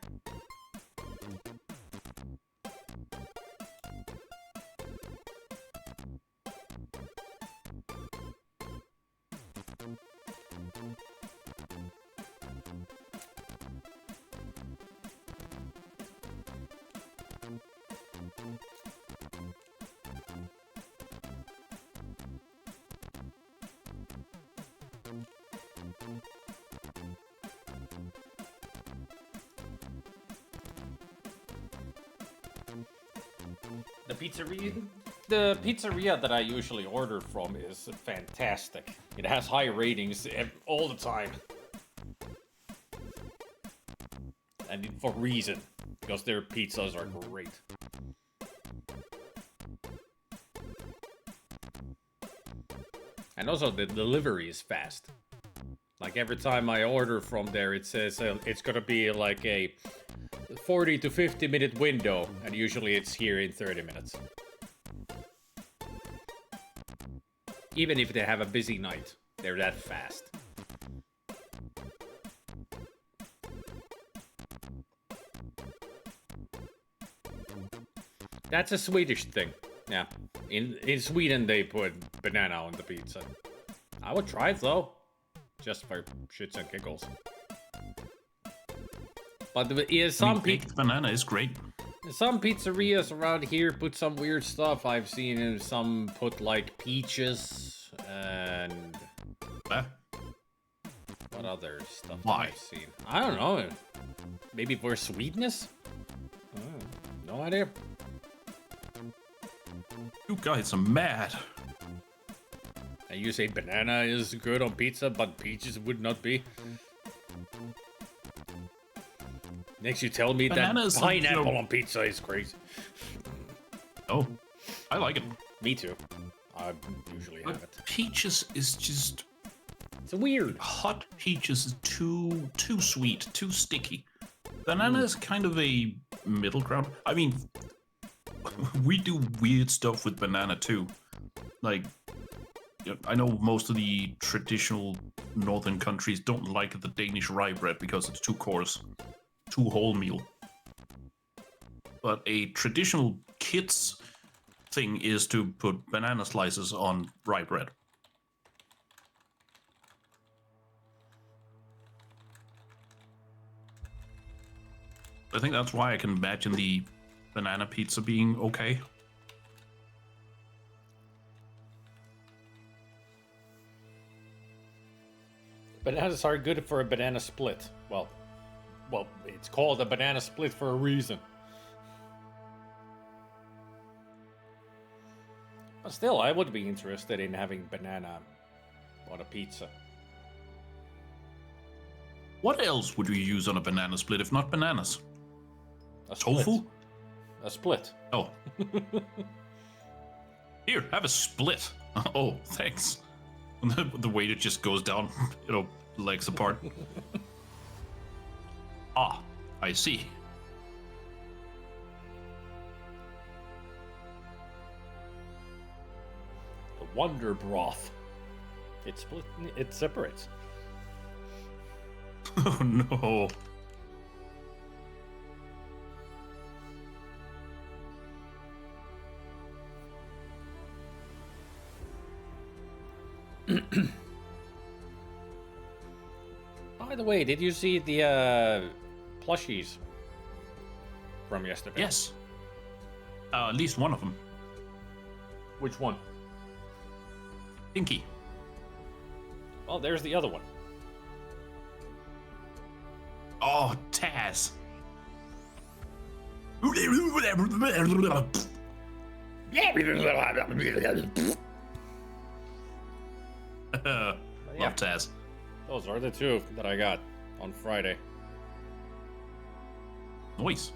The pizzeria that I usually order from is fantastic. It has high ratings all the time. And for reason, because their pizzas are great. And also the delivery is fast. Like every time I order from there, it says it's gonna be like a 40 to 50 minute window, and usually it's here in 30 minutes. Even if they have a busy night, they're that fast. That's a Swedish thing. Yeah. In Sweden, they put banana on the pizza. I would try it, though. Just for shits and giggles. But baked banana is great. Some pizzerias around here put some weird stuff. I've seen some put like peaches and... What other stuff Why? I've seen? I don't know. Maybe for sweetness? No idea. You guys are mad. And you say banana is good on pizza, but peaches would not be? Next you tell me Bananas that pineapple on pizza is crazy. Oh, I like it. Me too. I usually have it. Peaches is just... It's weird. Hot peaches is too sweet, too sticky. Banana is kind of a middle ground. I mean, we do weird stuff with banana too. Like, I know most of the traditional northern countries don't like the Danish rye bread because it's too coarse. Too wholemeal. But a traditional kids thing is to put banana slices on rye bread. I think that's why I can imagine the banana pizza being okay. Bananas are good for a banana split. Well, it's called a banana split for a reason. But still, I would be interested in having banana on a pizza. What else would you use on a banana split if not bananas? A split. Tofu? A split. Oh. Here, have a split. Oh, thanks. The weight it just goes down, legs apart. Ah, I see. The Wonder Broth. It split. It separates. Oh no. By the way, did you see the plushies from yesterday? Yes. At least one of them. Which one? Pinky. Well, there's the other one. Oh, Taz. Yeah. Love Taz. Those are the two that I got on Friday. Nice.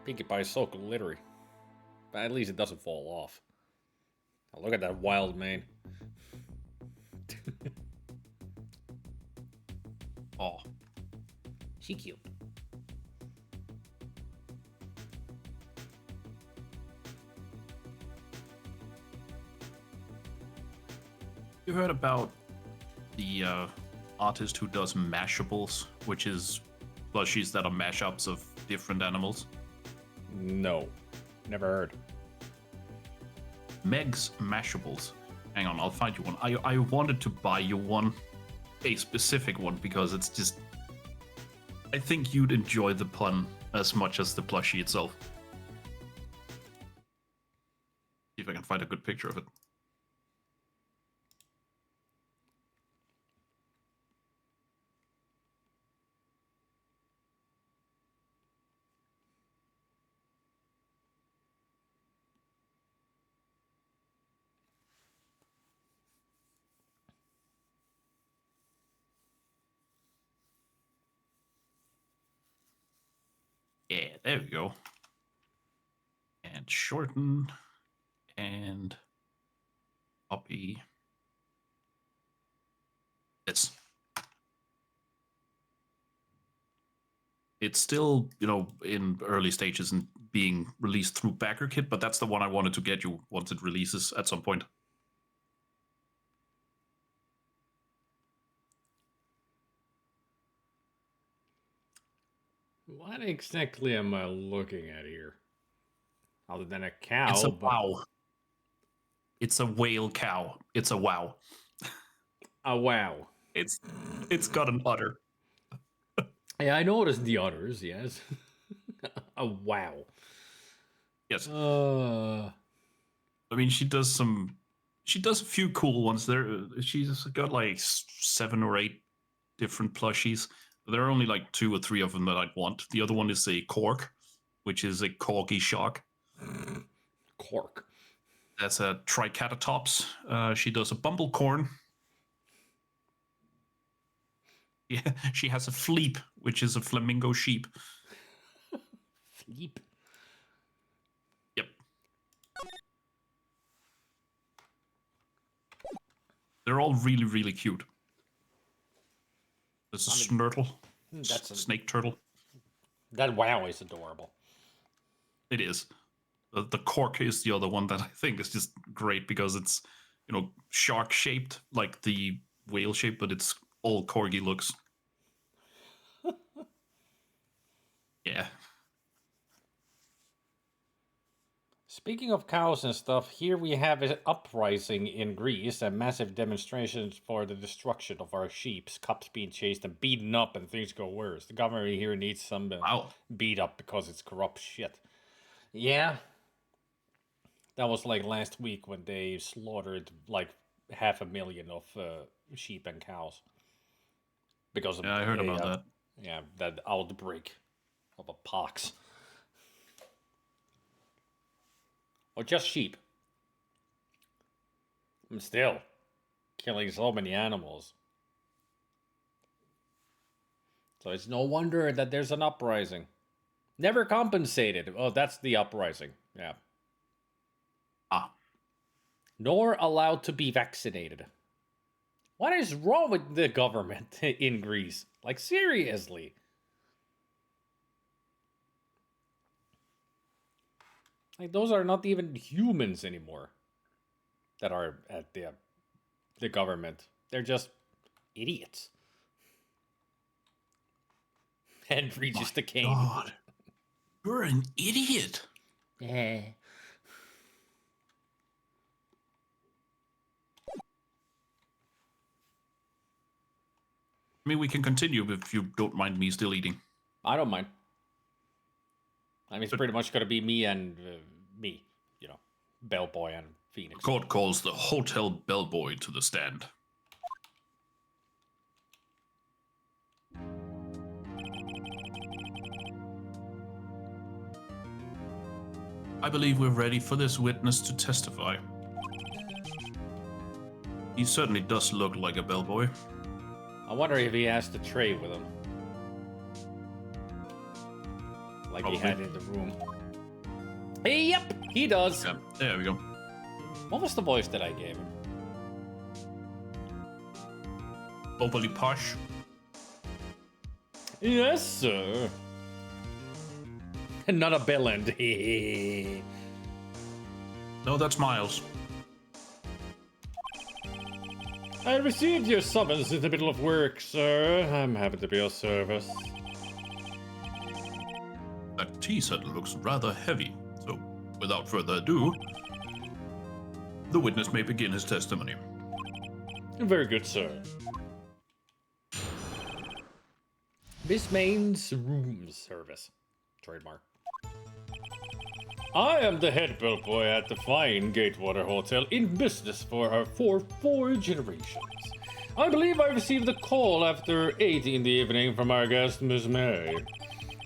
Pinkie Pie is so glittery. But at least it doesn't fall off. Now look at that wild mane. Oh, She cute. you heard about the artist who does mashables, which is plushies that are mashups of different animals? No. Never heard. Meg's Mashables. Hang on, I'll find you one. I wanted to buy you one, a specific one, because it's just... I think you'd enjoy the pun as much as the plushie itself. See if I can find a good picture of it. Yeah, there we go. And shorten and copy this. It's still, in early stages and being released through BackerKit, but that's the one I wanted to get you once it releases at some point. What exactly am I looking at here? Other than a cow. It's a but- wow. It's a whale cow. It's a wow. A wow. It's got an udder. Yeah, I noticed the others, yes. A wow. Yes. Uh, I mean, she does a few cool ones. She's got like 7 or 8 different plushies. There are only like 2 or 3 of them that I'd want. The other one is a cork, which is a corky shark. cork. That's a Triceratops. She does a bumblecorn. Yeah, she has a fleep, which is a flamingo sheep. Fleep. Yep. They're all really, really cute. There's a snurtle. That's a- snake turtle. That wow is adorable. It is. The cork is the other one that I think is just great because it's, shark shaped like the whale shape, but it's all corgi looks. Yeah. Speaking of cows and stuff, here we have an uprising in Greece and massive demonstrations for the destruction of our sheep. Cops being chased and beaten up, and things go worse. The government here needs some Wow. beat up because it's corrupt shit. Yeah. That was like last week when they slaughtered like 500,000 of sheep and cows. Because of Yeah, I heard about that. Yeah, that outbreak of a pox. Or just sheep. I'm still killing so many animals. So it's no wonder that there's an uprising. Never compensated. Oh, that's the uprising. Yeah. Ah. Nor allowed to be vaccinated. What is wrong with the government in Greece? Like, seriously. Like, those are not even humans anymore that are at the government. They're just idiots. Henry just a cane. God. You're an idiot. Yeah. I mean, we can continue if you don't mind me still eating. I don't mind. I mean, it's pretty much going to be me and me, Bellboy and Phoenix. Court calls the hotel bellboy to the stand. I believe we're ready for this witness to testify. He certainly does look like a bellboy. I wonder if he has the tray with him. Like Probably. he had in the room. Yep, he does. Yeah, there we go. What was the voice that I gave him? Overly posh. Yes, sir. Not a bellend. No, that's Miles. I received your summons in the middle of work, sir. I'm happy to be of service. That tea set looks rather heavy, so without further ado, the witness may begin his testimony. Very good, sir. Miss Main's room service. Trademark. I am the head bellboy at the fine Gatewater Hotel, in business for 4 generations. I believe I received a call after 8 in the evening from our guest, Miss May.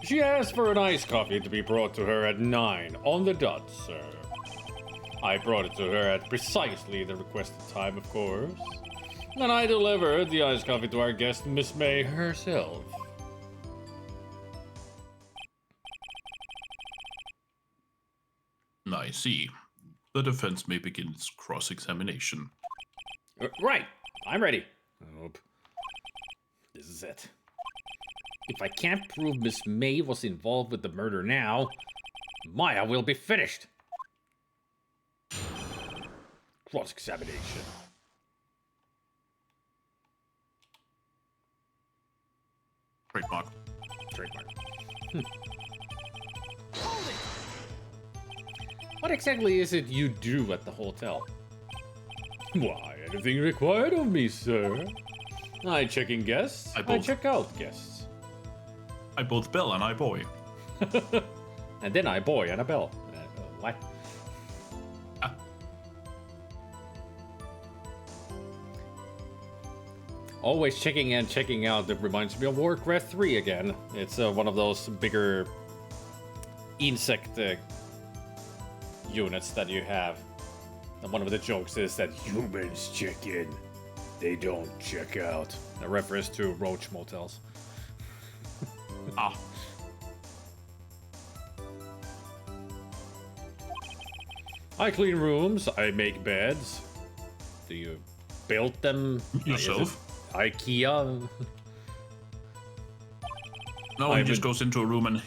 She asked for an iced coffee to be brought to her at 9 on the dot, sir. I brought it to her at precisely the requested time, of course. And I delivered the iced coffee to our guest, Miss May herself. I see. The defense may begin its cross-examination. Right, I'm ready. Nope. This is it. If I can't prove Miss May was involved with the murder now, Maya will be finished. Cross-examination. Trademark. Trademark. What exactly is it you do at the hotel? Why, anything required of me, sir. I check in guests, I check out guests. I both bell and I boy. And then I boy and a bell. What? Ah. Always checking and checking out. That reminds me of Warcraft 3 again. It's one of those bigger insect units that you have. And one of the jokes is that humans check in, they don't check out. A reference to roach motels. Ah. I clean rooms, I make beds. Do you build them Yourself? IKEA? No, he just goes into a room and...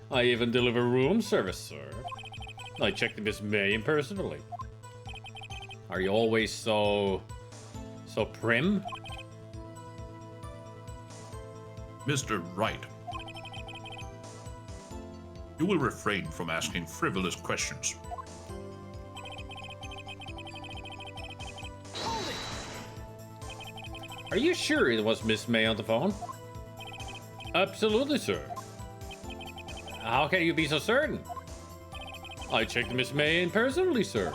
I even deliver room service, sir. I check the Miss May in personally. Are you always so prim? Mr. Wright, you will refrain from asking frivolous questions. Are you sure it was Miss May on the phone? Absolutely, sir. How can you be so certain? I checked Miss May in personally, sir.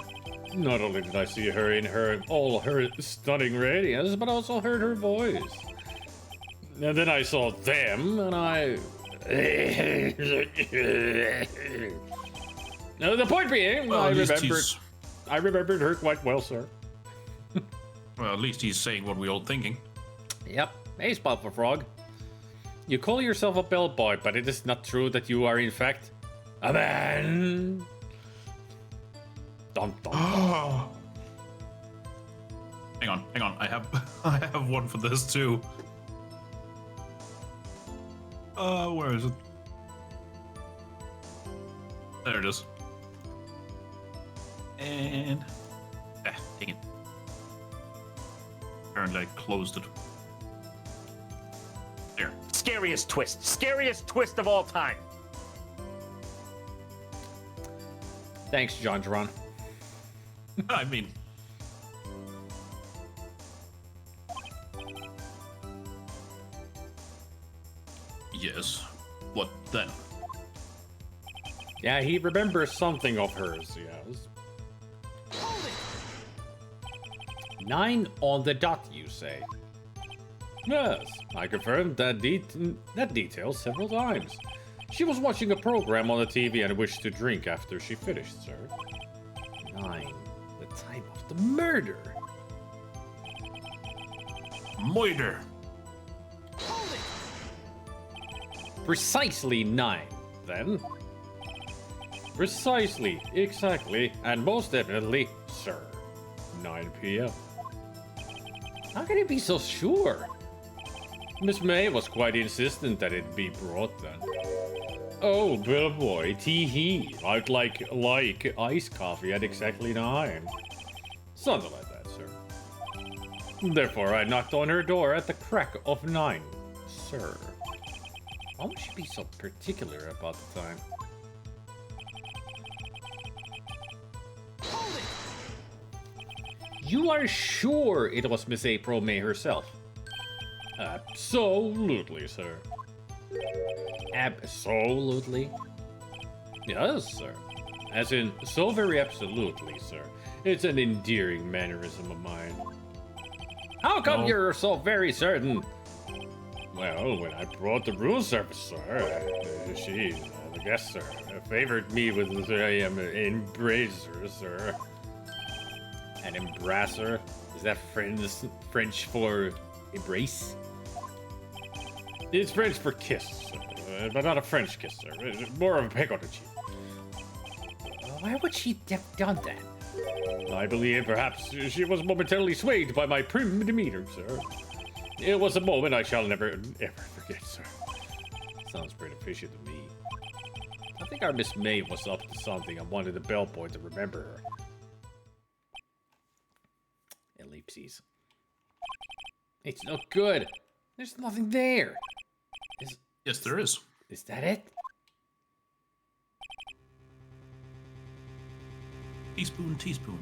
Not only did I see her in all her stunning radiance, but also heard her voice. And then I saw them, and I... No, the point being, Well, I remembered her quite well, sir. Well, at least he's saying what we're all thinking. Yep. Hey, Spotful Frog. You call yourself a bellboy, but it is not true that you are, in fact, a man. Dun, dun, dun. Hang on. I have one for this too. Where is it? There it is. And dang it. Apparently I closed it. There. Scariest twist of all time. Thanks, John Duran. I mean, yes. What then? Yeah, he remembers something of hers, yes. 9 on the dot, you say? Yes, I confirmed that detail several times. She was watching a program on the TV and wished to drink after she finished, sir. 9. The time of the murder. Murder. Precisely 9, then. Precisely, exactly, and most definitely, sir. 9 p.m. How can you be so sure? Miss May was quite insistent that it be brought then. Oh, bellboy, tee-hee. I'd like iced coffee at exactly 9. Something like that, sir. Therefore, I knocked on her door at the crack of 9, sir. Why would she be so particular about the time? You are sure it was Miss April May herself? Absolutely, sir. Absolutely? Yes, sir. As in, so very absolutely, sir. It's an endearing mannerism of mine. How come you're so very certain? Well, when I brought the room service, sir, she, the guest, sir, favored me with an embracer, sir. An embrasser? Is that French for embrace? It's French for kiss, sir, but not a French kiss, sir. More of a peck on the cheek. Why would she have done that? I believe perhaps she was momentarily swayed by my prim demeanor, sir. It was a moment I shall never, ever forget, sir. Sounds pretty fishy to me. I think our Miss May was up to something and wanted the bellboy to remember her. Ellipses. It's no good. There's nothing there. Yes, there is. Is that it? Teaspoon, teaspoon.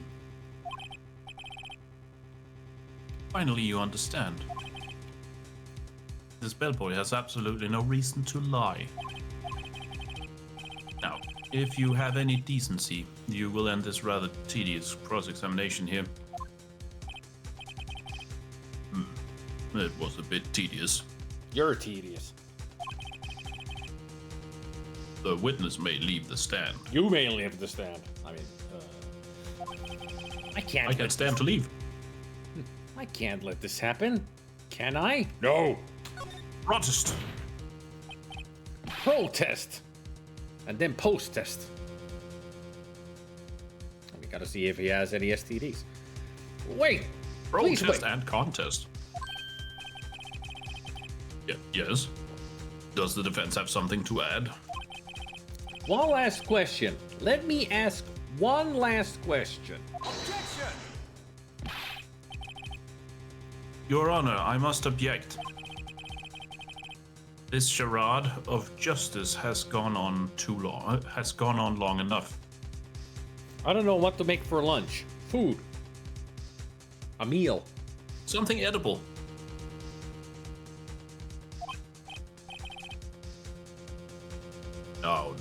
Finally, you understand. This bellboy has absolutely no reason to lie. Now, if you have any decency, you will end this rather tedious cross-examination here. It was a bit tedious. You're tedious. The witness may leave the stand. You may leave the stand. I mean, I can't. I can stand to leave. I can't let this happen. Can I? No. Protest. Protest. And then post-test. We gotta see if he has any STDs. Wait. Please Protest wait. and contest. Yes. Does the defense have something to add? One last question. Let me ask one last question. Objection! Your Honor, I must object. This charade of justice has gone on too long. Has gone on long enough. I don't know what to make for lunch. Food. A meal. Something edible.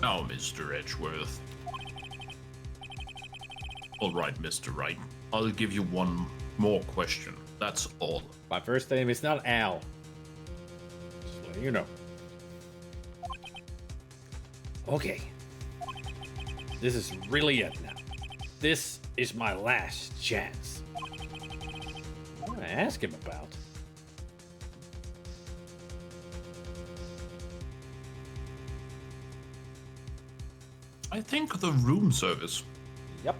Now, Mr. Edgeworth. All right, Mr. Wright. I'll give you one more question. That's all. My first name is not Al. Just letting you know. Okay. This is really it now. This is my last chance. What do I ask him about? I think the room service. Yep.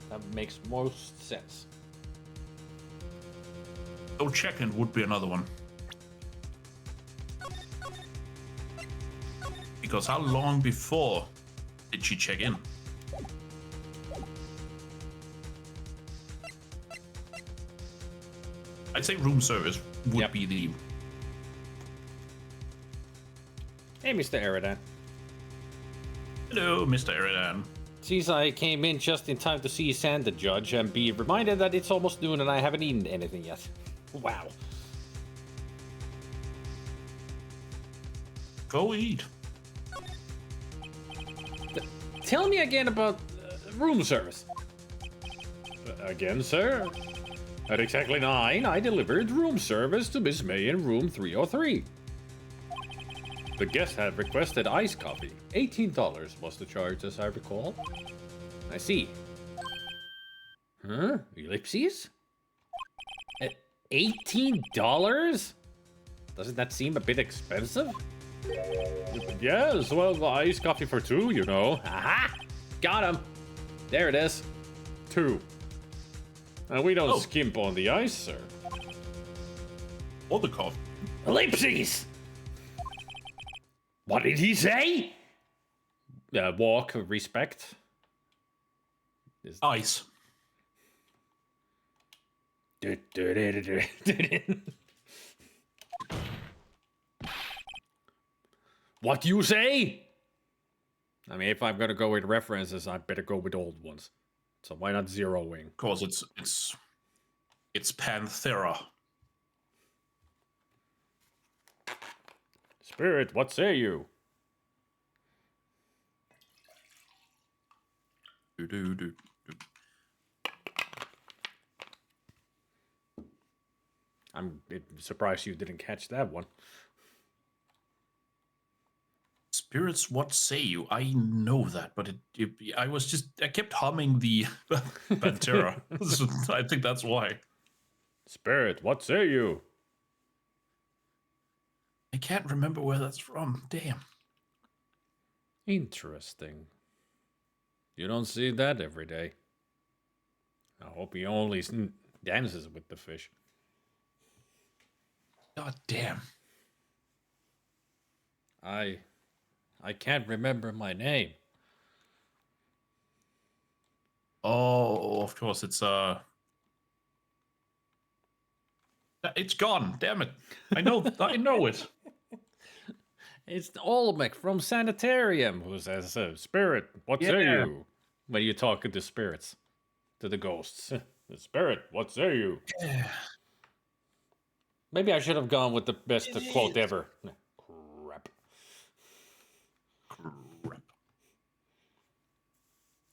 That makes most sense. Oh, check-in would be another one. Because how long before did she check in? I'd say room service would be the... Hey, Mr. Eridan. Hello, Mr. Eridan. Seems I came in just in time to see Santa Judge and be reminded that it's almost noon and I haven't eaten anything yet. Wow. Go eat. Tell me again about room service. Again, sir? At exactly 9, I delivered room service to Miss May in room 303. The guest had requested iced coffee. $18 was the charge, as I recall. I see. Huh? Ellipses? $18? Doesn't that seem a bit expensive? Yes, well, iced coffee for two, you know. Aha! Got him! There it is. 2. And we don't skimp on the ice, sir. Or the coffee. Ellipses! What did he say? Walk, respect. Ice. What you say? I mean, if I'm gonna go with references, I better go with old ones. So why not zeroing? Of course, it's Panthera. Spirit, what say you? Do. I'm surprised you didn't catch that one. Spirits, what say you? I know that, but I kept humming the Pantera. So I think that's why. Spirit, what say you? I can't remember where that's from. Damn. Interesting. You don't see that every day. I hope he only dances with the fish. God damn. I can't remember my name. Oh, of course, it's gone. Damn it. I know it. It's Olmec from Sanitarium who says, Spirit, what say you? When you're talking to spirits, to the ghosts. The Spirit, what say you? Maybe I should have gone with the best quote ever. Crap.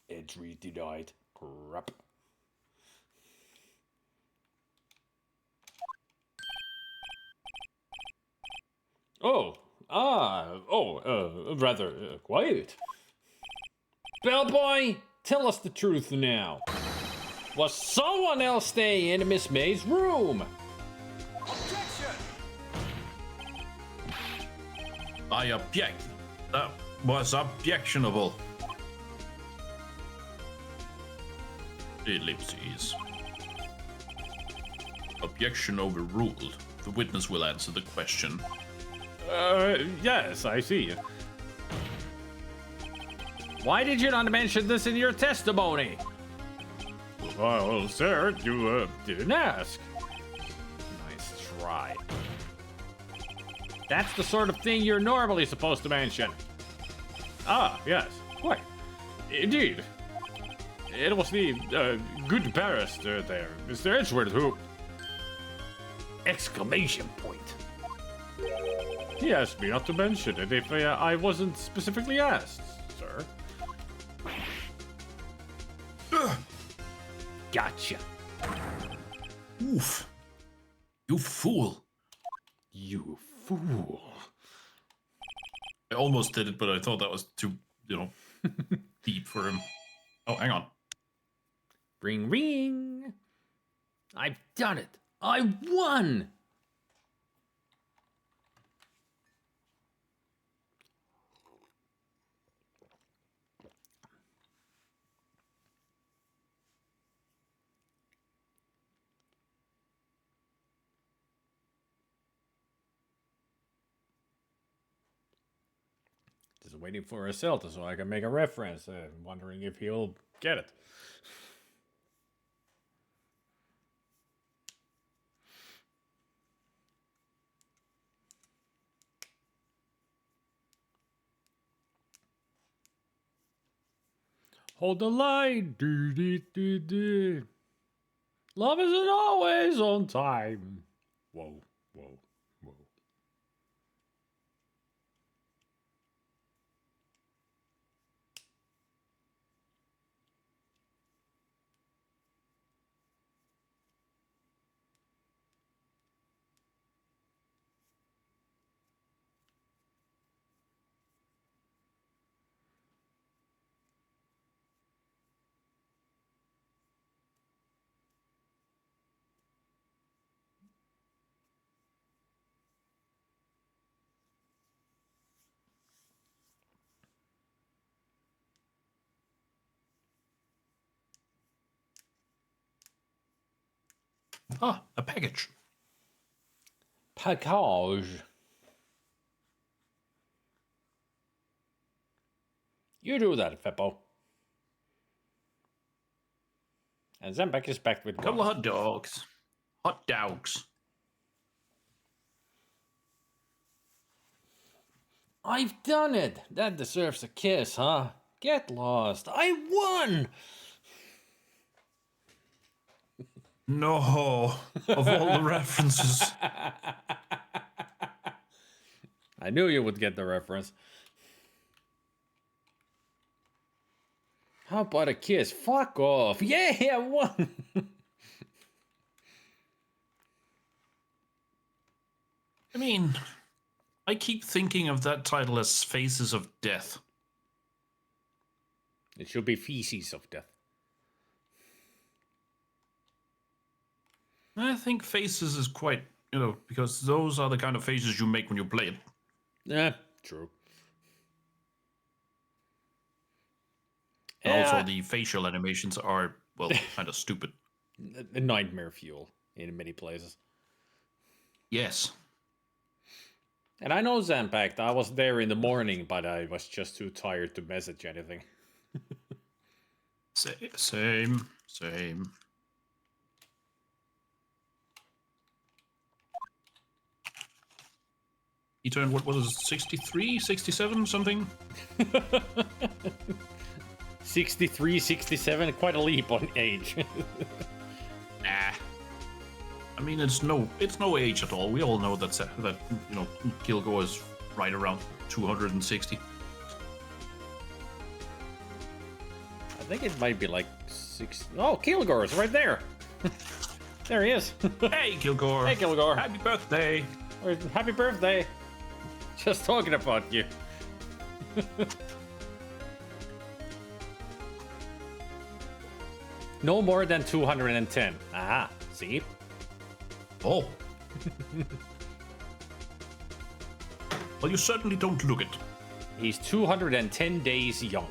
Edry denied. Crap. Rather quiet. Bellboy, tell us the truth now. Was someone else staying in Miss May's room? Objection! I object. That was objectionable. Ellipses. Objection overruled. The witness will answer the question. Yes, I see. Why did you not mention this in your testimony? Well, sir, you didn't ask. Nice try. That's the sort of thing you're normally supposed to mention. Ah, yes, quite. Indeed. It was the good barrister there, Mr. Edgeworth, who... Exclamation point. He asked me not to mention it if I wasn't specifically asked, sir. Gotcha. Oof. You fool. You fool. I almost did it, but I thought that was too, deep for him. Oh, hang on. Ring, ring. I've done it. I won. Just waiting for Eselta so I can make a reference. Wondering if he'll get it. Hold the line. Do, do, do, do. Love isn't always on time. Whoa, whoa, whoa. Ah, a package. Package. You do that, Feppo. And Zembek is back with Couple of hot dogs. Hot dogs. I've done it! That deserves a kiss, huh? Get lost. I won! No, of all the references. I knew you would get the reference. How about a kiss? Fuck off. Yeah, I won! I mean, I keep thinking of that title as Faces of Death. It should be Feces of Death. I think Faces is quite, because those are the kind of faces you make when you play it. Yeah, true. And also, the facial animations are, well, kind of stupid. A nightmare fuel in many places. Yes. And I know Zampact, I was there in the morning, but I was just too tired to message anything. Same. He turned, what was it, 63, 67, something? 63, 67, quite a leap on age. Nah. I mean, it's no age at all. We all know that Kilgore is right around 260. I think it might be like 6. Oh, Kilgore is right there. There he is. Hey, Kilgore. Hey, Kilgore. Happy birthday. Happy birthday. Just talking about you. No more than 210. Aha, see? Oh. Well, you certainly don't look it. He's 210 days young.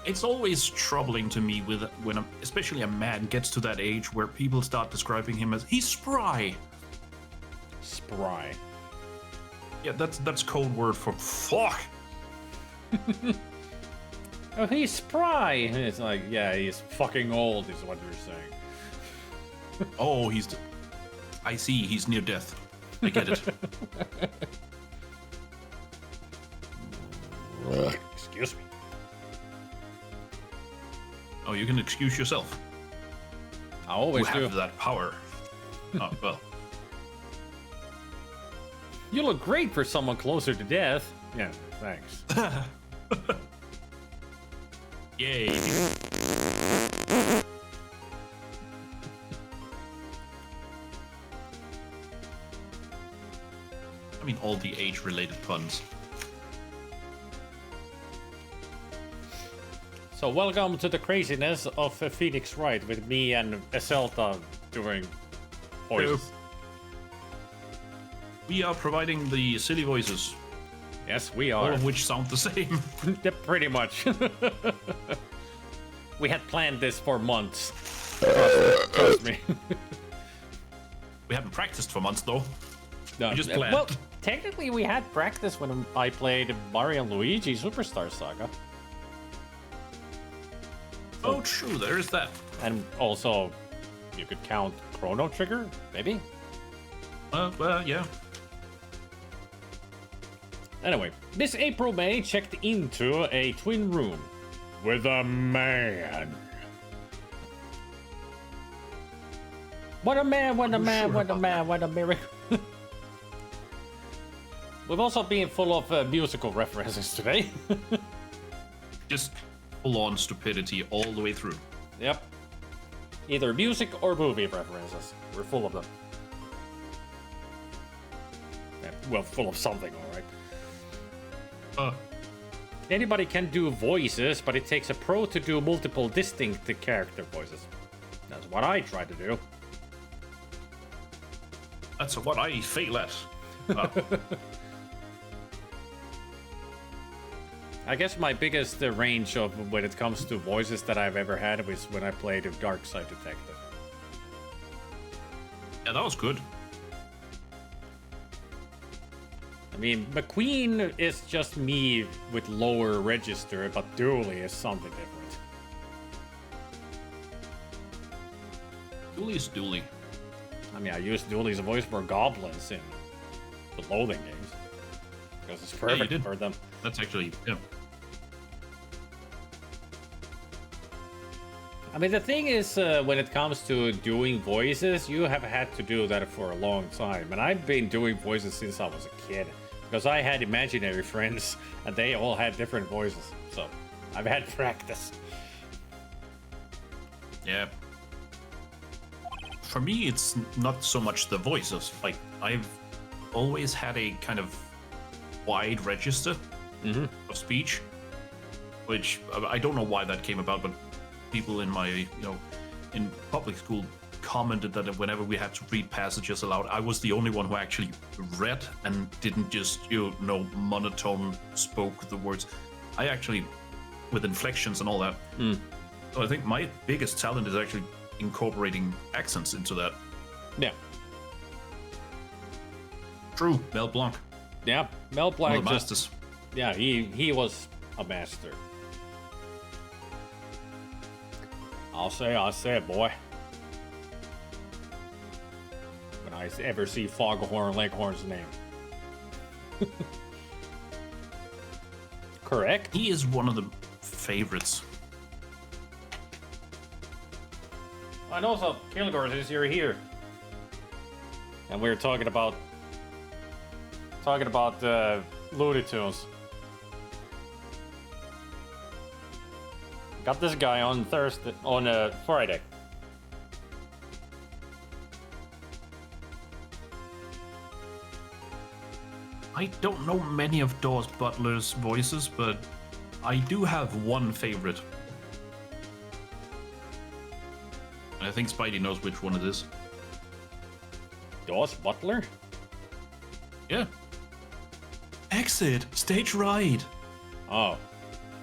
It's always troubling to me when especially a man gets to that age where people start describing him as he's spry. Spry. Yeah, that's code word for fuck. Oh, he's spry. It's like, yeah, he's fucking old, is what you're saying. Oh, I see, he's near death. I get it. Excuse me. Oh, you can excuse yourself. I always You do. have that power. Oh, well. You look great for someone closer to death. Yeah, thanks. Yay. I mean, all the age-related puns. So welcome to the craziness of Phoenix Wright with me and Eselta doing voices. We are providing the silly voices, Yes, we all are. of which sound the same. Yeah, pretty much. We had planned this for months. Trust me. We haven't practiced for months, though. No, We just planned. well, technically we had practice when I played Mario and Luigi Superstar Saga. Oh, true, there is that. And also, you could count Chrono Trigger, maybe? Well, yeah. Anyway, this April May checked into a twin room with a man. What a man, what a man, what a man, what a miracle. We've also been full of musical references today. Just full-on stupidity all the way through. Yep. Either music or movie references. We're full of them. Yeah, well, full of something, alright. Anybody can do voices, but it takes a pro to do multiple distinct character voices. That's what I try to do. That's what I fail at. I guess my biggest range of when it comes to voices that I've ever had was when I played a Dark Side Detective. Yeah, that was good. I mean, McQueen is just me with lower register, but Dooley is something different. Dooley is Dooley. I mean, I used Dooley's voice for goblins in the loathing games. Because it's perfect for them. That's actually, yeah. I mean, the thing is, when it comes to doing voices, you have had to do that for a long time. And I've been doing voices since I was a kid. Because I had imaginary friends, and they all had different voices. So, I've had practice. Yeah. For me, it's not so much the voices. Like, I've always had a kind of wide register of speech, which I don't know why that came about, but people in my, in public school commented that whenever we had to read passages aloud, I was the only one who actually read and didn't just, monotone spoke the words. I actually, with inflections and all that. So I think my biggest talent is actually incorporating accents into that. Yeah. True, Mel Blanc. Yeah, Mel Blanc One of the masters. Yeah, he was a master. I'll say it, boy. When I ever see Foghorn Leghorn's name. Correct? He is one of the favorites. And also, Kilgore, since you're here, and we're talking about Looney Tunes. Got this guy on Friday. I don't know many of Dawes Butler's voices, but I do have one favorite. And I think Spidey knows which one it is. Dawes Butler? Yeah. Exit, stage right. Oh,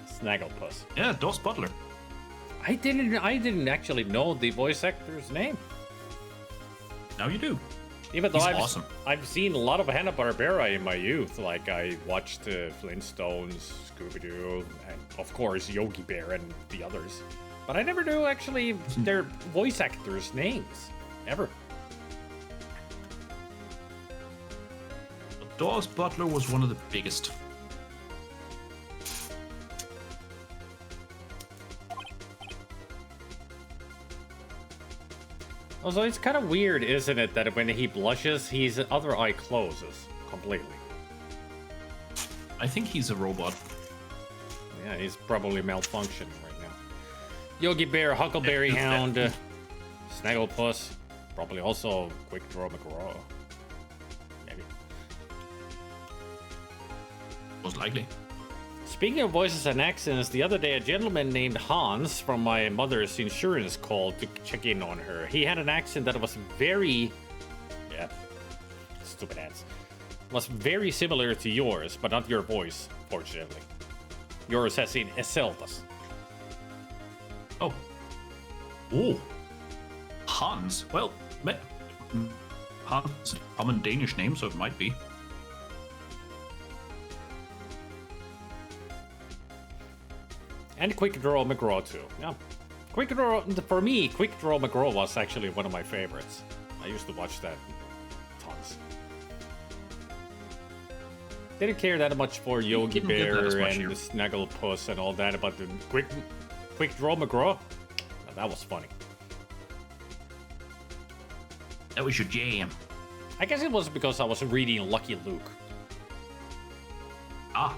Snagglepuss. Yeah, Dawes Butler. I didn't actually know the voice actor's name. Now you do. Even though He's awesome. I've seen a lot of Hanna-Barbera in my youth. Like I watched Flintstones, Scooby-Doo, and of course Yogi Bear and the others. But I never knew actually their voice actors' names ever. Dawes Butler was one of the biggest. Also, it's kind of weird, isn't it, that when he blushes, his other eye closes completely. I think he's a robot. Yeah, he's probably malfunctioning right now. Yogi Bear, Huckleberry Hound, Snagglepuss, probably also Quick Draw McGraw. Maybe. Most likely. Speaking of voices and accents, the other day a gentleman named Hans from my mother's insurance called to check in on her. He had an accent that was very... yeah, stupid ads. Was very similar to yours, but not your voice, fortunately. Yours has in Eseltas. Oh. Oh. Hans. Well, Hans is a common Danish name, so it might be. And Quick Draw McGraw too. Yeah. Quick Draw, for me, Quick Draw McGraw was actually one of my favorites. I used to watch that tons. Didn't care that much for Yogi Bear and the Snagglepuss and all that, but the Quick Draw McGraw, that was funny. That was your jam. I guess it was because I was reading Lucky Luke. Ah.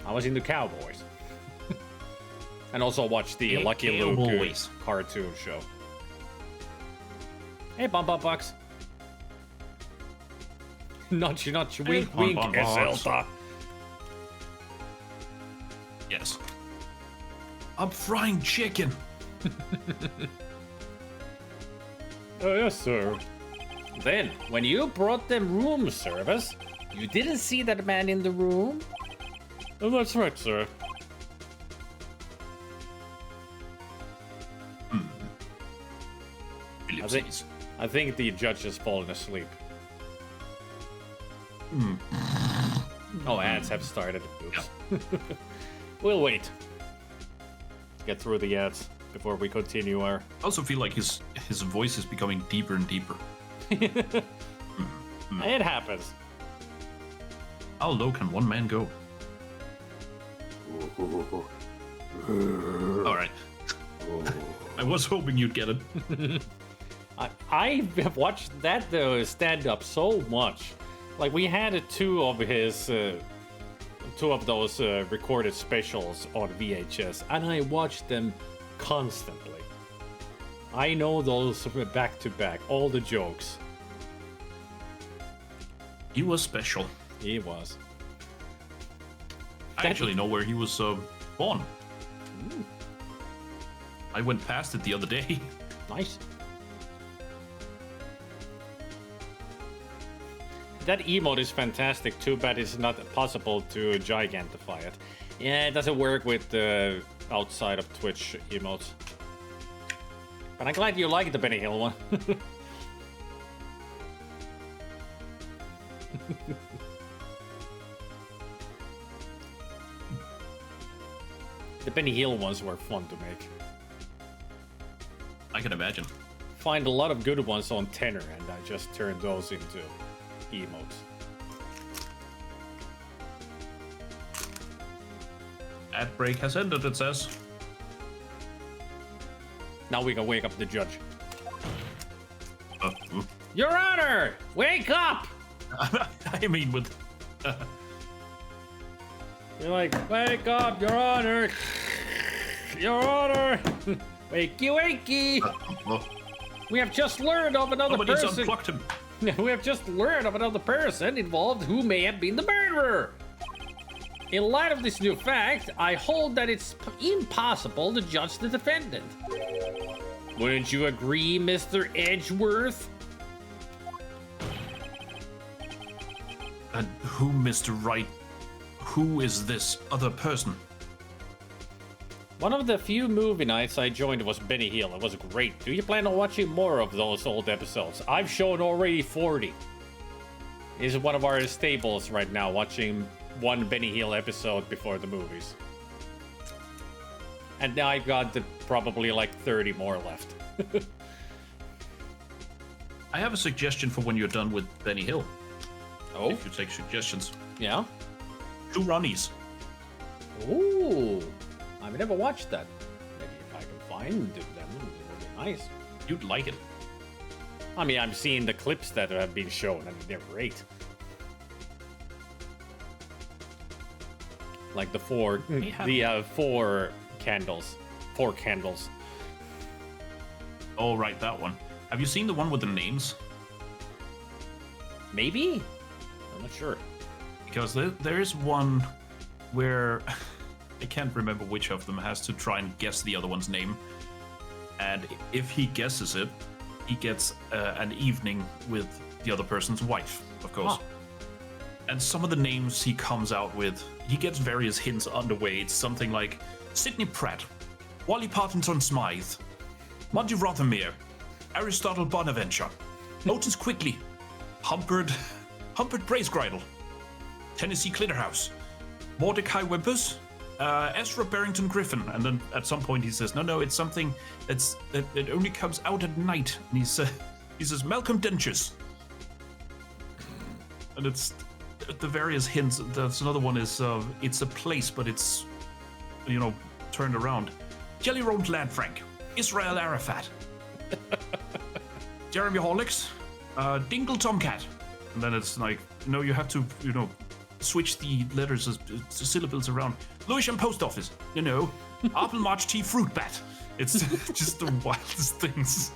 I was into cowboys. And also watched the Lucky Luke cartoon show. Hey, Bum Bucks. Nudge, wink, wink, Eselta. Yes. I'm frying chicken. Oh, yes, sir. Then, when you brought them room service, you didn't see that man in the room? Oh, that's right, sir. I think the judge has fallen asleep. Oh, ads have started. Oops. We'll wait. Get through the ads before we continue our... I also feel like his voice is becoming deeper and deeper. It happens. How low can one man go? All right. I was hoping you'd get it. I have watched that stand up so much. Like we had two of those recorded specials on VHS, and I watched them constantly. I know those back to back, all the jokes. He was special. He was. I actually know where he was born. I went past it the other day. Nice. That emote is fantastic. Too bad it's not possible to gigantify it. Yeah, it doesn't work with the outside of Twitch emotes. But I'm glad you like the Benny Hill one. The Benny Hill ones were fun to make. I can imagine. Find a lot of good ones on Tenor, and I just turned those into emotes. Ad break has ended, it says. Now we can wake up the judge. Your Honor, wake up! I mean, with... You're like, wake up, Your Honor! Your Honor! Wakey, wakey! We have just learned of another Somebody's person. unplugged him. We have just learned of another person involved who may have been the murderer. In light of this new fact, I hold that it's impossible to judge the defendant. Wouldn't you agree, Mr. Edgeworth? And who, Mr. Wright? Who is this other person? One of the few movie nights I joined was Benny Hill. It was great. Do you plan on watching more of those old episodes? I've shown already 40. This is one of our staples right now, watching one Benny Hill episode before the movies. And now I've got probably like 30 more left. I have a suggestion for when you're done with Benny Hill. Oh? If you take suggestions. Yeah? 2 Ronnies. Ooh. I've never watched that. Maybe if I can find them, it would be nice. You'd like it. I mean, I'm seeing the clips that have been shown, and they're great. Like the four candles. 4 candles. Oh, right, that one. Have you seen the one with the names? Maybe? I'm not sure. Because there is one where I can't remember which of them has to try and guess the other one's name. And if he guesses it, he gets an evening with the other person's wife, of course. Huh. And some of the names he comes out with, he gets various hints underway. It's something like Sidney Pratt, Wally Partington Smythe, Monty Rothermere, Aristotle Bonaventure, Otis Quigley, Humpert Bracegrydle, Tennessee Clitterhouse, Mordecai Wempers, Ezra Barrington Griffin. And then at some point he says, no, it's something that only comes out at night. And he says Malcolm Dentures. And it's the various hints. That's another one is it's a place, but it's turned around. Jelly Rolled Landfrank, Israel Arafat, Jeremy Horlicks, Dingle Tomcat. And then it's like, you have to, switch the letters, syllables around. Lewisham Post Office, Apple March Tea Fruit Bat. It's just the wildest things.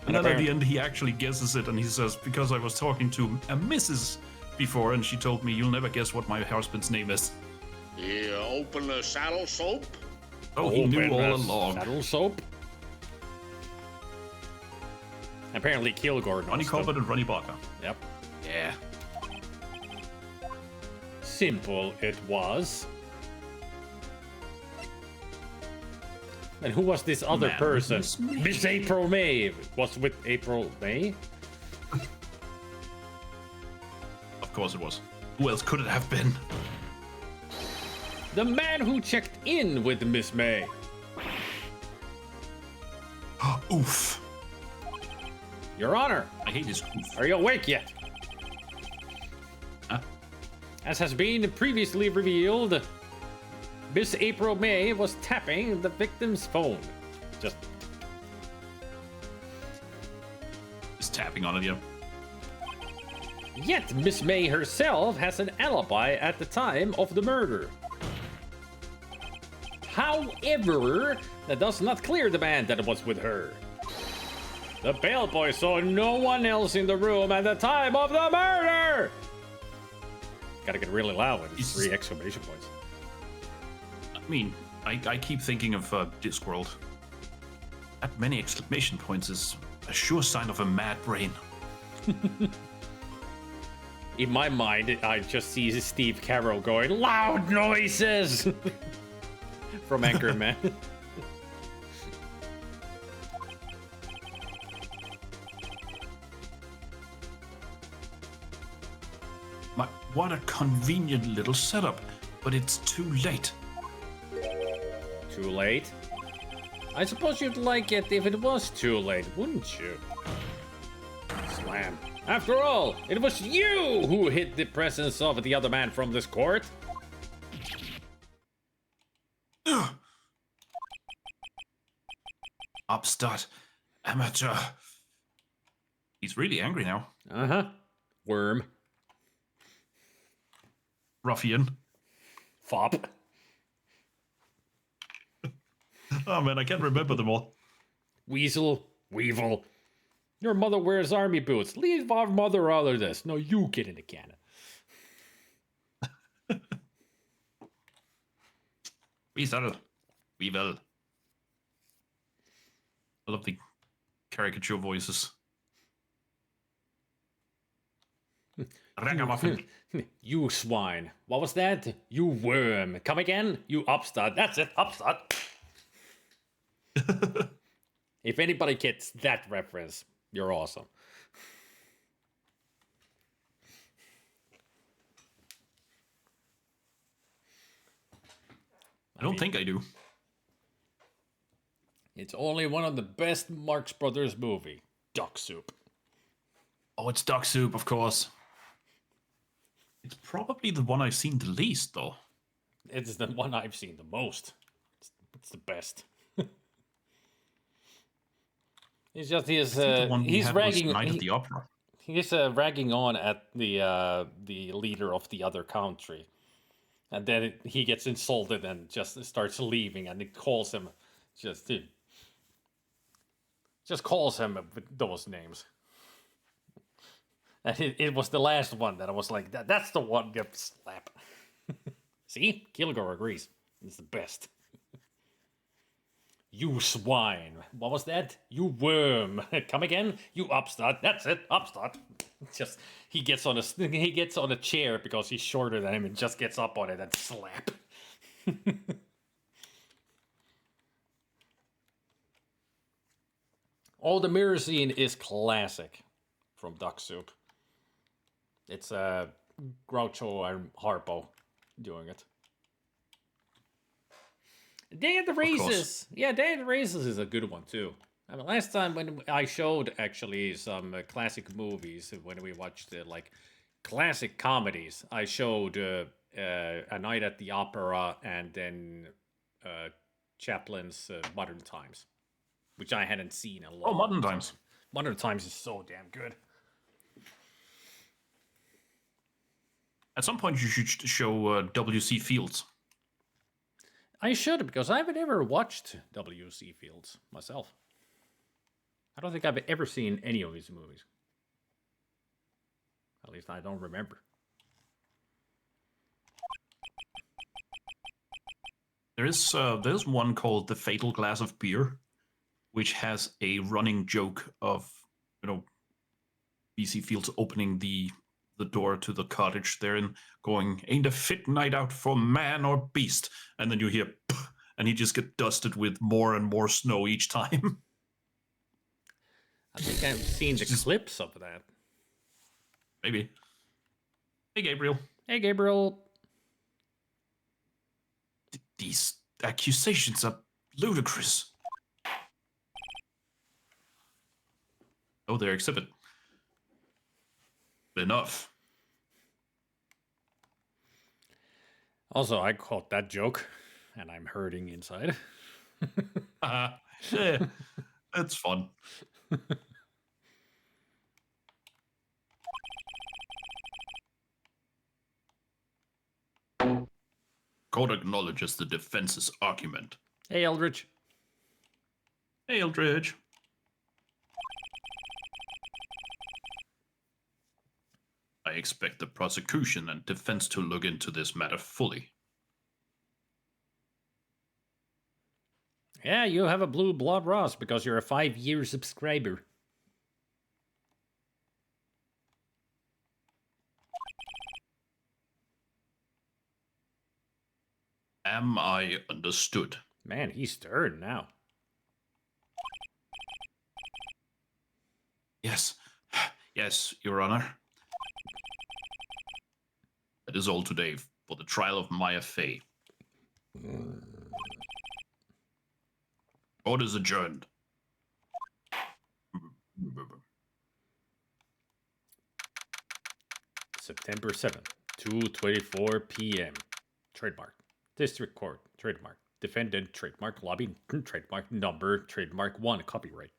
And then at the end, he actually guesses it, and he says, because I was talking to a Mrs. before, and she told me, you'll never guess what my husband's name is. You open the saddle soap? Oh, he knew all along. Saddle soap? Apparently Kilgore knows Ronnie them. Corbett and Ronnie Barker. Yep. Yeah. simple it was. And who was this other Man, person? Miss May. Miss April May. Was with April May? Of course it was. Who else could it have been? The man who checked in with Miss May. Oof. Your Honor, I hate this oof. are you awake yet? Huh? As has been previously revealed, Miss April May was tapping the victim's phone. Just Tapping on it, yeah. Yet Miss May herself has an alibi at the time of the murder. However, that does not clear the man that was with her. The bellboy saw no one else in the room at the time of the murder! Gotta get really loud with these 3 exclamation points. I mean, I keep thinking of Discworld. That many exclamation points is a sure sign of a mad brain. In my mind, I just see Steve Carroll going, loud noises! From Anchorman. What a convenient little setup, but it's too late. Too late? I suppose you'd like it if it was too late, wouldn't you? Slam. After all, it was you who hid the presence of the other man from this court. Upstart. Amateur. He's really angry now. Uh-huh. Worm. Ruffian. Fop. Oh man, I can't remember them all. Weasel. Weevil. Your mother wears army boots. Leave our mother out of this. No, you get in the cannon. Weasel. Weevil. I love the caricature voices. Ragamuffin. You swine. What was that? You worm. Come again? You upstart. That's it. Upstart. If anybody gets that reference, you're awesome. I don't think I do. It's only one of the best Marx Brothers movie. Duck Soup. Oh, it's Duck Soup, of course. It's probably the one I've seen the least, though. It's the one I've seen the most. It's the best. He's just he's ragging. Night at the Opera. He's ragging on at the leader of the other country, and then he gets insulted and just starts leaving, and it calls him just calls him with those names. And it was the last one that I was like, that's the one. Yep, slap. See, Kilgore agrees. It's the best. You swine. What was that? You worm. Come again? You upstart. That's it. Upstart. Just he gets on a chair because he's shorter than him and just gets up on it and slap. Oh, the mirror scene is classic from Duck Soup. It's Groucho and Harpo doing it. Day of the Races. Yeah, Day of the Races is a good one too. I mean, last time when I showed actually some classic movies, when we watched like classic comedies, I showed A Night at the Opera and then Chaplin's Modern Times, which I hadn't seen in a long time. Oh, Modern Times. Modern Times is so damn good. At some point, you should show W.C. Fields. I should, because I haven't ever watched W.C. Fields myself. I don't think I've ever seen any of his movies. At least I don't remember. There's one called The Fatal Glass of Beer, which has a running joke of, B.C. Fields opening the the door to the cottage there and going, "Ain't a fit night out for man or beast." And then you hear, and he just get dusted with more and more snow each time. I think I've seen the clips of that. Maybe. Hey, Gabriel. Hey, Gabriel. These accusations are ludicrous. Oh, their exhibit. Enough. Also, I caught that joke, and I'm hurting inside. Yeah, that's fun. Court acknowledges the defense's argument. Hey, Eldridge. Hey, Eldridge. I expect the prosecution and defense to look into this matter fully. Yeah, you have a blue blood, Ross, because you're a 5-year subscriber. Am I understood? Man, he's stern now. Yes. Yes, Your Honor. That is all today for the trial of Maya Fey. Court is adjourned. September 7th, 2:24 p.m. Trademark. District Court. Trademark. Defendant. Trademark. Lobby. Trademark. Number. Trademark 1. Copyright.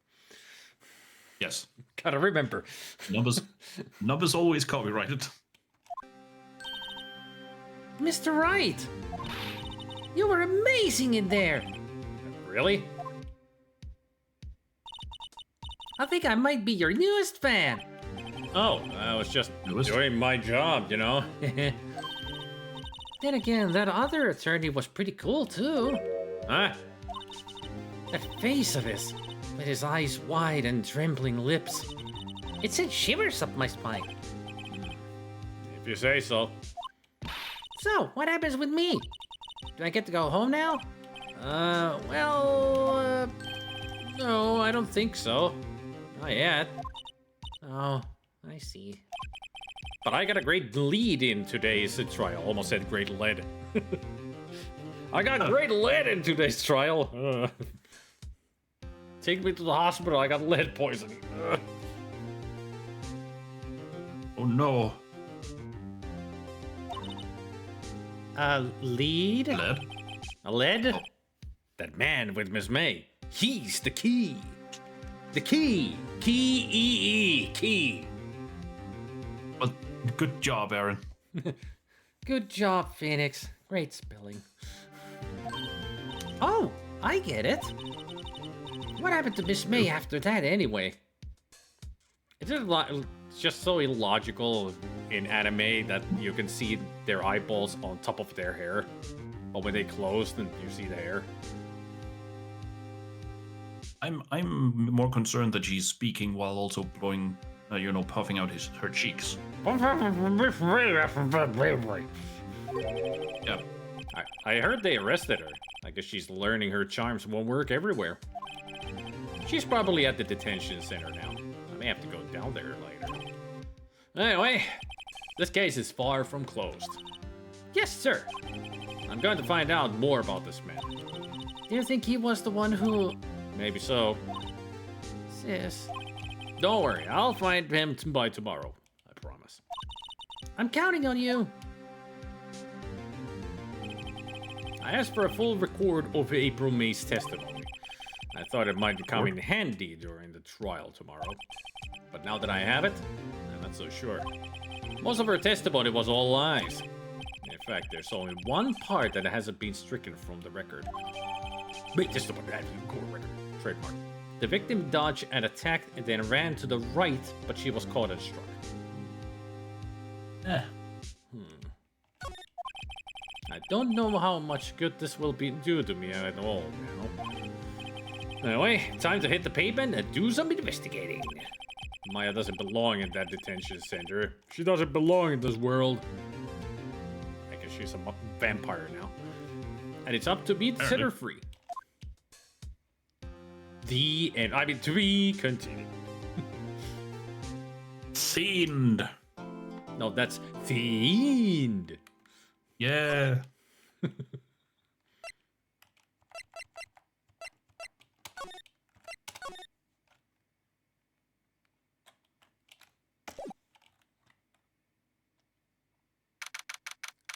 Yes. Gotta remember. Numbers always copyrighted. Mr. Wright! You were amazing in there! Really? I think I might be your newest fan! Oh, I was just Newest? doing my job, you know? Then again, that other attorney was pretty cool too. Huh? That face of his, with his eyes wide and trembling lips. It sent shivers up my spine. If you say so. So, what happens with me? Do I get to go home now? No, I don't think so. Not yet. Oh, I see. But I got a great lead in today's trial. Almost said great lead. I got great lead in today's trial. Take me to the hospital. I got lead poisoning. Oh no. Lead? Lead? A lead? Oh. That man with Miss May. He's the key. The key. Key. Key. Well, good job, Aaron. Good job, Phoenix. Great spelling. Oh, I get it. What happened to Miss May after that anyway? It's just so illogical in anime that you can see their eyeballs on top of their hair. But when they close, then you see the hair. I'm more concerned that she's speaking while also blowing, puffing out her cheeks. Yeah. I heard they arrested her. I guess she's learning her charms won't work everywhere. She's probably at the detention center now. I may have to go down there later. Anyway, this case is far from closed. Yes, sir. I'm going to find out more about this man. Do you think he was the one who... Maybe so. Sis, Don't worry, I'll find him by tomorrow. I promise. I'm counting on you. I asked for a full record of April May's testimony. I thought it might come in handy during the trial tomorrow. But now that I have it, I'm not so sure. Most of her testimony was all lies. In fact, there's only one part that hasn't been stricken from the record. Wait, testimony, court record. Trademark. The victim dodged an attack and then ran to the right, but she was caught and struck. I don't know how much good this will do to me at all now. Anyway, time to hit the pavement and do some investigating. Maya doesn't belong in that detention center. She doesn't belong in this world. I guess she's a vampire now. And it's up to me to set her free. The end. I mean, to be continued. Fiend. No, that's fiend. Yeah.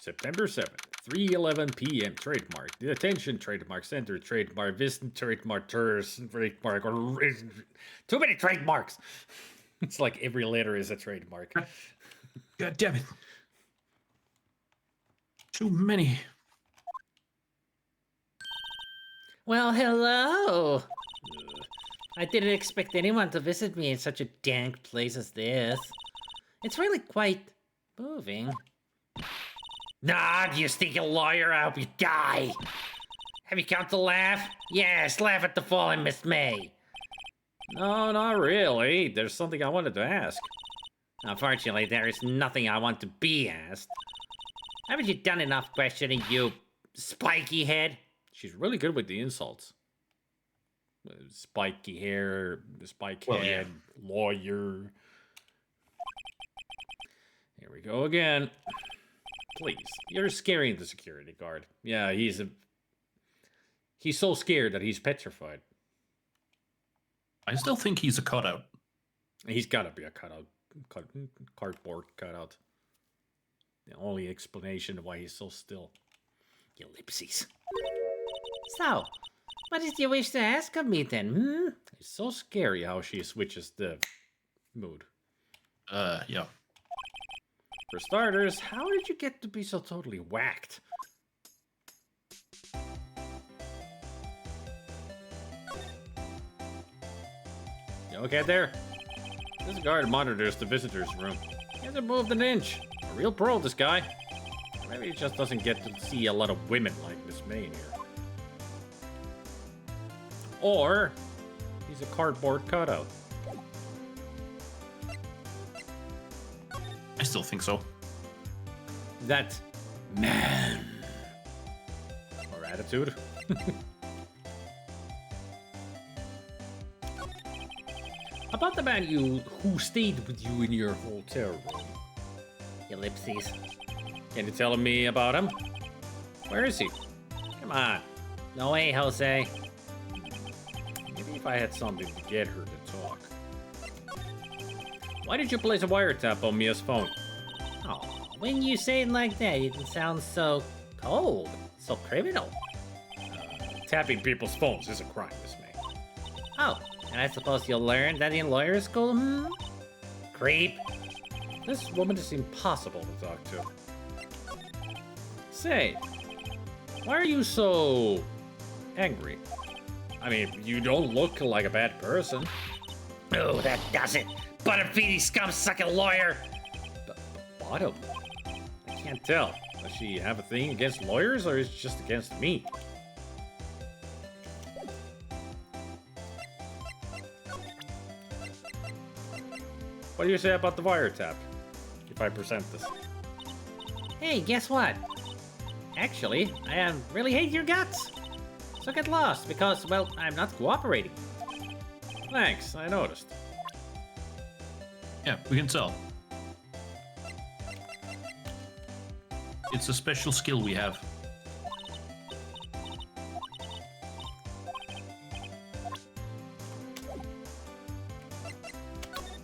September 7th, 3:11 p.m. Trademark. The Attention Trademark Center. Trademark. Visit Trademark. Tourist. Trademark. Too many trademarks. It's like every letter is a trademark. God damn it. Too many. Well, hello. I didn't expect anyone to visit me in such a dank place as this. It's really quite moving. Nah, you stinking lawyer, I hope you die. Have you come to laugh? Yes, laugh at the fallen Miss May. No, not really. There's something I wanted to ask. Unfortunately, there is nothing I want to be asked. Haven't you done enough questioning, you spiky head? She's really good with the insults. Spiky hair, spike head, lawyer. Here we go again. Please, you're scaring the security guard. Yeah, he's so scared that he's petrified. I still think he's a cutout. He's gotta be a cutout, cardboard cutout. The only explanation of why he's so still. Ellipses. So, what did you wish to ask of me then, It's so scary how she switches the mood. Yeah. For starters, how did you get to be so totally whacked? You okay there? This guard monitors the visitor's room. He hasn't moved an inch. A real pro, this guy. Maybe he just doesn't get to see a lot of women like Miss May in here. Or, he's a cardboard cutout. I still think so. That man. Or attitude. About the man who stayed with you in your hotel room. Ellipses. Can you tell me about him? Where is he? Come on. No way, Jose. Maybe if I had something to get her to talk. Why did you place a wiretap on Mia's phone? Oh, when you say it like that, it sounds so cold, so criminal. Tapping people's phones is a crime, Miss May. Oh, and I suppose you'll learn that in lawyer school, Creep. This woman is impossible to talk to. Say, why are you so angry? I mean, you don't look like a bad person. Oh, that does it. Butterfeedy scum-sucking lawyer. Bottom? I can't tell. Does she have a thing against lawyers, or is it just against me? What do you say about the wiretap? If I present this. Hey, guess what? Actually, I really hate your guts. So get lost, because, well, I'm not cooperating. Thanks, I noticed. Yeah, we can tell. It's a special skill we have.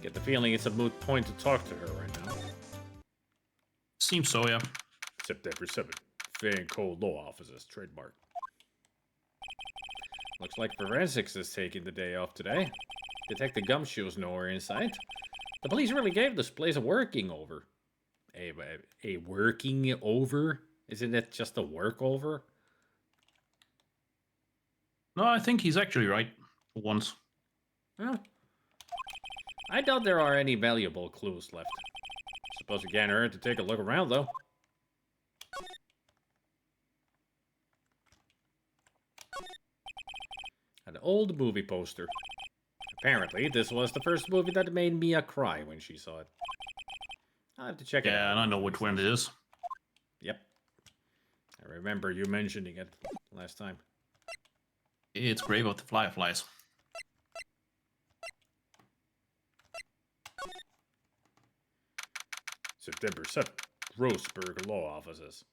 Get the feeling it's a moot point to talk to her right now. Seems so, yeah. September 7th. Fan Cold Law Offices, trademark. Looks like forensics is taking the day off today. Detective Gumshoe's nowhere in sight. The police really gave this place a working over. A working over? Isn't it just a work over? No, I think he's actually right for once. Well, I doubt there are any valuable clues left. Suppose it can't hurt to take a look around, though. An old movie poster. Apparently, this was the first movie that made Mia cry when she saw it. I'll have to check it out. Yeah, and I know which one it is. Yep. I remember you mentioning it last time. It's Grave of the Fireflies. September 7th, Grossberg Law Offices.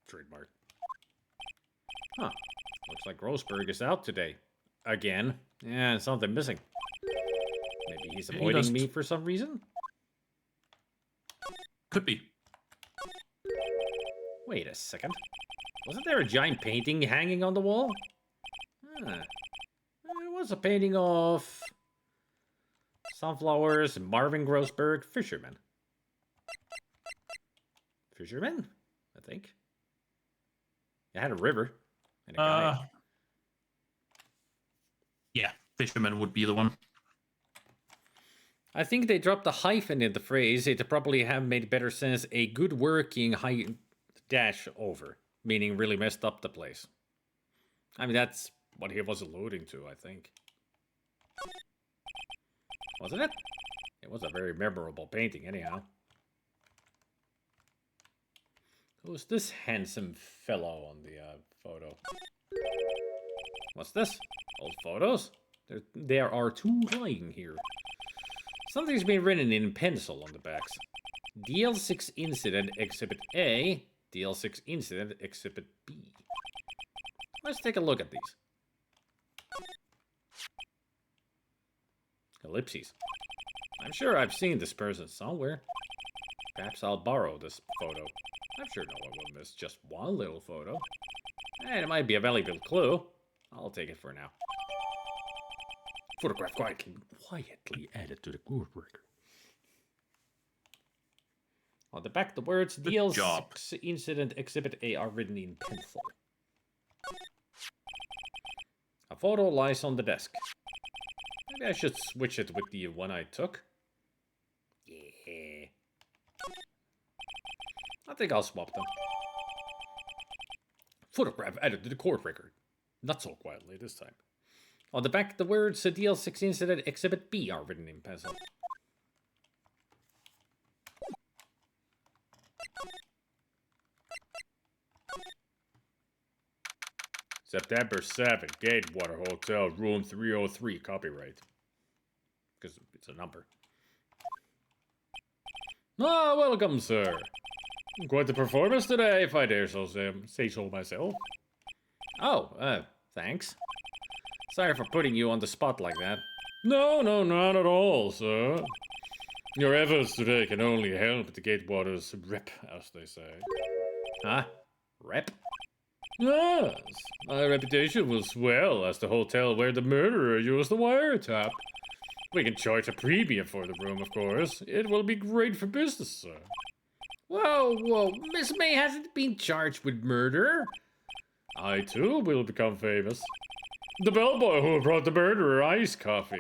Trademark. Huh. Looks like Grossberg is out today. Again. Yeah, something missing. Maybe he's avoiding me for some reason? Could be. Wait a second. Wasn't there a giant painting hanging on the wall? Huh. There was a painting of sunflowers, Marvin Grossberg, fisherman. Fisherman? I think. It had a river and a guy. Yeah, fisherman would be the one. I think they dropped a hyphen in the phrase. It probably have made better sense. A good working dash over, meaning really messed up the place. I mean, that's what he was alluding to, I think. Wasn't it? It was a very memorable painting, anyhow. Who's this handsome fellow on the photo? What's this? Old photos? There are two lying here. Something's been written in pencil on the backs. DL6 Incident Exhibit A, DL6 Incident Exhibit B. Let's take a look at these. Ellipses. I'm sure I've seen this person somewhere. Perhaps I'll borrow this photo. I'm sure no one will miss just one little photo. And it might be a valuable clue. I'll take it for now. Photograph quietly added to the good record. On the back, the words DL6 Incident Exhibit A are written in pencil. A photo lies on the desk. Maybe I should switch it with the one I took. Yeah. I think I'll swap them. Photograph added to the court record. Not so quietly this time. On the back, the words DL6 Incident Exhibit B are written in pencil. September 7th, Gatewater Hotel, room 303, copyright. Because it's a number. Ah, welcome, sir. Quite the performance today, if I dare so say so myself. Oh, thanks. Sorry for putting you on the spot like that. No, not at all, sir. Your efforts today can only help the Gatewater's rep, as they say. Huh? Rep? Yes. My reputation will swell as the hotel where the murderer used the wiretap. We can charge a premium for the room, of course. It will be great for business, sir. Whoa. Miss May hasn't been charged with murder. I, too, will become famous. The bellboy who brought the murderer iced coffee.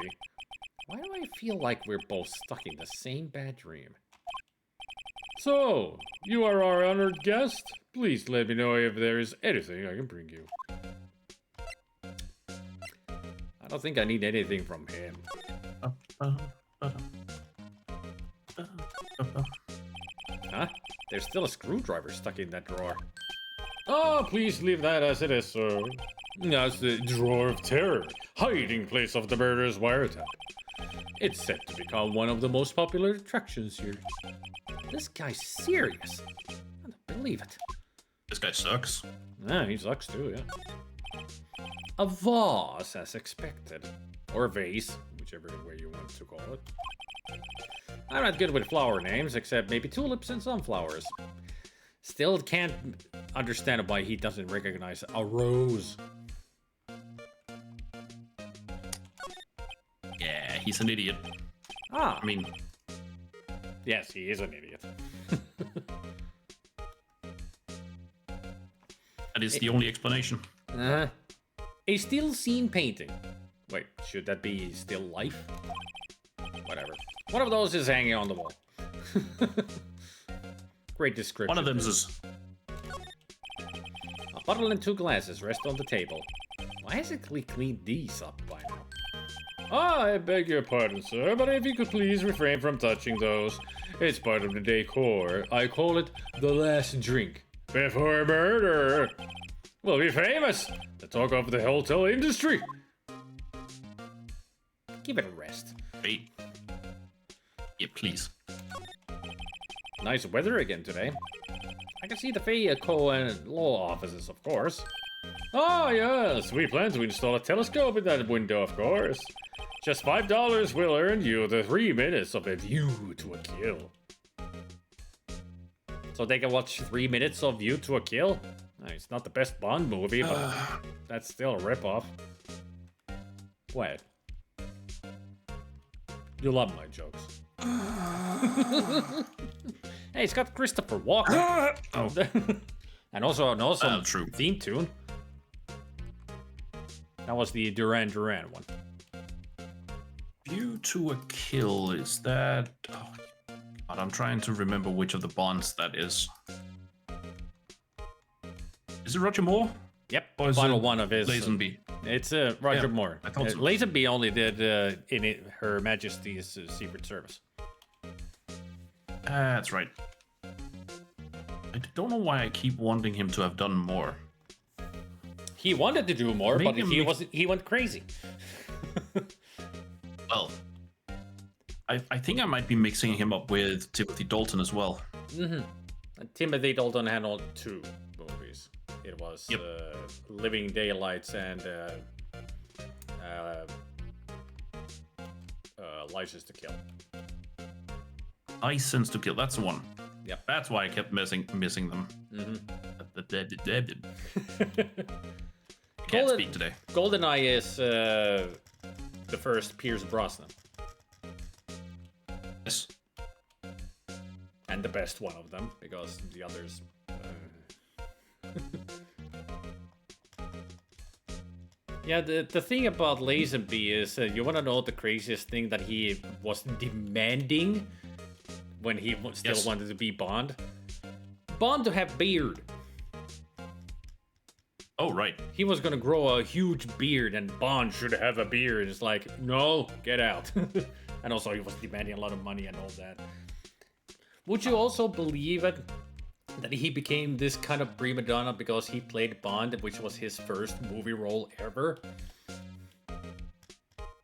Why do I feel like we're both stuck in the same bad dream? So, you are our honored guest. Please let me know if there is anything I can bring you. I don't think I need anything from him. Huh? There's still a screwdriver stuck in that drawer. Oh, please leave that as it is, sir. That's the drawer of terror, hiding place of the murderer's wiretap. It's set to become one of the most popular attractions here. This guy's serious. I don't believe it. This guy sucks. Yeah, he sucks too, yeah. A vase, as expected. Or vase, whichever way you want to call it. I'm not good with flower names, except maybe tulips and sunflowers. Still can't understand why he doesn't recognize a rose. Yeah, he's an idiot. Ah. I mean... Yes, he is an idiot. That is the only explanation. A still scene painting. Wait, should that be still life? Whatever. One of those is hanging on the wall. Great description. One of them is... A bottle and two glasses rest on the table. Why hasn't he cleaned these up by now? I beg your pardon, sir, but if you could please refrain from touching those. It's part of the decor. I call it the last drink before murder. We'll be famous. The talk of the hotel industry. Give it a rest. Hey. Yeah, please. Nice weather again today. I can see the vehicle and law offices, of course. Oh, yes, we plan to install a telescope in that window, of course. Just $5 will earn you the 3 minutes of a view to a kill. So they can watch 3 minutes of View to a Kill? It's not the best Bond movie, but that's still a ripoff. What? You love my jokes. Hey, it's got Christopher Walken. Oh. And also an awesome True. theme tune. That was the Duran Duran one. View to a Kill, is that... Oh, God, I'm trying to remember which of the Bonds that is. Is it Roger Moore? Yep, Or is final it one of his. Lazenby? It's Roger Yeah, Moore. I thought so. Lazenby only did in it, Her Majesty's Secret Service. That's right. I don't know why I keep wanting him to have done more. He wanted to do more, but he went crazy. Well, I think I might be mixing him up with Timothy Dalton as well. And Timothy Dalton had all 2 movies. It was Yep. Living Daylights and License to Kill. License to Kill, that's the one. Yep. That's why I kept missing them. Can't Golden- speak today. GoldenEye is the first Pierce Brosnan. Yes. And the best one of them, because the others... Yeah, the thing about Lazenby is, you want to know the craziest thing that he was demanding when he still Yes. wanted to be Bond? Bond to have beard. Oh, right. He was gonna grow a huge beard, and Bond should have a beard. It's like, no, get out. And also, he was demanding a lot of money and all that. Would you also believe it that he became this kind of prima donna because he played Bond, which was his first movie role ever?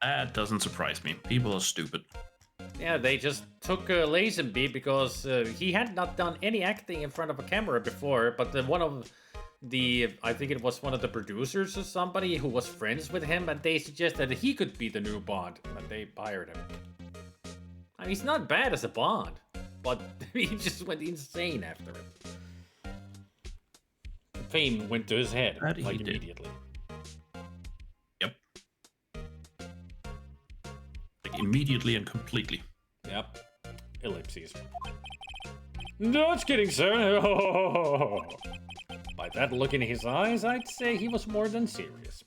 That doesn't surprise me. People are stupid. Yeah, they just took Lazenby because he had not done any acting in front of a camera before, but one of the, I think it was one of the producers or somebody who was friends with him, and they suggested that he could be the new Bond, but they hired him. I mean, he's not bad as a Bond, but he just went insane after it. Fame went to his head, That he like did. immediately. Yep. Like immediately and completely. Yep. Ellipses. Just kidding, sir. By that look in his eyes, I'd say he was more than serious.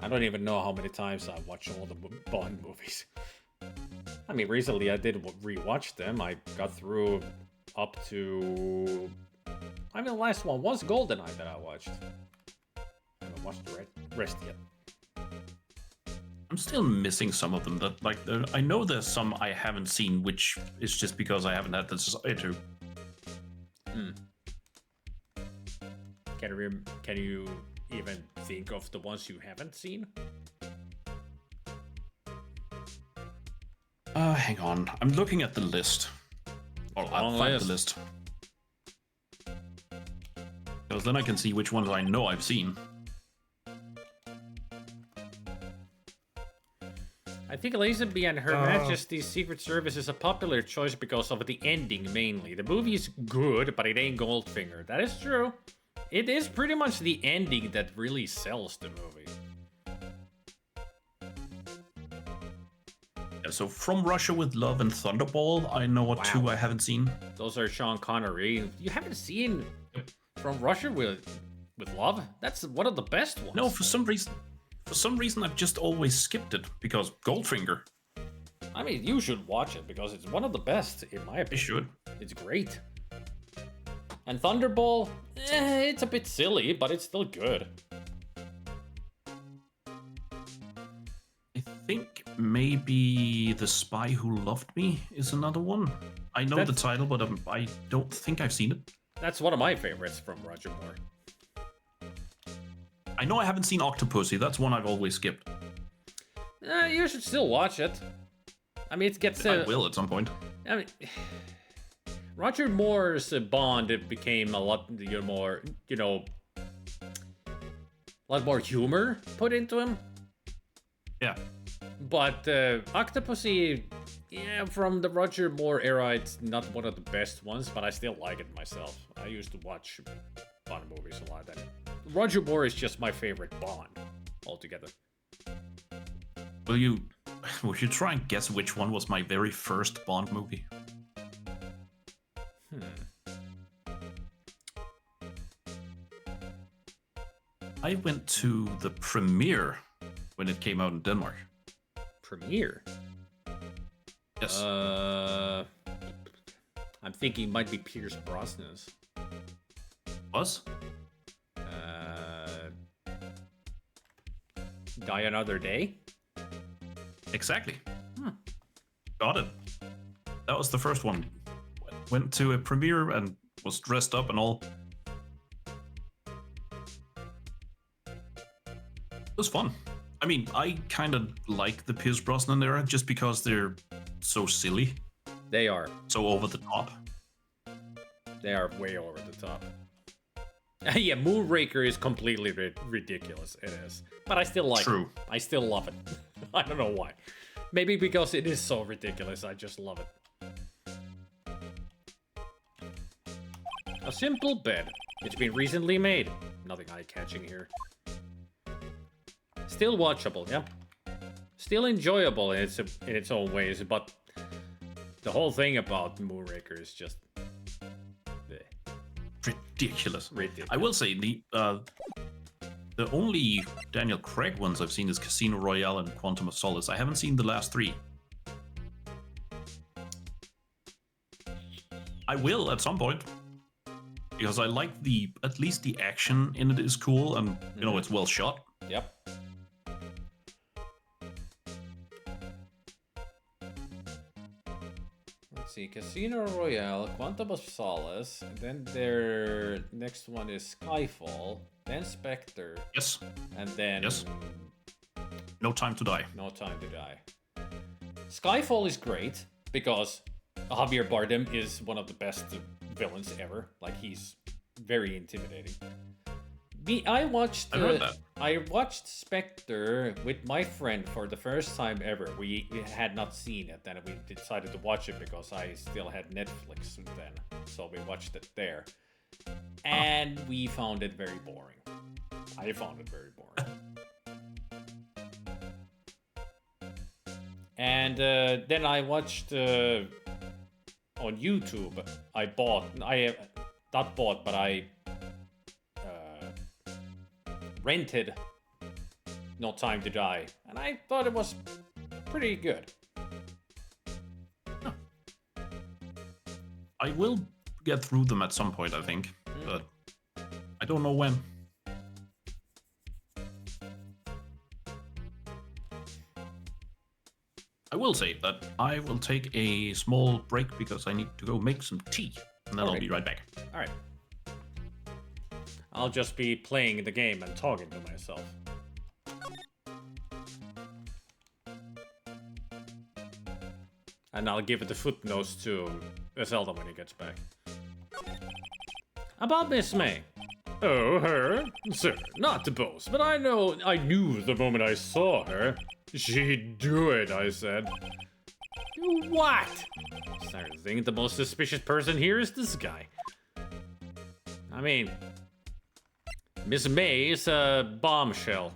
I don't even know how many times I watched all the Bond movies. I mean, recently I did rewatch them. I got through up to... I mean, the last one was GoldenEye that I watched. I haven't watched the rest yet. I'm still missing some of them. That like I know there's some I haven't seen, which is just because I haven't had the desire to. Can you even think of the ones you haven't seen? Hang on. I'm looking at the list. Or I'll Long find list. the list. Because then I can see which ones I know I've seen. I think Lazenby and Her Majesty's Secret Service is a popular choice because of the ending mainly. The movie is good, but it ain't Goldfinger. That is true. It is pretty much the ending that really sells the movie. Yeah, so From Russia with Love and Thunderball, I know what two I haven't seen. Those are Sean Connery. You haven't seen From Russia with Love? That's one of the best ones. No, for some reason I've just always skipped it because Goldfinger. I mean, you should watch it because it's one of the best, in my opinion. I should. It's great. And Thunderball, it's a bit silly, but it's still good. maybe The Spy Who Loved Me is another one. I know the title, but I don't think I've seen it. That's one of my favorites from Roger Moore. I know I haven't seen Octopussy. That's one I've always skipped. You should still watch it. I mean, it gets... I will at some point. I mean, Roger Moore's Bond, it became a lot more, a lot more humor put into him. Yeah. But Octopussy, yeah, from the Roger Moore era, it's not one of the best ones, but I still like it myself. I used to watch Bond movies a lot. And Roger Moore is just my favorite Bond altogether. Will you try and guess which one was my very first Bond movie? I went to the premiere when it came out in Denmark. Premiere? Yes. I'm thinking it might be Pierce Brosnan's. Was? Die Another Day? Exactly. Got it. That was the first one. Went to a premiere and was dressed up and all. It was fun. I mean, I kind of like the Pierce Brosnan era just because they're so silly. They are. So over the top. They are way over the top. Yeah, Moonraker is completely ridiculous. It is. But I still like it. I still love it. I don't know why. Maybe because it is so ridiculous, I just love it. A simple bed. It's been recently made. Nothing eye-catching here. Still watchable, yeah. Still enjoyable in its own ways, but the whole thing about Moonraker is just ridiculous. I will say the only Daniel Craig ones I've seen is Casino Royale and Quantum of Solace. I haven't seen the last three. I will at some point because I like at least the action in it is cool and it's well shot. Yep. Let's see, Casino Royale, Quantum of Solace, and then their next one is Skyfall, then Spectre. Yes. And then... Yes. No Time to Die. No Time to Die. Skyfall is great, because Javier Bardem is one of the best villains ever. Like, he's very intimidating. I watched Spectre with my friend for the first time ever. We had not seen it, and we decided to watch it because I still had Netflix then. So we watched it there. And we found it very boring. I found it very boring. And then I watched on YouTube. I rented No Time to Die, and I thought it was pretty good. Huh. I will get through them at some point, I think, but I don't know when. I will say that I will take a small break because I need to go make some tea, and then I'll be right back. All right. I'll just be playing the game and talking to myself. And I'll give it the footnotes to Eselta when he gets back. About Miss May. Oh, her? Sir, not to boast, but I knew the moment I saw her. She'd do it, I said. Do what? Started to think the most suspicious person here is this guy. I mean... Miss May is a bombshell.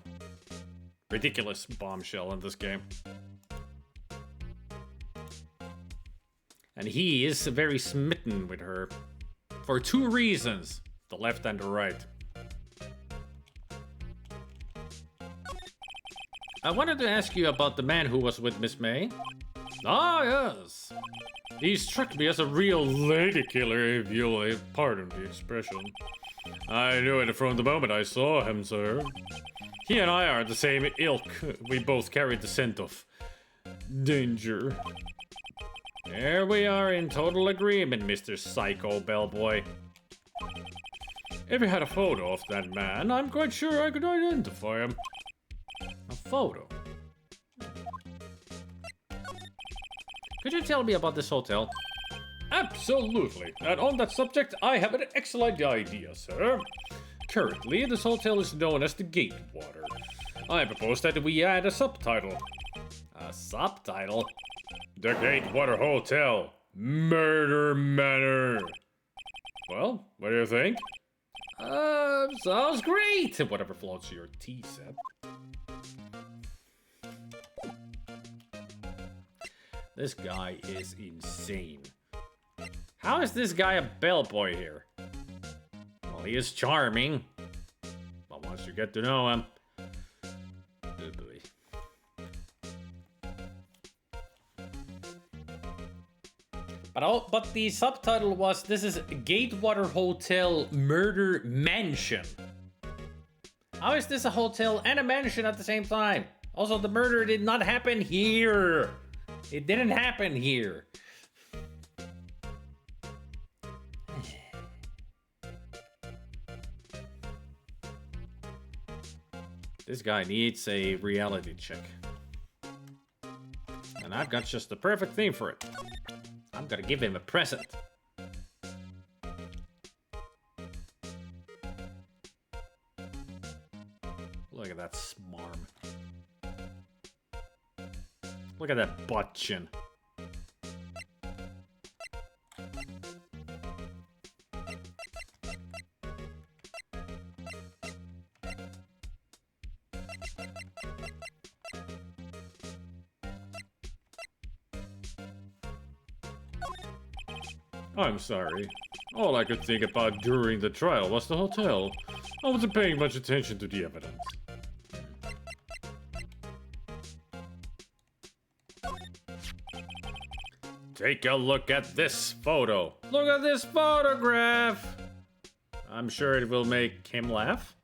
Ridiculous bombshell in this game. And he is very smitten with her. For two reasons. The left and the right. I wanted to ask you about the man who was with Miss May. Ah, yes. He struck me as a real lady killer, if you'll pardon the expression. I knew it from the moment I saw him, sir. He and I are the same ilk. We both carried the scent of danger. There we are in total agreement, Mr. Psycho Bellboy. If you had a photo of that man, I'm quite sure I could identify him. A photo? Could you tell me about this hotel? Absolutely. And on that subject, I have an excellent idea, sir. Currently, this hotel is known as the Gatewater. I propose that we add a subtitle. A subtitle? The Gatewater Hotel. Murder Manor. Well, what do you think? Sounds great. Whatever floats your tea set. This guy is insane. How is this guy a bellboy here? Well, he is charming. But once you get to know him... Oh boy. But the subtitle was, this is Gatewater Hotel Murder Mansion. How is this a hotel and a mansion at the same time? Also, the murder did not happen here. It didn't happen here. This guy needs a reality check. And I've got just the perfect thing for it. I'm gonna give him a present. Look at that smarm. Look at that butt chin. I'm sorry. All I could think about during the trial was the hotel. I wasn't paying much attention to the evidence. Take a look at this photo. Look at this photograph! I'm sure it will make him laugh.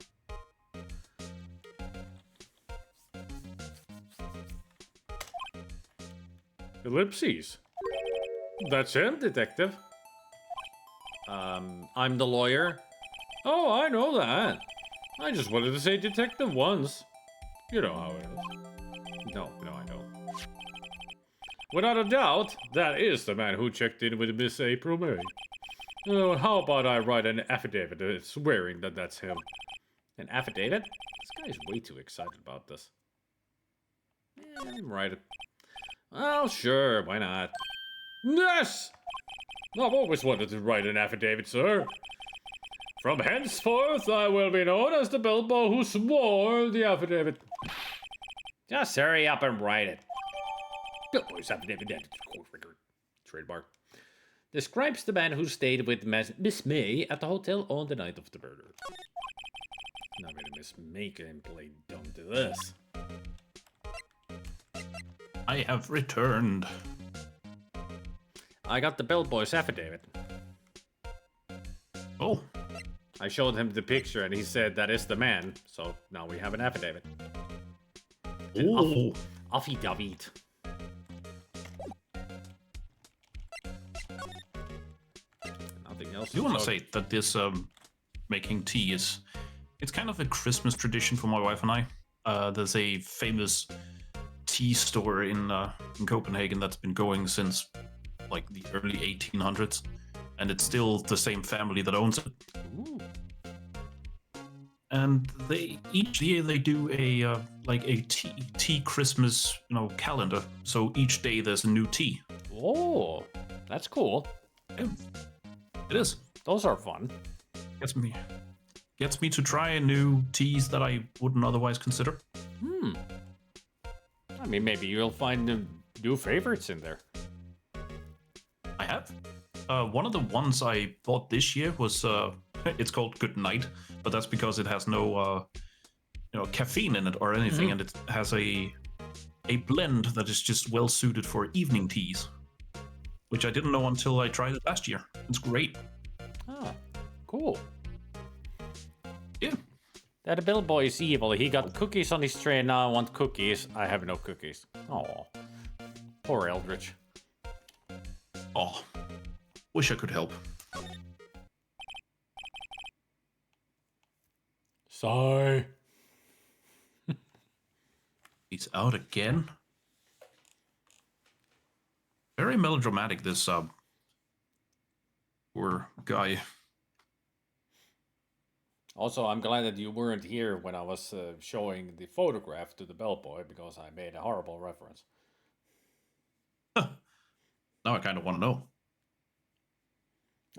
Ellipses. That's him, detective. I'm the lawyer. Oh, I know that. I just wanted to say detective once. You know how it is. No, I know. Without a doubt, that is the man who checked in with Miss April May. Oh, how about I write an affidavit swearing that that's him? An affidavit? This guy is way too excited about this. Yeah, write it. Oh, sure, why not? Yes! I've always wanted to write an affidavit, sir. From henceforth, I will be known as the bellboy who swore the affidavit. Just hurry up and write it. Bellboy's affidavit, court record. Trademark. Describes the man who stayed with Miss May at the hotel on the night of the murder. Now wait a Miss May can play dumb to this. I have returned. I got the bellboy's affidavit. Oh. I showed him the picture and he said that is the man. So now we have an affidavit. Ooh. Affidavit. Nothing else. You want to say that this making tea is... It's kind of a Christmas tradition for my wife and I. There's a famous tea store in Copenhagen that's been going since like the early 1800s, and it's still the same family that owns it. Ooh. And they each year they do a like a tea Christmas calendar. So each day there's a new tea. Oh, that's cool. Yeah, it is. Those are fun. Gets me to try new teas that I wouldn't otherwise consider. I mean, maybe you'll find new favorites in there. I have. One of the ones I bought this year was it's called Good Night, but that's because it has no caffeine in it or anything, and it has a blend that is just well suited for evening teas, which I didn't know until I tried it last year. It's great. Ah, cool. Yeah. That bellboy is evil. He got cookies on his tray, now I want cookies. I have no cookies. Oh, Poor Eldritch. Oh, wish I could help. Sigh. He's out again. Very melodramatic, this poor guy. Also, I'm glad that you weren't here when I was showing the photograph to the bellboy because I made a horrible reference. Now I kind of want to know.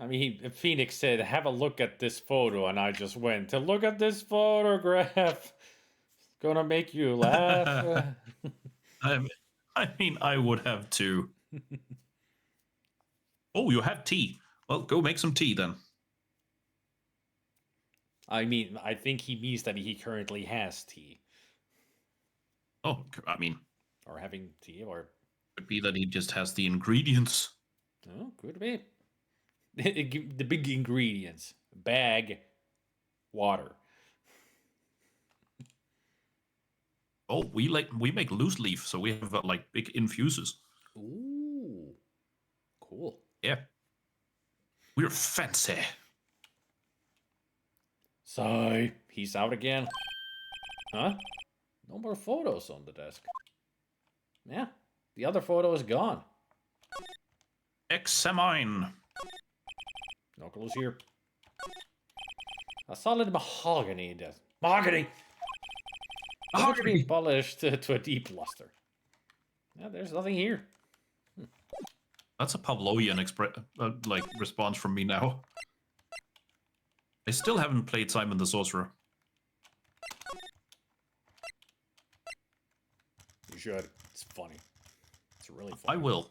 I mean, Phoenix said, have a look at this photo, and I just went to look at this photograph. It's gonna make you laugh. I mean, I would have to. Oh, you have tea. Well, go make some tea then. I mean, I think he means that he currently has tea. Oh, I mean, Or having tea, or... could be that he just has the ingredients. Oh, could be. The big ingredients. Bag, water. Oh, we make loose leaf, so we have like big infuses. Ooh. Cool. Yeah. We're fancy. Sigh. He's out again. Huh? No more photos on the desk. Yeah. The other photo is gone. Examine. No clues here. A solid mahogany desk. Mahogany! Mahogany polished to a deep luster. Yeah, there's nothing here. That's a Pavlovian response from me now. I still haven't played Simon the Sorcerer. You should. It's funny. It's really funny. I will.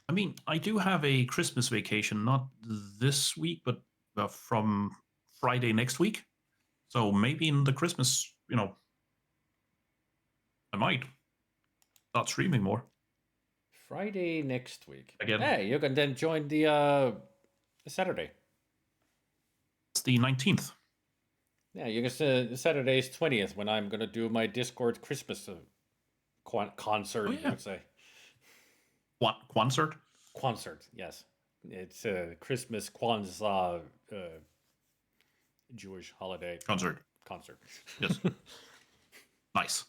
I mean, I do have a Christmas vacation, not this week, but from Friday next week. So maybe in the Christmas, I might start streaming more. Friday next week. Again. Hey, you can then join the Saturday. It's the 19th. Yeah, you can say Saturday's 20th when I'm gonna do my Discord Christmas concert. Oh, yeah. You would say What concert? concert. Yes, it's a Christmas Kwanzaa Jewish holiday Concert. Yes. Nice.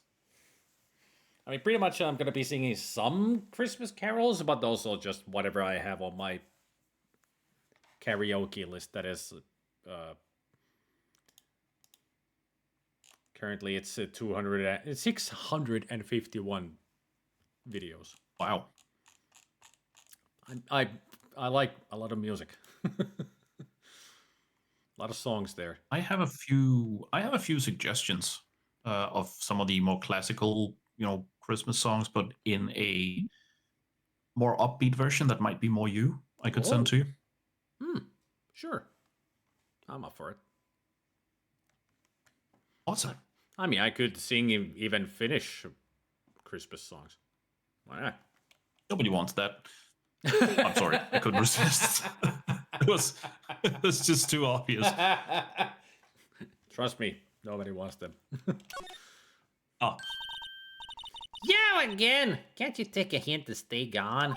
I mean, pretty much I'm gonna be singing some Christmas carols, but also just whatever I have on my karaoke list. That is. Currently, it's 651 videos. Wow. I like a lot of music. A lot of songs there. I have a few suggestions of some of the more classical, Christmas songs, but in a more upbeat version that might be more you. I could send to you. Sure. I'm up for it. Awesome. I mean, I could sing even Finnish Christmas songs. Why not? Nobody wants that. I'm sorry, I couldn't resist. it was just too obvious. Trust me, nobody wants them. Oh, You again! Can't you take a hint to stay gone?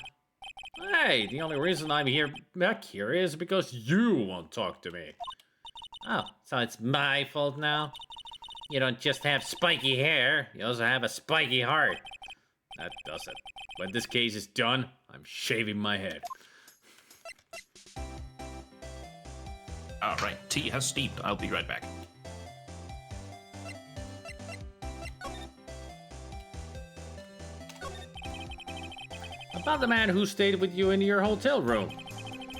Hey, the only reason I'm back here is because you won't talk to me. Oh, so it's my fault now? You don't just have spiky hair, you also have a spiky heart. That does it. When this case is done, I'm shaving my head. all right. Tea has steeped. I'll be right back. About the man who stayed with you in your hotel room.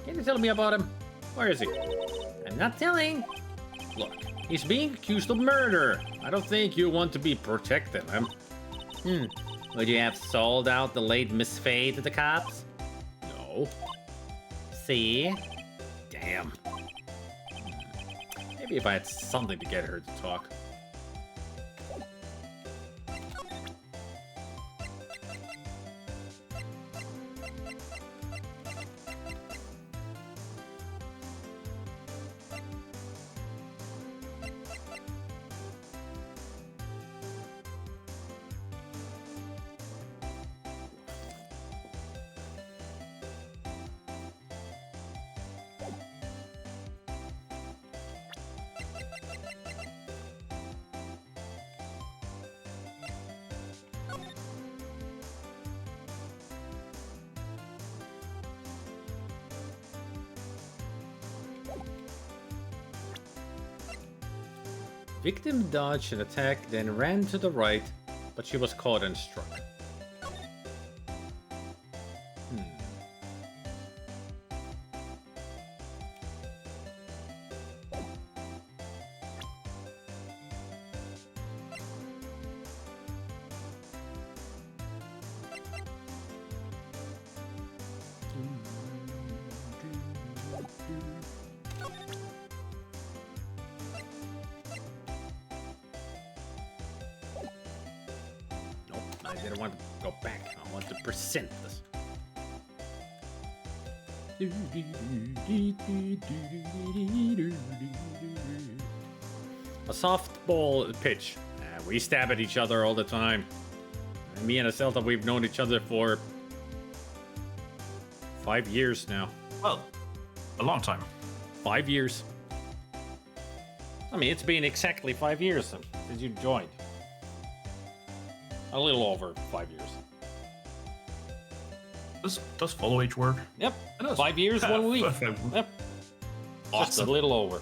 Can you tell me about him? Where is he? I'm not telling. Look, he's being accused of murder. I don't think you want to be protecting him. Would you have sold out the late Miss Faye to the cops? No. See? Damn. Maybe if I had something to get her to talk. Victim dodged an attack, then ran to the right, but she was caught and struck. Nope, I didn't want to go back. I want to present this. A softball pitch. We stab at each other all the time. Me and Eselta, we've known each other for 5 years now. Well, a long time. 5 years. I mean, it's been exactly 5 years since you joined. A little over 5 years. Does follow age work? Yep. It does. 5 years, 1 week. Yep. Just a Awesome. little over.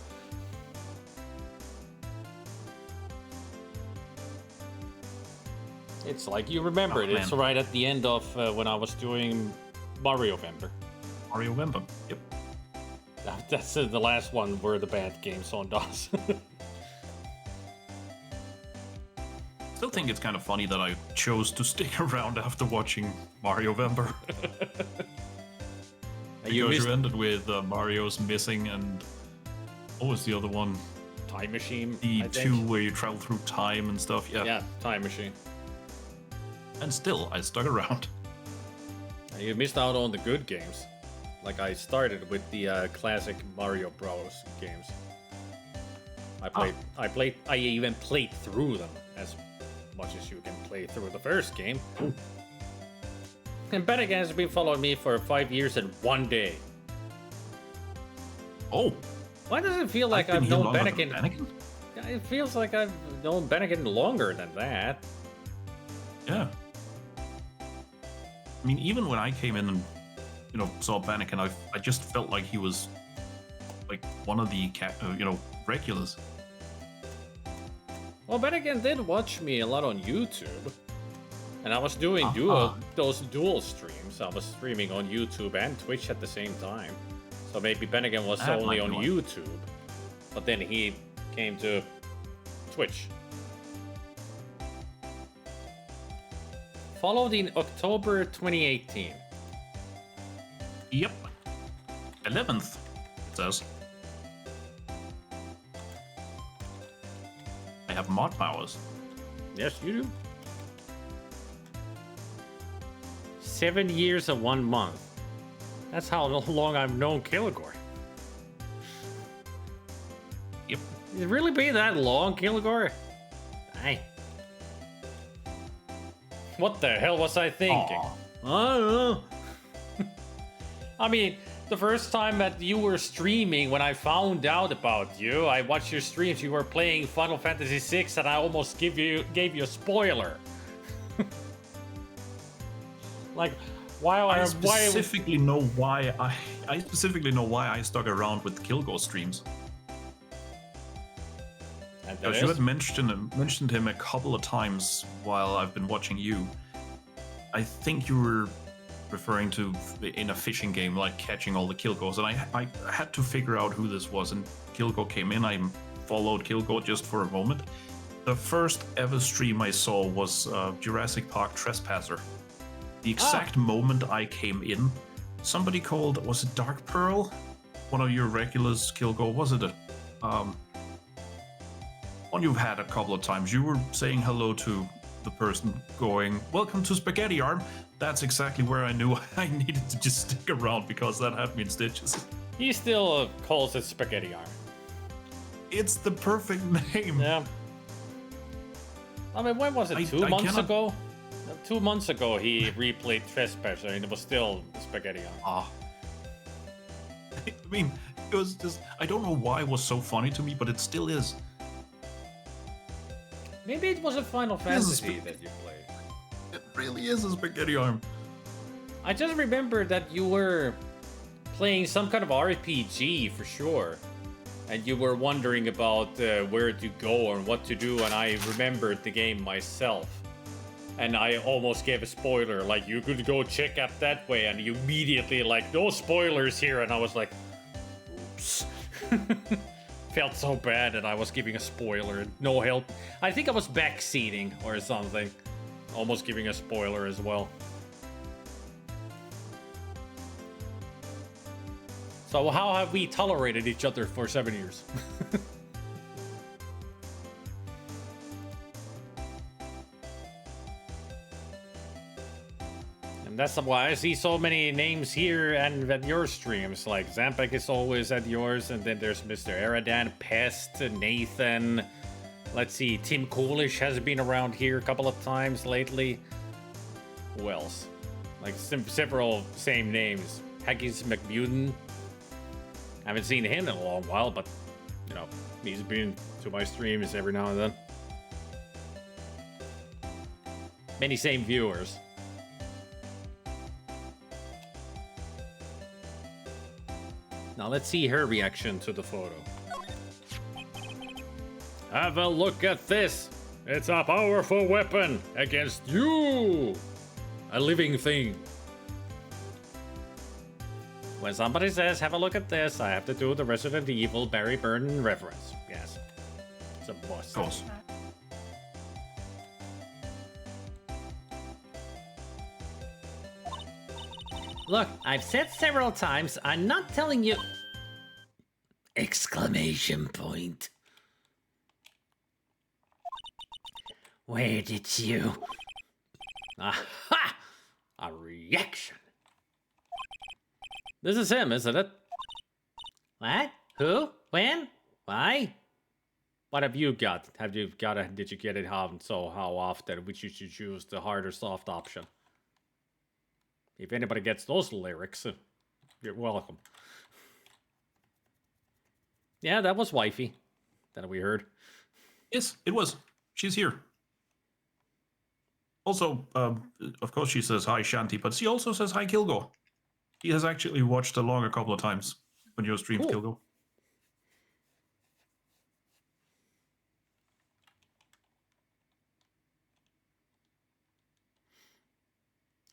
It's like you remember Oh, it. It's man. right at the end of when I was doing Mario Vember. Mario Vember. Yep. That's the last one where the bad game song does. Still think it's kind of funny that I chose to stick around after watching Mario Vember. You Because missed you ended with Mario's missing and what was the other one? Time Machine. The I two think. where you travel through time and stuff. Yeah. Yeah, Time Machine. And still, I stuck around. You missed out on the good games. Like I started with the classic Mario Bros. Games. I even played through them as much as you can play through the first game. And Bennigan has been following me for 5 years and 1 day. Oh, Why does it feel like I've I've been here known longer than Bennigan? Bennigan? Yeah, it feels like I've known Bennigan longer than that. Yeah. I mean, even when I came in and, saw Bennigan, I just felt like he was, like, one of the, regulars. Well, Bennigan did watch me a lot on YouTube. And I was doing those dual streams. I was streaming on YouTube and Twitch at the same time. So maybe Bennigan was That only might on be why. YouTube. But then he came to Twitch. Followed in October 2018. Yep. 11th, it says. I have mod powers. Yes, you do. 7 years and 1 month. That's how long I've known Kilgore. Yep. Did it really be that long, Kilgore? Dang. What the hell was I thinking? Aw. I don't know. I mean, the first time that you were streaming, when I found out about you, I watched your streams. You were playing Final Fantasy VI, and I almost gave you a spoiler. Like, I specifically know why I stuck around with Kilgore streams. And that Because you is- had mentioned him a couple of times while I've been watching you. I think you were referring to in a fishing game, like catching all the Kilgores, and I had to figure out who this was, and Kilgore came in. I followed Kilgore just for a moment. The first ever stream I saw was Jurassic Park Trespasser. The exact moment I came in, somebody called, was it Dark Pearl? One of your regulars, Kilgore, was it one you've had a couple of times? You were saying hello to the person going, "Welcome to Spaghetti Arm." That's exactly where I knew I needed to just stick around because that had me in stitches. He still calls it Spaghetti Arm. It's the perfect name. Yeah. I mean, when was it? I 2 months cannot- ago? 2 months ago, he replayed Trespasser, and it was still Spaghetti Arm. Ah. I mean, it was just, I don't know why it was so funny to me, but it still is. Maybe it was a Final Yes, Fantasy that you played. It really is a spaghetti arm. I just remember that you were playing some kind of RPG for sure. and you were wondering about where to go and what to do, and I remembered the game myself. And I almost gave a spoiler, like, you could go check out that way, and you immediately, like, no spoilers here, and I was like, oops. Felt so bad that I was giving a spoiler, no help. I think I was backseating or something. Almost giving a spoiler as well. So how have we tolerated each other for 7 years? And that's why I see so many names here and at your streams. Like Zampek is always at yours, and then there's Mr. Eridan, Pest, Nathan. Let's see, Tim Coolish has been around here a couple of times lately. Who else? Like several same names. Haggis McBuden. Haven't seen him in a long while, but you know, he's been to my streams every now and then. Many same viewers. Now let's see her reaction to the photo. Have a look at this. It's a powerful weapon against you. A living thing. When somebody says, have a look at this, I have to do the Resident Evil Barry Burton reference. Yes. It's a must. Of course. Look, I've said several times, I'm not telling you... Exclamation point. Where did you... Aha! A reaction. This is him, isn't it? What? Who? When? Why? What have you got? Have you got a... Did you get it how often? Which you should choose the hard or soft option. If anybody gets those lyrics, you're welcome. Yeah, that was wifey that we heard. Yes, it was. She's here. Also, of course, she says hi, Shanti, but she also says hi, Kilgo. He has actually watched along a couple of times when you streamed, Cool. Kilgo.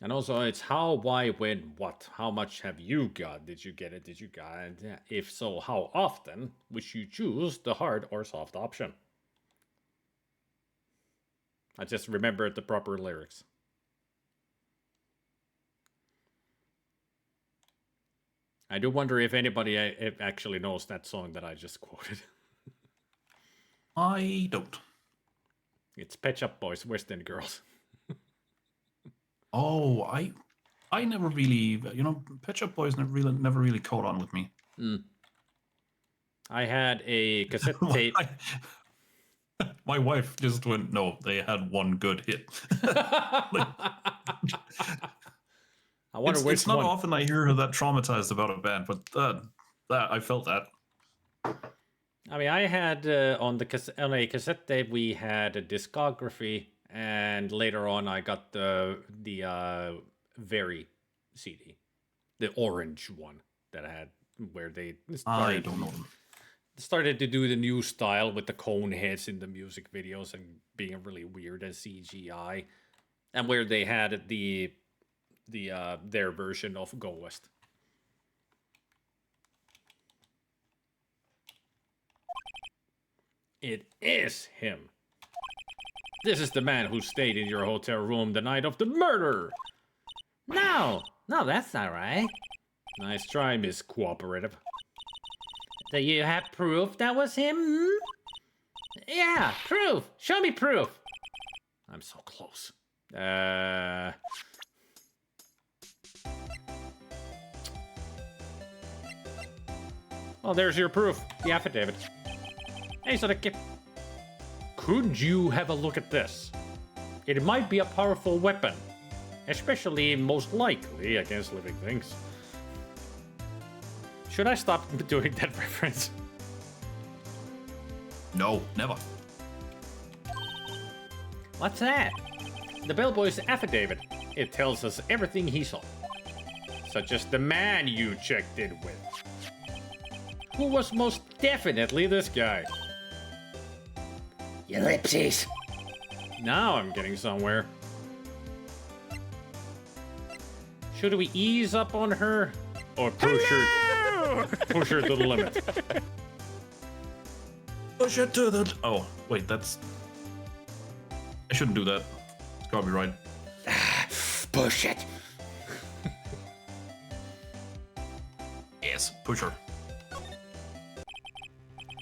And also, it's how, why, when, what. How much have you got? Did you get it? Did you got it? If so, how often would you choose the hard or soft option? I just remembered the proper lyrics. I do wonder if anybody actually knows that song that I just quoted. I don't. It's Pet Shop Boys, West End Girls. Oh, I never really, you know, Pet Shop Boys never really caught on with me. I had a cassette tape. My wife just went, no, they had one good hit. Like, I wonder which it's not one. often I hear her that traumatized about a band, but that I felt that. I mean, I had on a cassette tape we had a discography, and later on I got the Very CD, the orange one that I had, where they I don't know them. started to do the new style with the cone heads in the music videos and being really weird and CGI, and where they had their version of Go West. It is him. This is the man who stayed in your hotel room the night of the murder. No, that's not right. Nice try, Miss Cooperative. Do you have proof that was him? Hmm? Yeah, proof. Show me proof. I'm so close. Well, there's your proof. The affidavit. Hey, Sodeki. Could you have a look at this? It might be a powerful weapon. Especially, most likely, against living things. Should I stop doing that reference? No, never. What's that? The bellboy's affidavit. It tells us everything he saw. Such as the man you checked in with. who was most definitely this guy. Ellipses. Now I'm getting somewhere. Should we ease up on her or push her to the limit? Push it to the. Oh, wait, that's. I shouldn't do that. It's copyright. Push it. Yes, push her.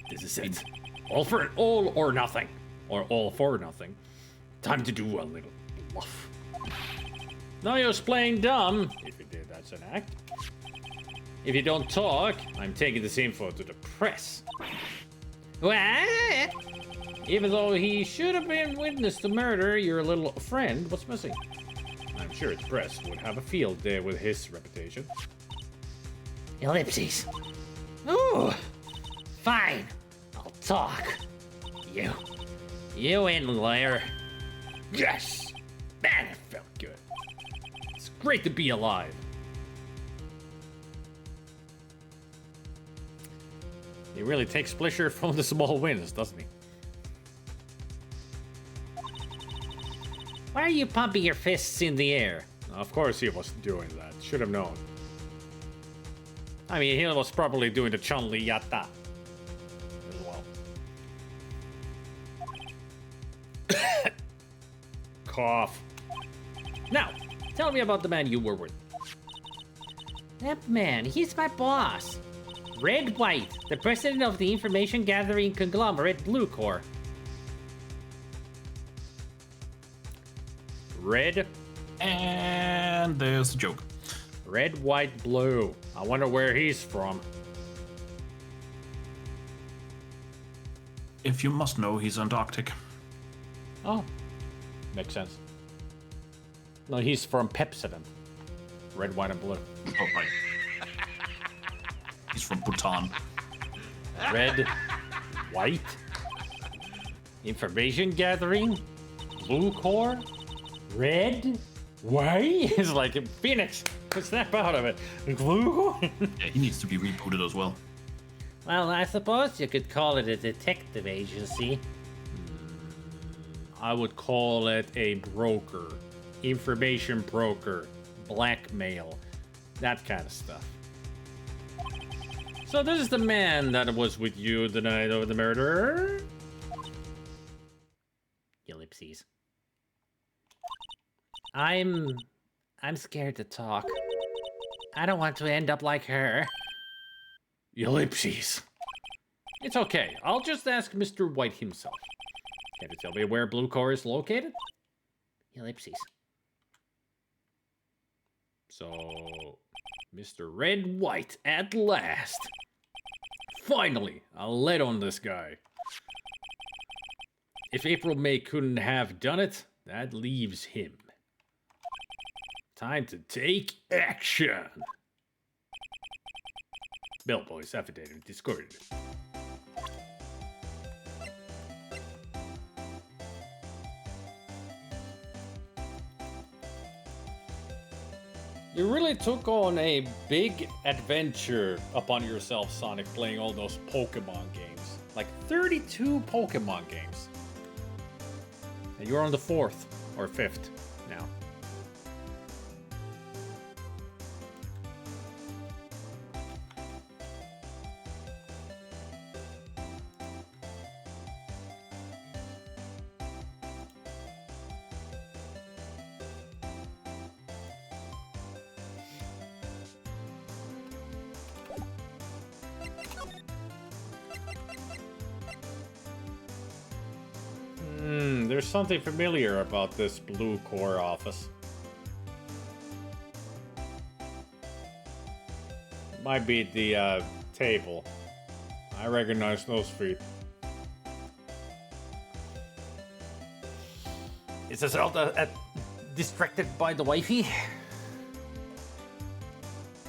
This is it. All or nothing. Or all for nothing. Time to do a little bluff. No use playing dumb. If you did, that's an act. If you don't talk, I'm taking this info to the press. What? Even though he should have been witness to murder, your little friend was missing. I'm sure the press would have a field day with his reputation. Ellipses. Ooh. Fine. I'll talk. You in, lawyer. Yes! Man, it felt good. It's great to be alive. He really takes pleasure from the small wins, doesn't he? Why are you pumping your fists in the air? Of course he was doing that. Should have known. I mean, he was probably doing the Chun-Li Yatta as well. Cough. Now, tell me about the man you were with. That man, he's my boss. Red White, the president of the information gathering conglomerate Blue Corps. Red, And there's the joke. red, white, blue. I wonder where he's from. If you must know, he's Antarctic. Oh, makes sense. No, he's from Pepsodent. Red, white, and blue. Oh, right. He's from Bhutan. Red, white, information gathering, blue core, red, white. It's like a phoenix. Snap out of it. Blue. Yeah, he needs to be rebooted as well. Well, I suppose you could call it a detective agency. I would call it a broker, information broker, blackmail, that kind of stuff. So this is the man that was with you the night of the murder. Ellipses. I'm scared to talk. I don't want to end up like her. Ellipses. It's okay. I'll just ask Mr. White himself. Can you tell me where Blue Core is located? Ellipses. So, Mr. Red White at last. Finally, I'll let on this guy. If April May couldn't have done it, that leaves him. Time to take action. Bellboy's affidavit discarded. You really took on a big adventure upon yourself, Sonic, playing all those Pokemon games. Like 32 Pokemon games. And you're on the 4th or 5th now. There's something familiar about this Blue Core office. Might be the table. I recognize those feet. Is Eselta distracted by the wifey?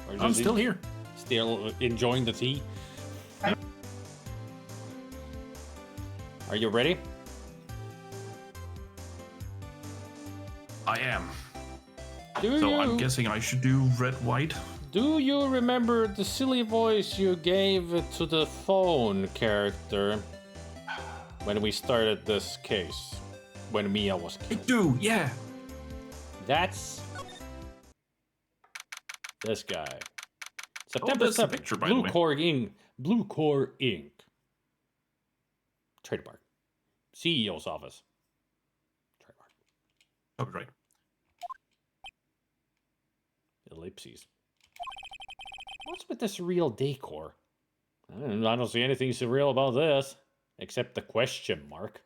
Or I'm is he still here. Still enjoying the tea? Are you ready? I am. Do So you? I'm guessing I should do red, white. Do you remember the silly voice you gave to the phone character when we started this case? When Mia was I killed? do, yeah. That's this guy. September there's a 7th. picture, by the Blue way. Core Inc. Blue Core Inc. Trademark. CEO's office. Trademark. Copyright. Ellipses. What's with this surreal decor? I don't see anything surreal about this, except the question mark.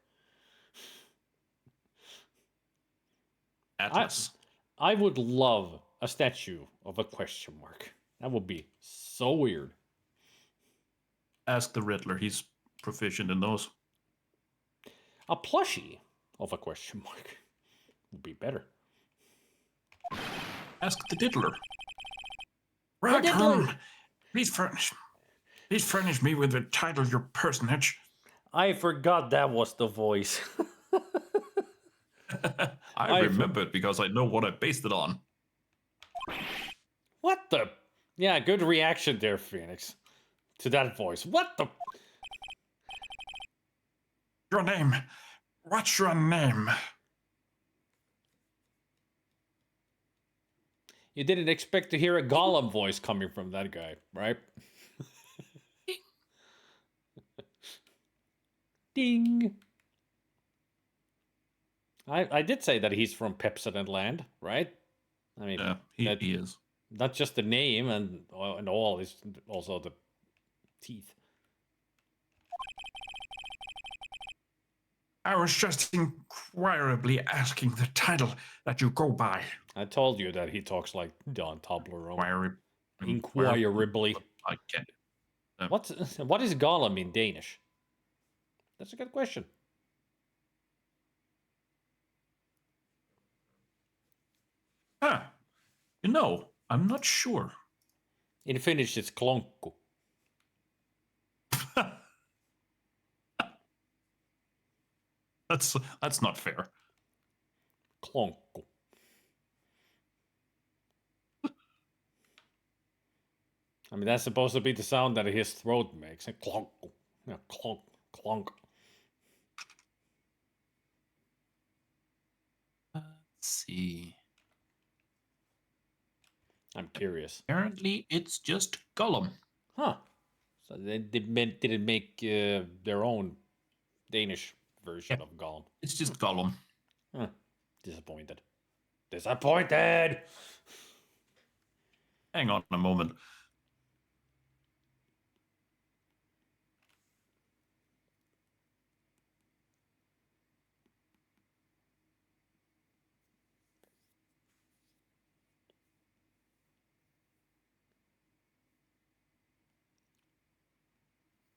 Atlas. I would love a statue of a question mark. That would be so weird. Ask the Riddler. He's proficient in those. A plushie of a question mark would be better. Ask the Diddler. Diddler. Raccoon, please furnish me with the title of your personage. I forgot that was the voice. I remember it because I know what I based it on. What the? Yeah, good reaction there, Phoenix. To that voice. What the? Your name. What's your name? You didn't expect to hear a Gollum voice coming from that guy, right? Ding. I did say that he's from Pepsodent Land, right? I mean, Yeah, he is. not just the name and all, is also the teeth. I was just inquirably asking the title that you go by. I told you that he talks like Don Toblerone. Inquirably. Inquirably. I get it. What is Gollum in Danish? That's a good question. Huh. You know, I'm not sure. In Finnish, it's klonkku. That's not fair. Klonkku. I mean, that's supposed to be the sound that his throat makes. Clonk. Yeah, clonk, clonk. Let's see. I'm curious. Apparently, it's just Gollum. Huh. So they didn't make their own Danish version of Gollum. It's just Gollum. Huh. Disappointed. Disappointed! Hang on a moment.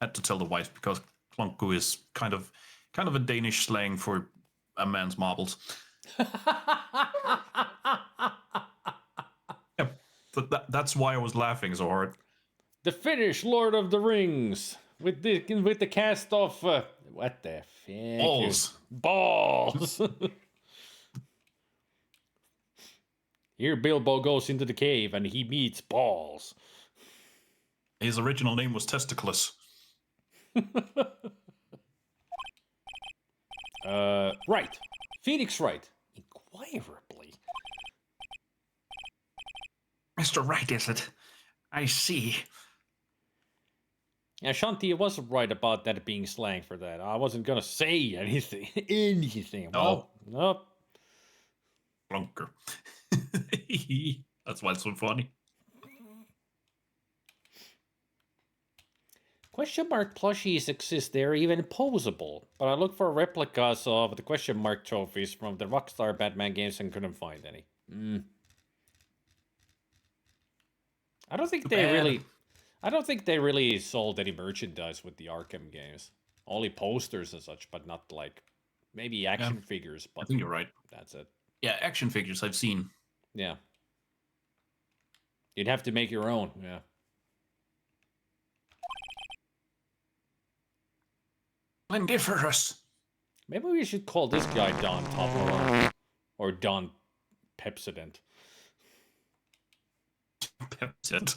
Had to tell the wife because klonku is kind of a Danish slang for a man's marbles. Yep, that's why I was laughing so hard. The Finnish Lord of the Rings with the cast of what the fuck? Balls. Here Bilbo goes into the cave and he meets balls. His original name was Testicles. Wright. Phoenix Wright. Inquirably. Mr. Wright, is it? I see. Yeah, Shanti was right about that being slang for that. I wasn't gonna say anything. anything. Well, nope. Clunker. That's why it's so funny. Question mark plushies exist. They're even posable. But I looked for replicas of the question mark trophies from the Rockstar Batman games and couldn't find any. I don't think they really sold any merchandise with the Arkham games. Only posters and such, but not like maybe action figures. But I think you're right. That's it. Yeah, action figures I've seen. Yeah. You'd have to make your own. Yeah. Splendiferous. Maybe we should call this guy Don Toblerone or Don Pepsodent. That's it.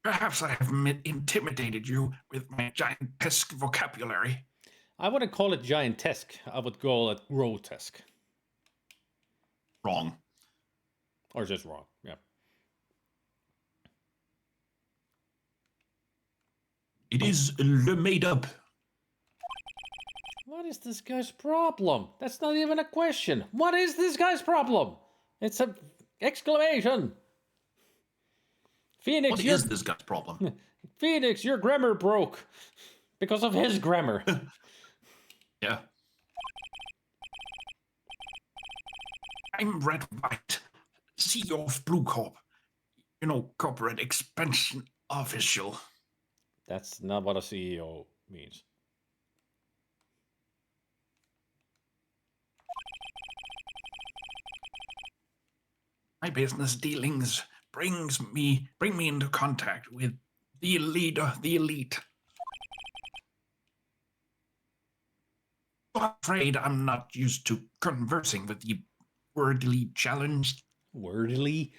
Perhaps I have intimidated you with my gigantesque vocabulary. I wouldn't call it giantesque. I would call it grotesque. Wrong. Or just wrong, yeah. It is le made up. What is this guy's problem? That's not even a question. What is this guy's problem? It's a exclamation. Phoenix, What is this guy's problem? Phoenix, your grammar broke because of his grammar. Yeah. I'm Red Wright, CEO of Blue Corp. You know, corporate expansion official. That's not what a CEO means. My business dealings bring me into contact with the leader, the elite. I'm afraid I'm not used to conversing with the wordily challenged. Wordily.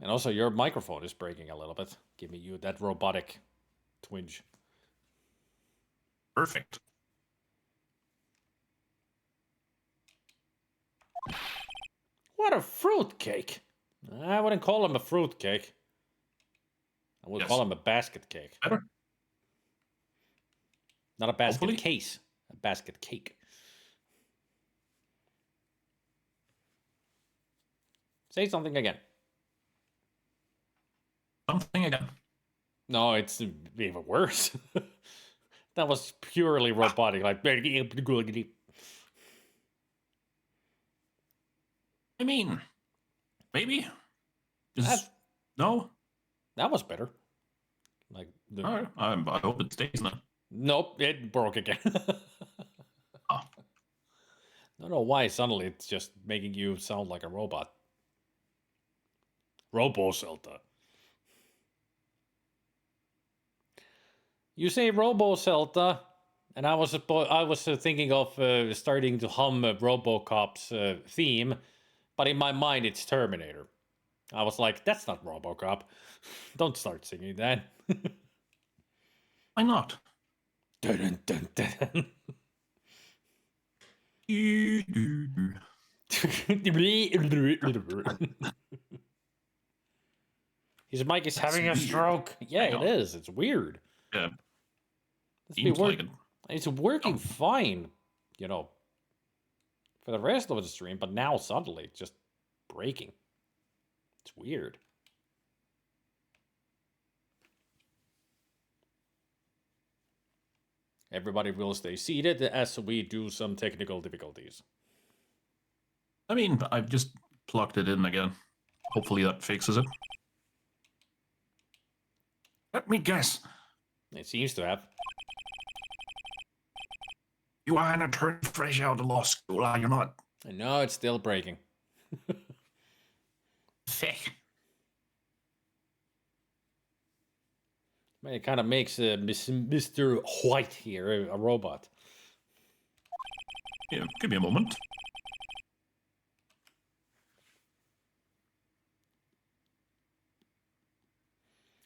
And also, your microphone is breaking a little bit, giving you that robotic twinge. Perfect. What a fruitcake! I wouldn't call him a fruitcake. I would call him a basket cake. Better. Not a basket Hopefully. case, a basket cake. Say something again. Something again. No, it's even worse. That was purely robotic, like. I mean, maybe. That- No? That was better. Like, All right. I hope it stays now. nope, it broke again. Oh. I don't know why suddenly it's just making you sound like a robot. Eselta. You say Eselta, and I was thinking of starting to hum RoboCop's theme, but in my mind it's Terminator. I was like, that's not RoboCop. Don't start singing that. Why not? Dun, dun, dun. His mic is having a weird. stroke. Yeah, I it know. is. It's weird. Yeah. It's Seems like it. It's working Oh. fine, you know, for the rest of the stream, but now suddenly it's just breaking. It's weird. Everybody will stay seated as we do some technical difficulties. I mean, I've just plugged it in again. Hopefully that fixes it. Let me guess. It seems to have. You are an attorney fresh out of law school, are you not? No, it's still breaking. Thick. It kind of makes Mr. White here a robot. Yeah, give me a moment.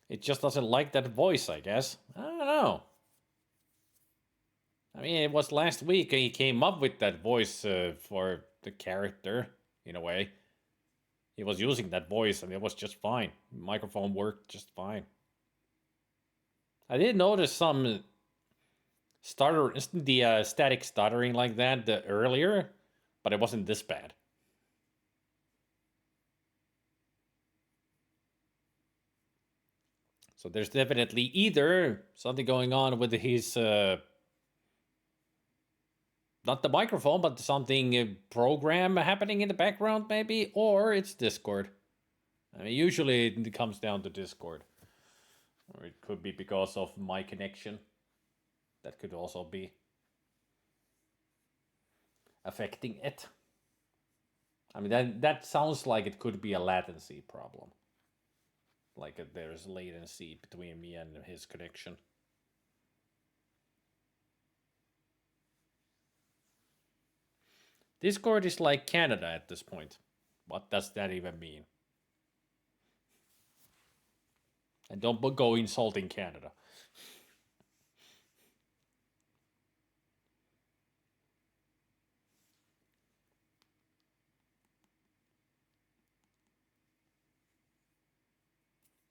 It just doesn't like that voice, I guess. I don't know. I mean, it was last week he came up with that voice for the character, in a way. He was using that voice and it was just fine. Microphone worked just fine. I did notice some static stuttering like that earlier, but it wasn't this bad. So there's definitely either something going on with his, not the microphone, but something program happening in the background maybe, or it's Discord. I mean, usually it comes down to Discord. Or it could be because of my connection. That could also be affecting it. I mean, that sounds like it could be a latency problem. Like there's latency between me and his connection. Discord is like Canada at this point. What does that even mean? And don't go insulting Canada.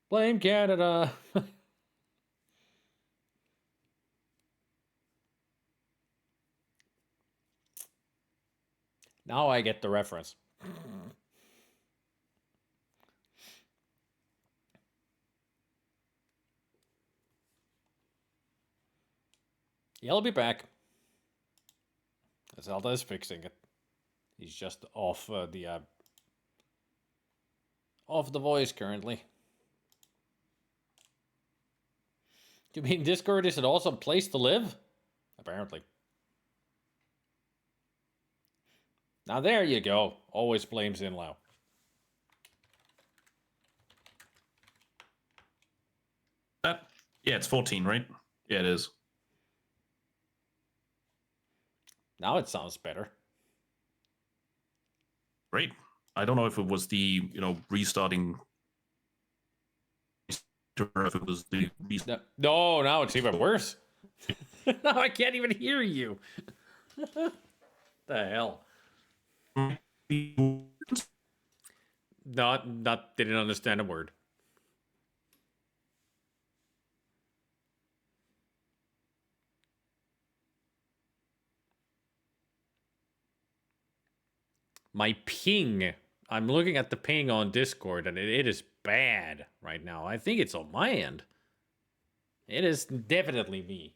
Blame Canada. Now I get the reference. He'll be back. Eselta is fixing it. He's just off the voice currently. Do you mean Discord is an awesome place to live? Apparently. Now there you go. Always blames Inlau. Yeah, it's 14, right? Yeah, it is. Now it sounds better. Great. I don't know if it was the, restarting. Or if it was the No, now it's even worse. Now I can't even hear you. The hell? Not didn't understand a word. My ping. I'm looking at the ping on Discord, and it is bad right now. I think it's on my end. It is definitely me.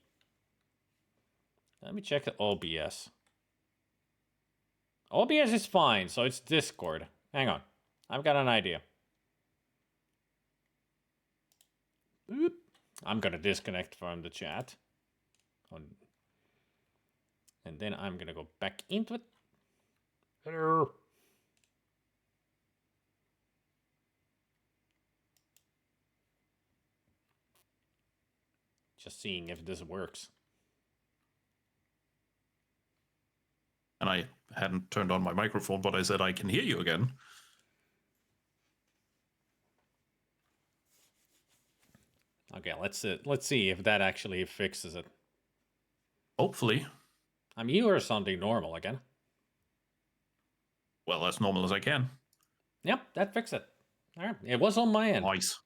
Let me check the OBS. OBS is fine, so it's Discord. Hang on. I've got an idea. Boop. I'm gonna disconnect from the chat. And then I'm gonna go back into it. Hello. Just seeing if this works. And I hadn't turned on my microphone, but I said I can hear you again. Okay, let's see if that actually fixes it. Hopefully. I mean, you are sounding normal again. Well, as normal as I can. Yep, that fixed it. All right, it was on my end. Nice.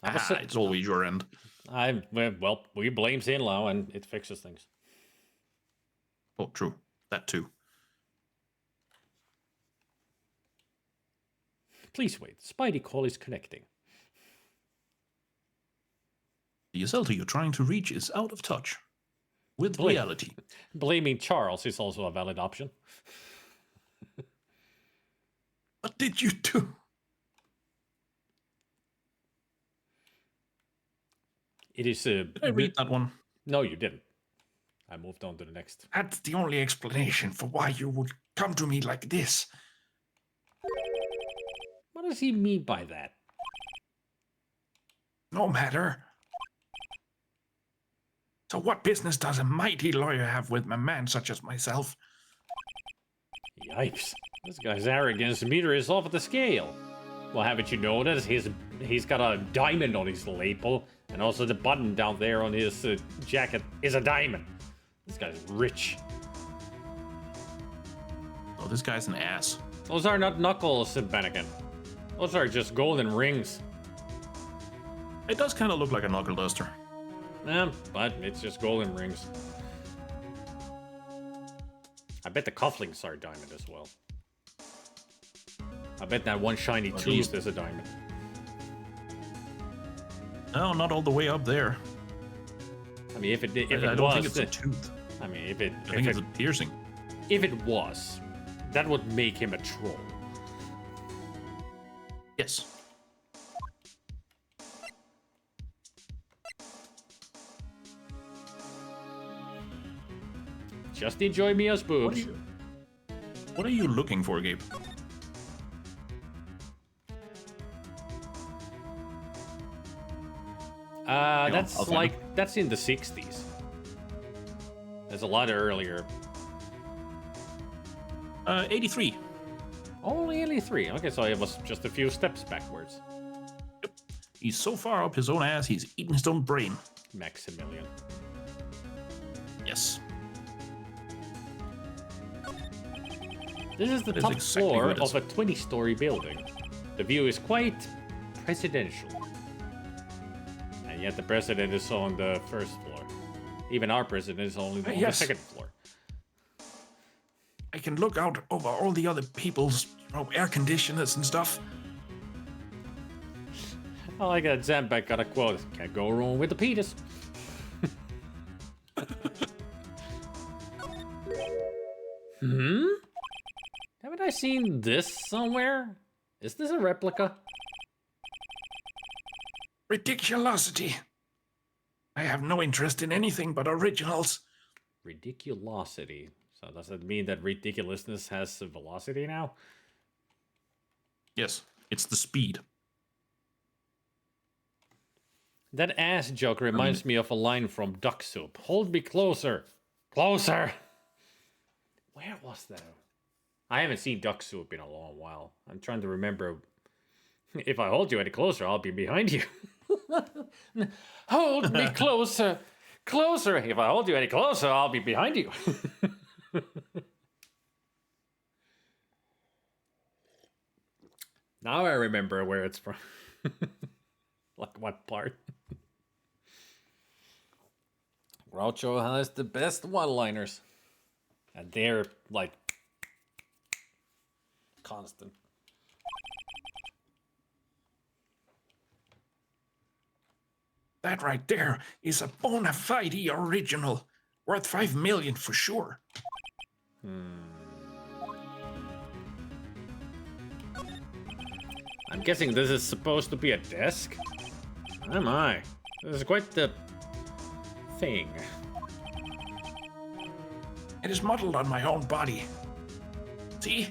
It's It's always your end. Well, we blame Sinlau and it fixes things. Oh, true. That too. Please wait. Spidey call is connecting. The Eselta you're trying to reach is out of touch with reality. Blaming Charles is also a valid option. What did you do? It is Did I read that one? No, you didn't. I moved on to the next. That's the only explanation for why you would come to me like this. What does he mean by that? No matter. So what business does a mighty lawyer have with a man such as myself? Yipes. This guy's arrogance meter is off the scale. Well, haven't you noticed? He's got a diamond on his lapel, and also the button down there on his jacket is a diamond. This guy's rich. Oh, this guy's an ass. Those are not knuckles, Bennigan. Those are just golden rings. It does kind of look like a knuckle duster. But it's just golden rings. I bet the cufflinks are diamond as well. I bet that one shiny tooth is a diamond. No, not all the way up there. I mean, if it I don't think it's a tooth. I mean, I think it's a piercing. If it was, that would make him a troll. Yes. Just enjoy Mia's boobs. What are you looking for, Gabe? That's in the 60s. There's a lot earlier. 83. Only 3. Okay, so it was just a few steps backwards. He's so far up his own ass, he's eating his own brain. Maximilian. Yes. This is the That is top exactly floor what it is. of a 20-story building. The view is quite presidential. And yet the president is on the first floor. Even our president is only on Yes. the second floor. I can look out over all the other people's air conditioners and stuff. I like that Zambek got a quote. Can't go wrong with the penis. Haven't I seen this somewhere? Is this a replica? Ridiculosity. I have no interest in anything but originals. Ridiculosity. So does that mean that ridiculousness has a velocity now? Yes, it's the speed. That ass joke reminds me of a line from Duck Soup. Hold me closer. Closer! Where was that? I haven't seen Duck Soup in a long while. I'm trying to remember. If I hold you any closer, I'll be behind you. Hold me closer. Closer. If I hold you any closer, I'll be behind you. Now I remember where it's from. Like what part? Groucho has the best one-liners. And they're like constant. That right there is a bona fide original. Worth 5 million for sure. I'm guessing this is supposed to be a desk? Oh my. This is quite the thing. It is modeled on my own body. See?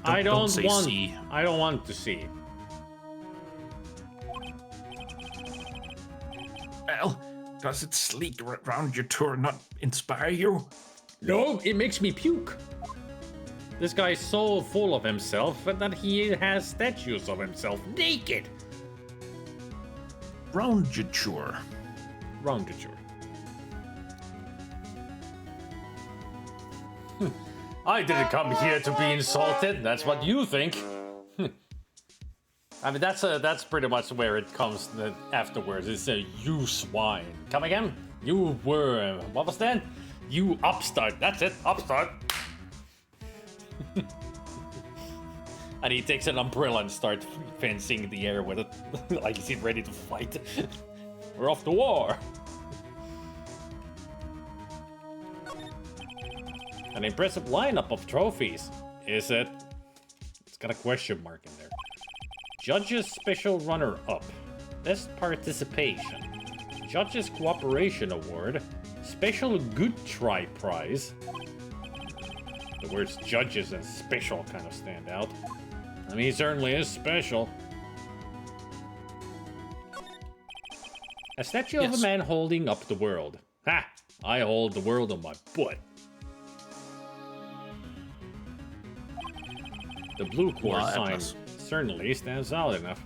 I don't say want see. I don't want to see. Well, does it sleek around your tour not inspire you? No, it makes me puke. This guy's so full of himself that he has statues of himself naked. Roundature. Roundature. I didn't come here to be insulted. That's what you think. I mean, that's pretty much where it comes afterwards. It's a you swine. Come again? You worm. What was that? You upstart. That's it. Upstart. And he takes an umbrella and starts fencing the air with it. Like he's ready to fight. We're off to war. An impressive lineup of trophies. Is it? It's got a question mark in there. Judges Special Runner-Up. Best Participation. Judges Cooperation Award. Special Good Try Prize. The words judges and special kind of stand out. I mean, he certainly is special. A statue of a man holding up the world. Ha! I hold the world on my butt. The blue core sign certainly stands out enough.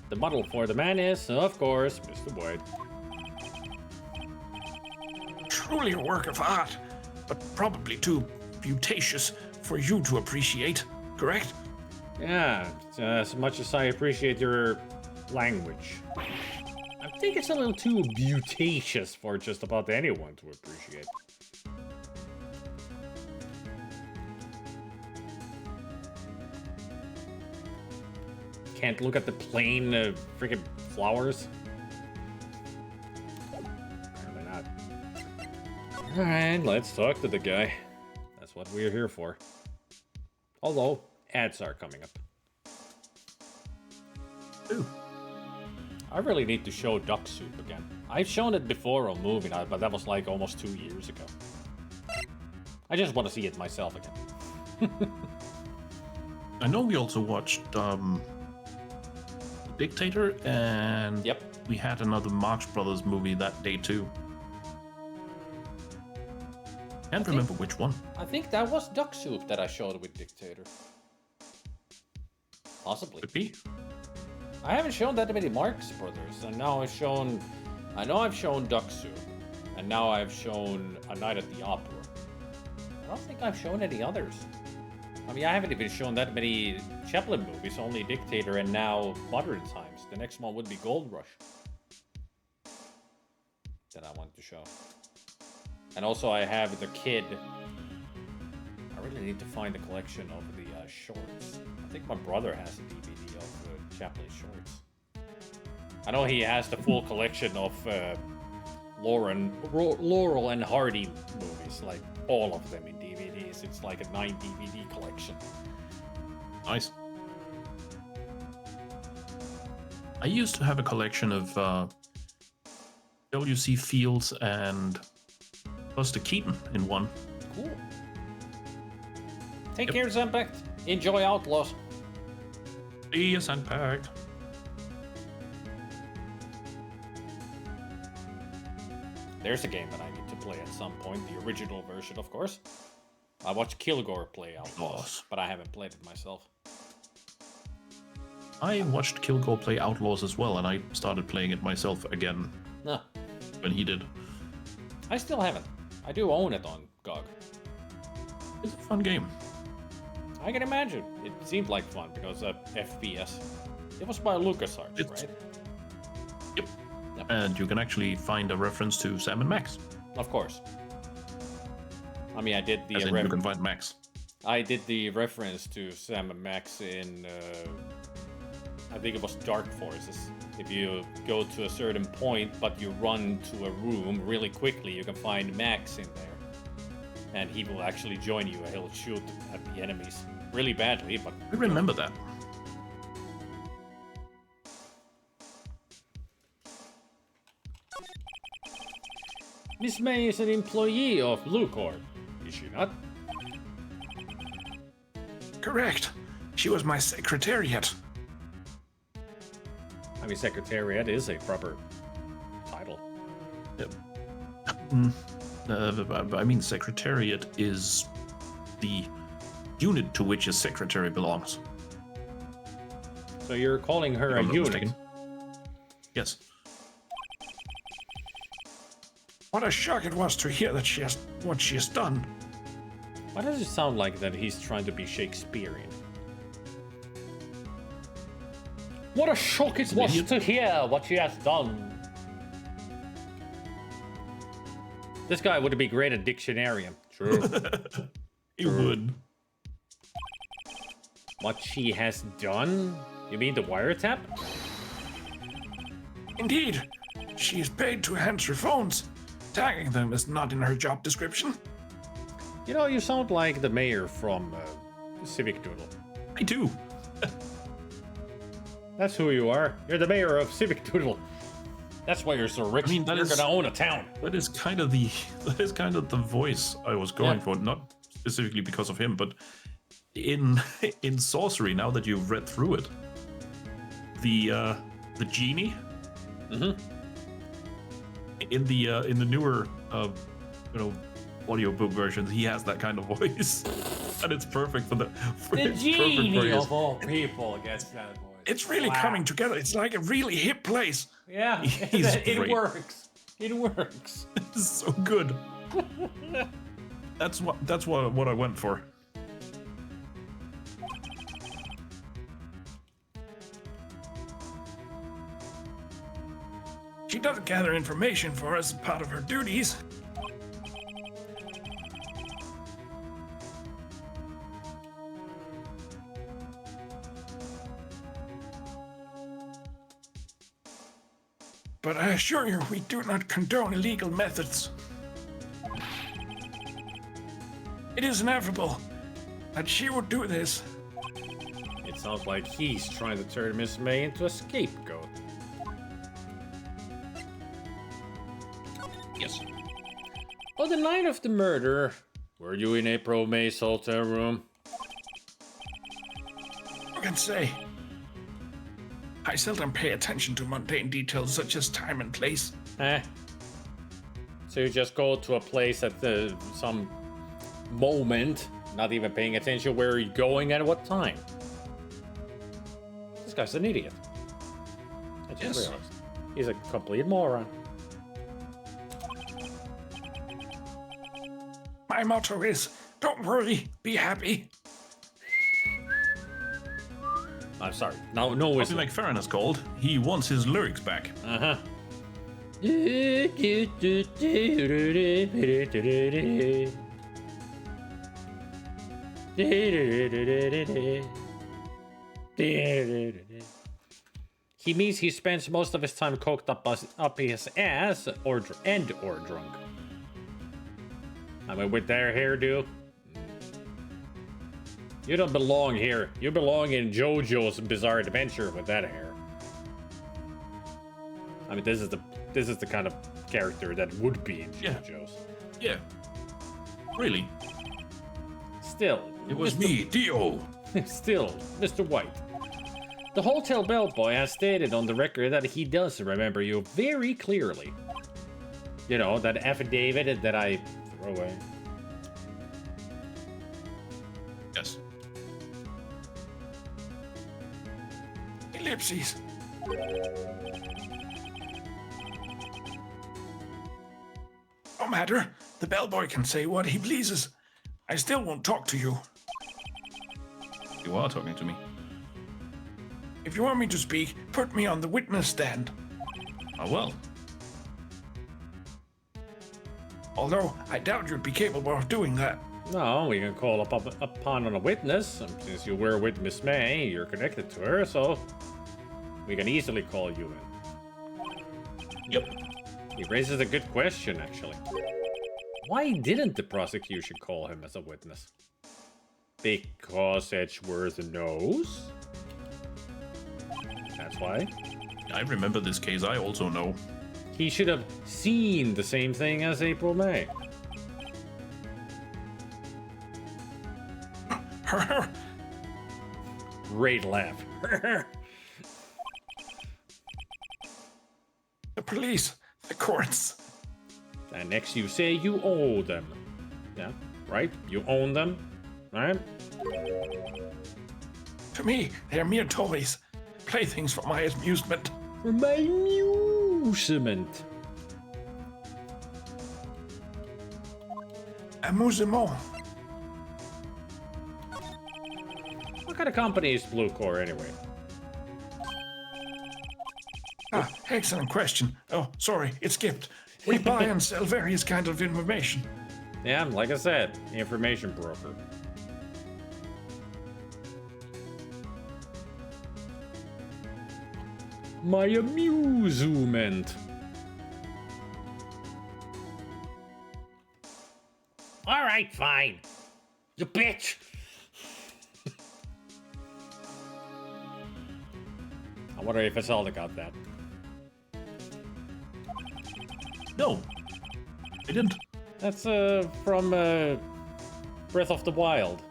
The model for the man is, of course, Mr. White. Truly a work of art, but probably too beauticious for you to appreciate, correct? Yeah, as much as I appreciate your language. I think it's a little too beauticious for just about anyone to appreciate. Can't look at the plain freaking flowers. Apparently not. Alright, let's talk to the guy. That's what we're here for. Although, ads are coming up. Ooh. I really need to show Duck Soup again. I've shown it before on Movie Night, but that was like almost 2 years ago. I just want to see it myself again. I know we also watched Dictator, and Yep. we had another Marx Brothers movie that day too. Can't remember which one. I think that was Duck Soup that I showed with Dictator. Possibly. Could be. I haven't shown that many Marx Brothers, and now I've shown... I know I've shown Duck Soup, and now I've shown A Night at the Opera. I don't think I've shown any others. I mean, I haven't even shown that many Chaplin movies, only Dictator and now Modern Times. The next one would be Gold Rush. That I want to show. And also I have The Kid. I really need to find the collection of the shorts. I think my brother has a DVD of Chaplin shorts. I know he has the full collection of Laurel and Hardy movies, like all of them in DVDs. It's like a 9 DVD collection. Nice. I used to have a collection of W.C. Fields and Buster Keaton in one. Cool. Take care, Zempak. Enjoy Outlaws. See you, Sandpacked. There's a game that I need to play at some point, the original version, of course. I watched Kilgore play Outlaws, but I haven't played it myself. I watched Kilgore play Outlaws as well, and I started playing it myself again Nah, when he did. I still haven't. I do own it on GOG. It's a fun game. I can imagine. It seemed like fun because of FPS. It was by LucasArts, right? Yep. And you can actually find a reference to Sam and Max. Of course. I mean, I did the As in you can find Max. I did the reference to Sam and Max in, I think it was Dark Forces. If you go to a certain point, but you run to a room really quickly, you can find Max in there. And he will actually join you, and he'll shoot at the enemies. Really badly, but... I remember that. Miss May is an employee of Lucor, is she not? Correct. She was my secretariat. I mean, Secretariat is a proper title. Yep. I mean, Secretariat is the unit to which a secretary belongs. So you're calling her a I'm not unit? mistaken. Yes. What a shock it was to hear that what she has done. Why does it sound like that he's trying to be Shakespearean? What a shock it was to hear what she has done. This guy would be great at Dictionarium. True. He would. What she has done? You mean the wiretap? Indeed. She is paid to answer phones. Tagging them is not in her job description. You know, you sound like the mayor from Civic Doodle. I do. That's who you are. You're the mayor of Civic Doodle. That's why you're so rich. I mean, that you're is- gonna own a town. That is kind of the voice I was going for, not specifically because of him, but in Sorcery. Now that you've read through it, the genie, in the newer audiobook versions, he has that kind of voice, and it's perfect for the. It's perfect for his- all people gets that voice. It's really coming together. It's like a really hip place. Yeah, He's it great. works. It works. It's so good. That's what I went for. She doesn't gather information for us as part of her duties. But I assure you, we do not condone illegal methods. It is inevitable that she would do this. It sounds like he's trying to turn Miss May into a scapegoat. Yes. On the night of the murder, were you in April May's hotel room? I can say. I seldom pay attention to mundane details such as time and place. So you just go to a place at some moment, not even paying attention where you're going and what time? guy's an idiot. I just Yes. realized. He's a complete moron. My motto is, don't worry, be happy. I'm sorry. No Bobby whistle. McFerrin is called. He wants his lyrics back. Uh-huh. He means he spends most of his time coked up his ass or drunk. I mean, with their hairdo, you don't belong here. You belong in JoJo's Bizarre Adventure with that hair. I mean, this is the kind of character that would be in Yeah. JoJo's. Yeah. Really? Still, It was me, Dio. Still, Mr. White. The hotel bellboy has stated on the record that he does remember you very clearly. You know, that affidavit that I threw away. Yes. Ellipses. No matter. The bellboy can say what he pleases. I still won't talk to you. You are talking to me. If you want me to speak, put me on the witness stand. Oh well. Although, I doubt you'd be capable of doing that. No, we can call upon a witness. Since you were with Miss May, you're connected to her, so we can easily call you in. Yep. He raises a good question, actually. Why didn't the prosecution call him as a witness? Because Edgeworth knows? That's why. I remember this case. I also know. He should have seen the same thing as April May. Great laugh. The police, the courts. And next you say you owe them. Yeah, right? You own them, right? To me, they are mere toys, playthings for my amusement. For my amusement. Amusement. What kind of company is Blue Core anyway? Ah, excellent question. Oh, sorry, it skipped. We buy and sell various kinds of information. Yeah, like I said, information broker. My amusement. All right, fine. You bitch. I wonder if Eselta got that. No. I didn't. That's from Breath of the Wild,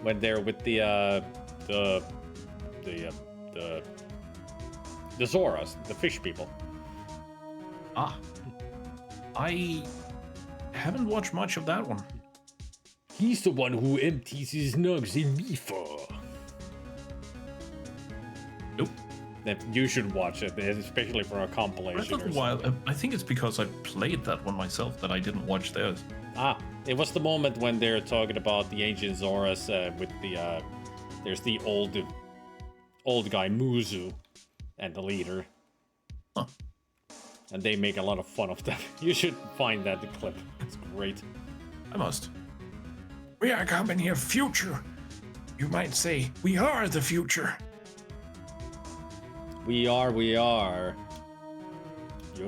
when they're with the Zoras, the fish people. Ah. I haven't watched much of that one. He's the one who empties his nugs in me for. Nope. That you should watch it, especially for a compilation. Breath of or the Wild. something. I think it's because I played that one myself that I didn't watch theirs. Ah, it was the moment when they're talking about the ancient Zoras with the there's the old guy Muzu and the leader. Huh. And they make a lot of fun of them. You should find that clip. It's great. I must. We are a company of future. You might say, we are the future. We are youth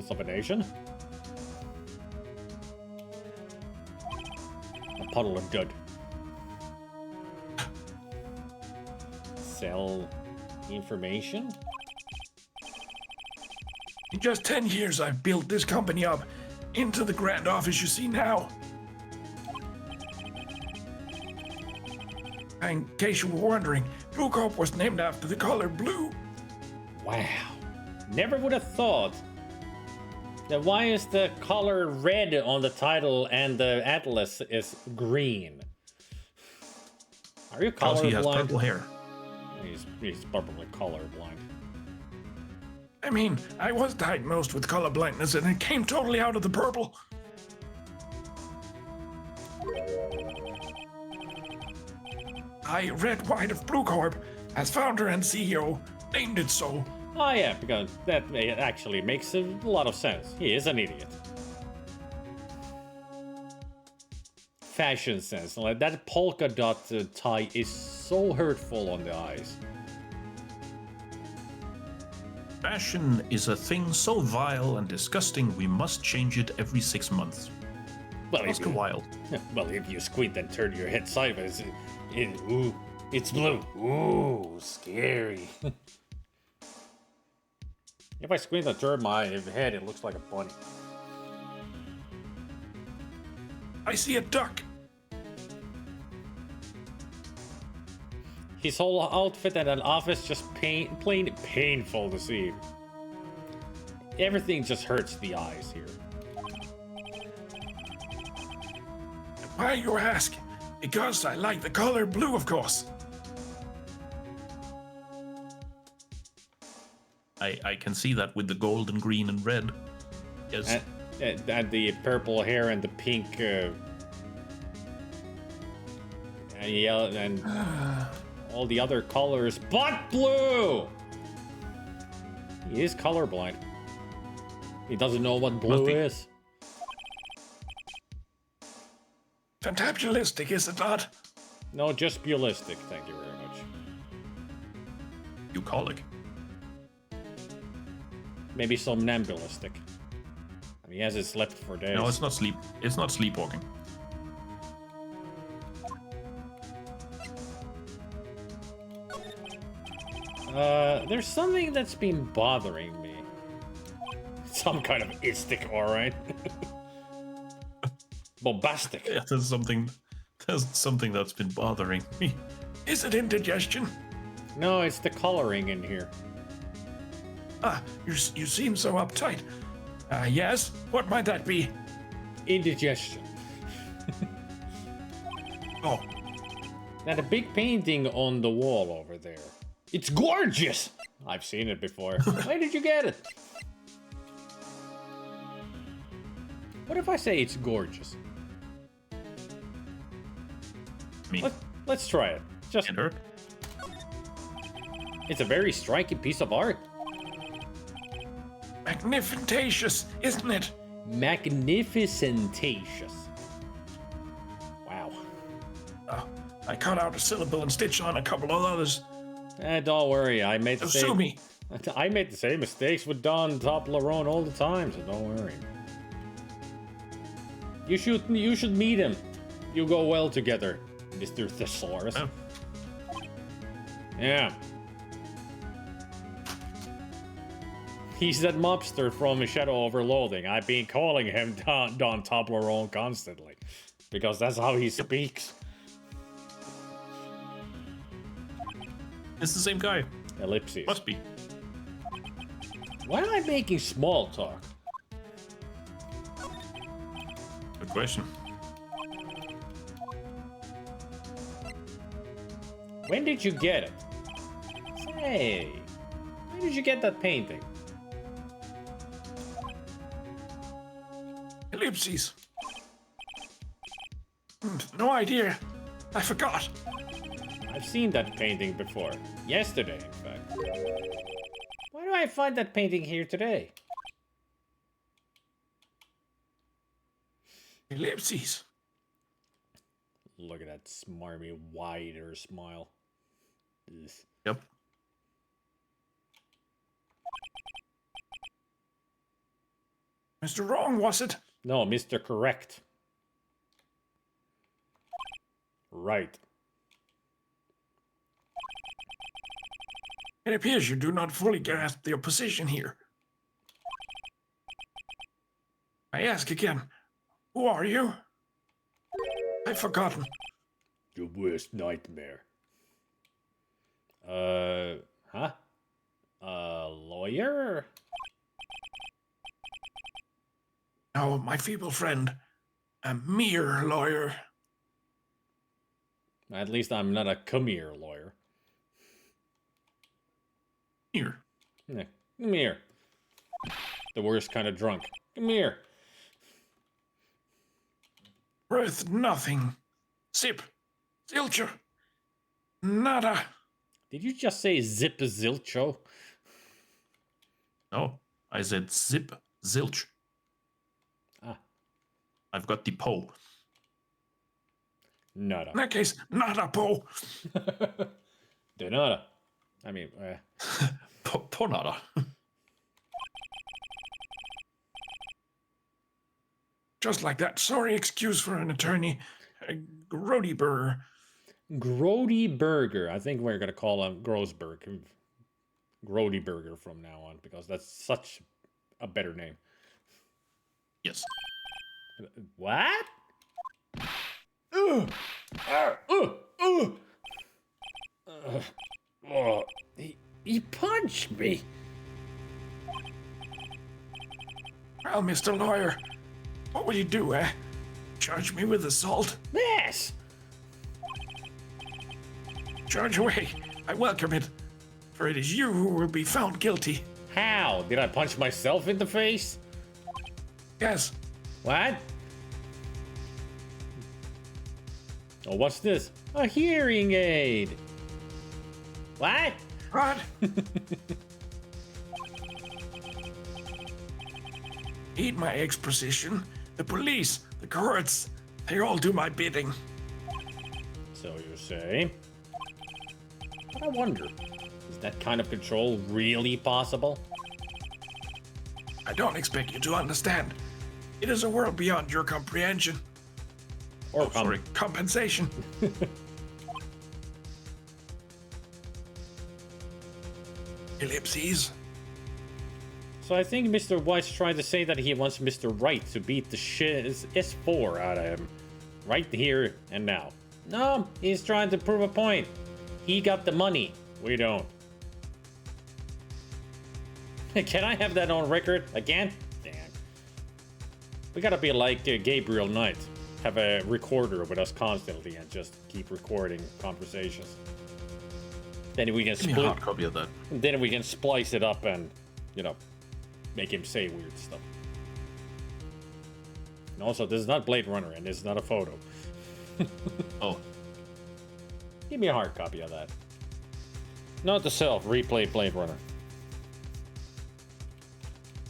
of a nation. A puddle of dud. Sell information? In just 10 years, I've built this company up into the grand office you see now. In case you were wondering, Blue Corp was named after the color blue. Wow. Never would have thought. Then why is the color red on the title and the atlas is green? Are you Because he has colorblind? purple hair. He's probably colorblind. I mean, I was diagnosed with color blindness and it came totally out of the purple. I, Red White of Blue Corp, as founder and CEO, named it so. Oh yeah, because that actually makes a lot of sense. He is an idiot. Fashion sense, like that polka dot tie is so hurtful on the eyes. Fashion is a thing so vile and disgusting we must change it every 6 months. Well, Oscar Wilde. Well, if you squint and turn your head sideways, ooh, it's blue. Ooh, scary. If I squint and turn my head, it looks like a bunny. I see a duck. His whole outfit and an office just plain painful to see. Everything just hurts the eyes here. Why, you ask? Because I like the color blue, of course. I can see that with the gold and green and red. Yes. And the purple hair and the pink and yellow and all the other colors but blue. He is colorblind. He doesn't know what blue is. Fantabulistic, is it not? No, just bulistic, thank you very much. Bucolic. Maybe somnambulistic. I mean, he hasn't slept for days. No, it's not sleep. It's not sleepwalking. There's something that's been bothering me. Some kind of istic, alright. Bombastic. Yeah, there's something that's been bothering me. Is it indigestion? No, it's the coloring in here. Ah, you seem so uptight. Yes? What might that be? Indigestion. Oh, Now the big painting on the wall over there. It's gorgeous! I've seen it before. Where did you get it? What if I say it's gorgeous? Me. Let's try it. Just And her. It's a very striking piece of art. magnificentious, isn't it? Magnificentatious. Wow. I cut out a syllable and stitched on a couple of others. Don't worry, I made the Sue same. me. I make the same mistakes with Don Toblerone all the time, so don't worry. You should meet him. You go well together, Mr. Thesaurus. Oh. Yeah. He's that mobster from Shadow Overloading. I've been calling him Don Toblerone constantly. Because that's how he speaks. It's the same guy. Ellipses. Must be. Why am I making small talk? Good question. When did you get it? Say, when did you get that painting? Ellipses. No idea. I forgot. I've seen that painting before. Yesterday, in fact. Why do I find that painting here today? Ellipses. Look at that smarmy, wider smile. Ugh. Yep. Mr. Wrong, was it? No, Mr. Correct. Right. It appears you do not fully grasp your position here. I ask again, who are you? I've forgotten. Your worst nightmare. Huh? Lawyer? No, my feeble friend. A mere lawyer. At least I'm not a come here lawyer. Here. Yeah, come here. The worst kind of drunk. Come here. Worth nothing. Zip. Zilcher. Nada. Did you just say zip zilcho? No, I said zip zilch. Ah, I've got the po. nada. In that case, nada, po. De nada. I mean, Po nada. Just like that. Sorry excuse for an attorney. Grody Burger. Grody Burger. I think we're gonna call him Grossberg. Grody Burger from now on because that's such a better name. Yes. What? Oh, he punched me. Well, Mr. Lawyer, what will you do, eh? Charge me with assault? Yes. Charge away. I welcome it. For it is you who will be found guilty. How? Did I punch myself in the face? Yes. What? Oh, what's this? A hearing aid. What? Rod. Eat my exposition. The police, the courts, they all do my bidding. So you say? But I wonder, is that kind of control really possible? I don't expect you to understand. It is a world beyond your comprehension. Or Sorry. Compensation. Ellipses. So I think Mr. White's trying to say that he wants Mr. Wright to beat the S4 out of him. Right here and now. No, he's trying to prove a point. He got the money. We don't. Can I have that on record again? Damn. We gotta be like Gabriel Knight. Have a recorder with us constantly and just keep recording conversations. Then we can Give me a split. hard copy of that. Then we can splice it up and, you know, make him say weird stuff. And also, this is not Blade Runner, and this is not a photo. Oh, Give me a hard copy of that. Not to self, replay Blade Runner.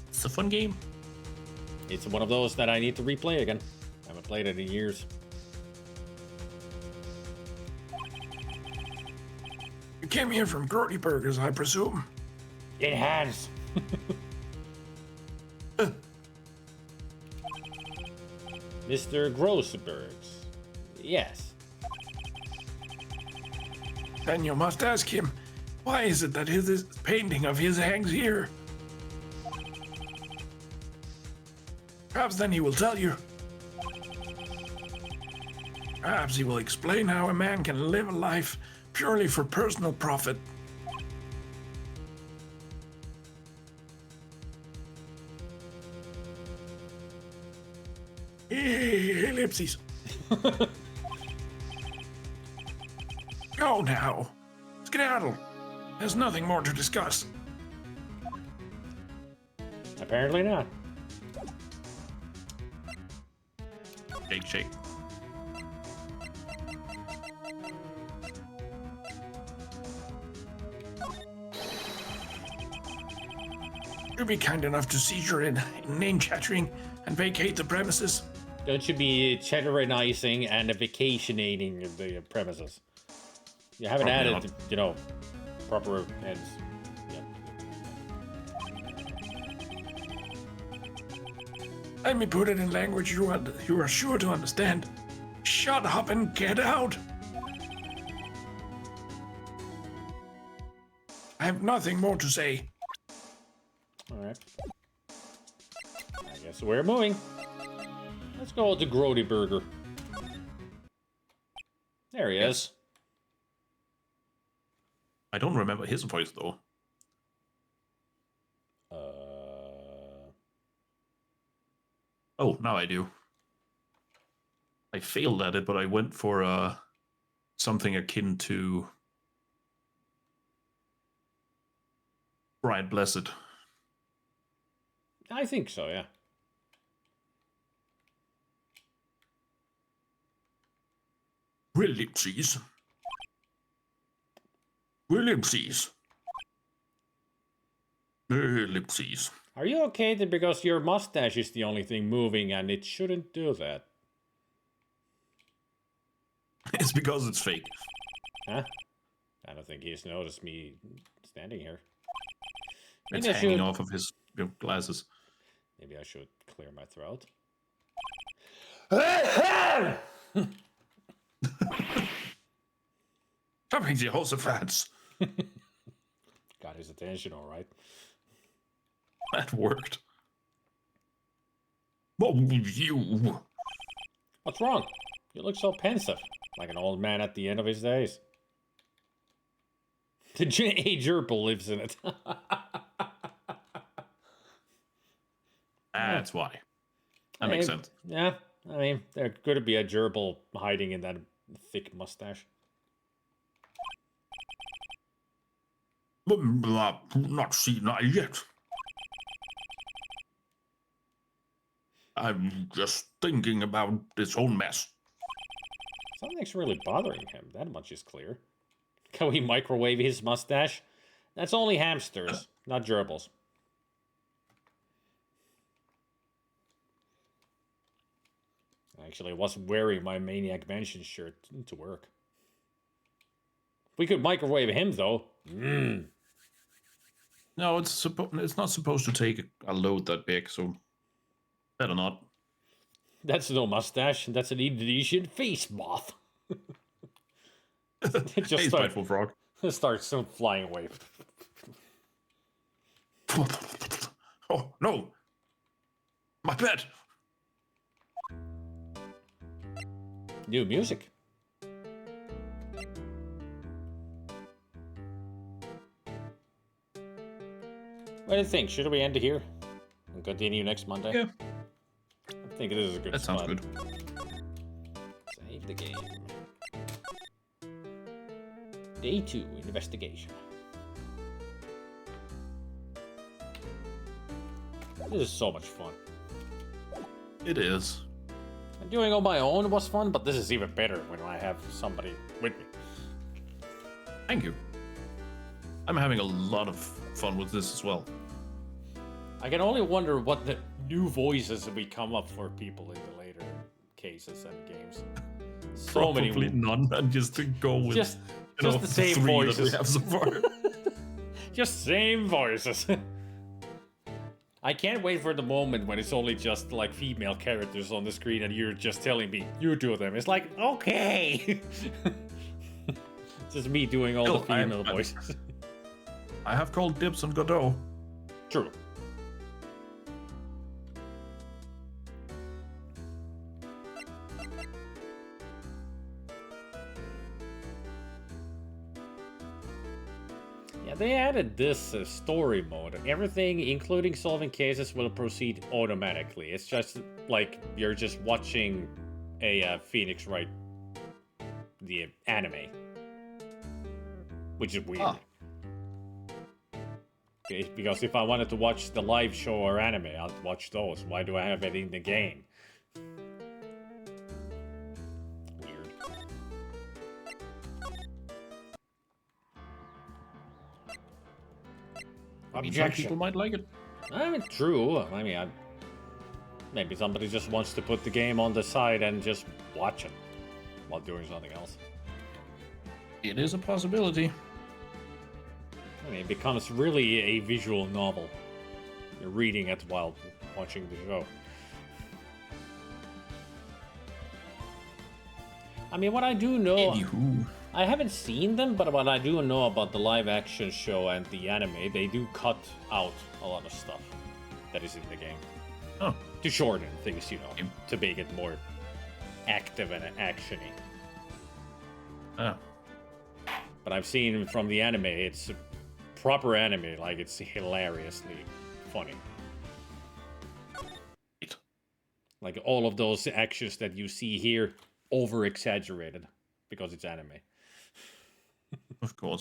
it's a fun game. It's one of those that I need to replay again. I haven't played it in years. You came here from Grody Burgers, I presume. It has. Mr. Grossberg's. Yes. Then you must ask him, why is it that his painting of his hangs here? Perhaps then he will tell you. Perhaps he will explain how a man can live a life purely for personal profit. Ellipses. Go now. Skedaddle. There's nothing more to discuss. Apparently not. Shake, shake. You be kind enough to cease your name chattering and vacate the premises. Don't you be chatterizing and vacationating the premises. You haven't Probably added, not. you know, proper heads. Let me put it in language you are sure to understand. Shut up and get out. I have nothing more to say. Alright. I guess we're moving. Let's go to Grody Burger. There he is. I don't remember his voice though. Oh, now I do. I failed at it, but I went for something akin to Right, blessed. I think so, yeah. Ellipses. Ellipses. Ellipses. Are you okay then because your mustache is the only thing moving and it shouldn't do that? It's because it's fake. Huh? I don't think he's noticed me standing here. It's Maybe I hanging should... off of his glasses. Maybe I should clear my throat. Stopping the Jehoshaphat's. Got his attention, all right. That worked. Oh, you. What's wrong? You look so pensive, like an old man at the end of his days. The J.A. Gerbil lives in it. That's why. That makes sense. Yeah, I mean, there could be a gerbil hiding in that thick mustache. Not seen that yet. I'm just thinking about this whole mess. Something's really bothering him. That much is clear. Can we microwave his mustache? That's only hamsters, not gerbils. Actually, I was wearing my Maniac Mansion shirt to work. We could microwave him, though. No, it's not supposed to take a load that big, so better not. That's no mustache. That's an Indonesian face moth. It just Hey, spiteful frog. starts flying away. Oh, no. My bed. New music. What do you think? Should we end it here and continue next Monday? Yeah. I think this is a good That sounds spot. good. Save the game. Day 2, investigation. This is so much fun. It is. And doing on my own was fun, but this is even better when I have somebody with me. Thank you. I'm having a lot of fun with this as well. I can only wonder what the new voices we come up for people in the later cases and games. So Probably many. none, and just to go with Just you know, the same 3 voices. that we have so far. Just same voices. I can't wait for the moment when it's only just like female characters on the screen and you're just telling me you do them. It's like, okay. Just me doing all the female voices. I have called dibs on Godot. True. Yeah, they added this story mode. Everything, including solving cases, will proceed automatically. It's just like you're just watching a Phoenix Wright, the anime, which is weird. Ah. Okay, because if I wanted to watch the live show or anime, I'd watch those. Why do I have it in the game? Weird. I mean, some people might like it. I mean, true. I mean, maybe somebody just wants to put the game on the side and just watch it while doing something else. It is a possibility. I mean, it becomes really a visual novel. You're reading it while watching the show. I mean, what I do know... Anywho. I haven't seen them, but what I do know about the live-action show and the anime, they do cut out a lot of stuff that is in the game. Oh. To shorten things, you know, to make it more active and actiony. Ah. But I've seen from the anime, it's proper anime, like it's hilariously funny. Like all of those actions that you see here, over-exaggerated, because it's anime. Of course.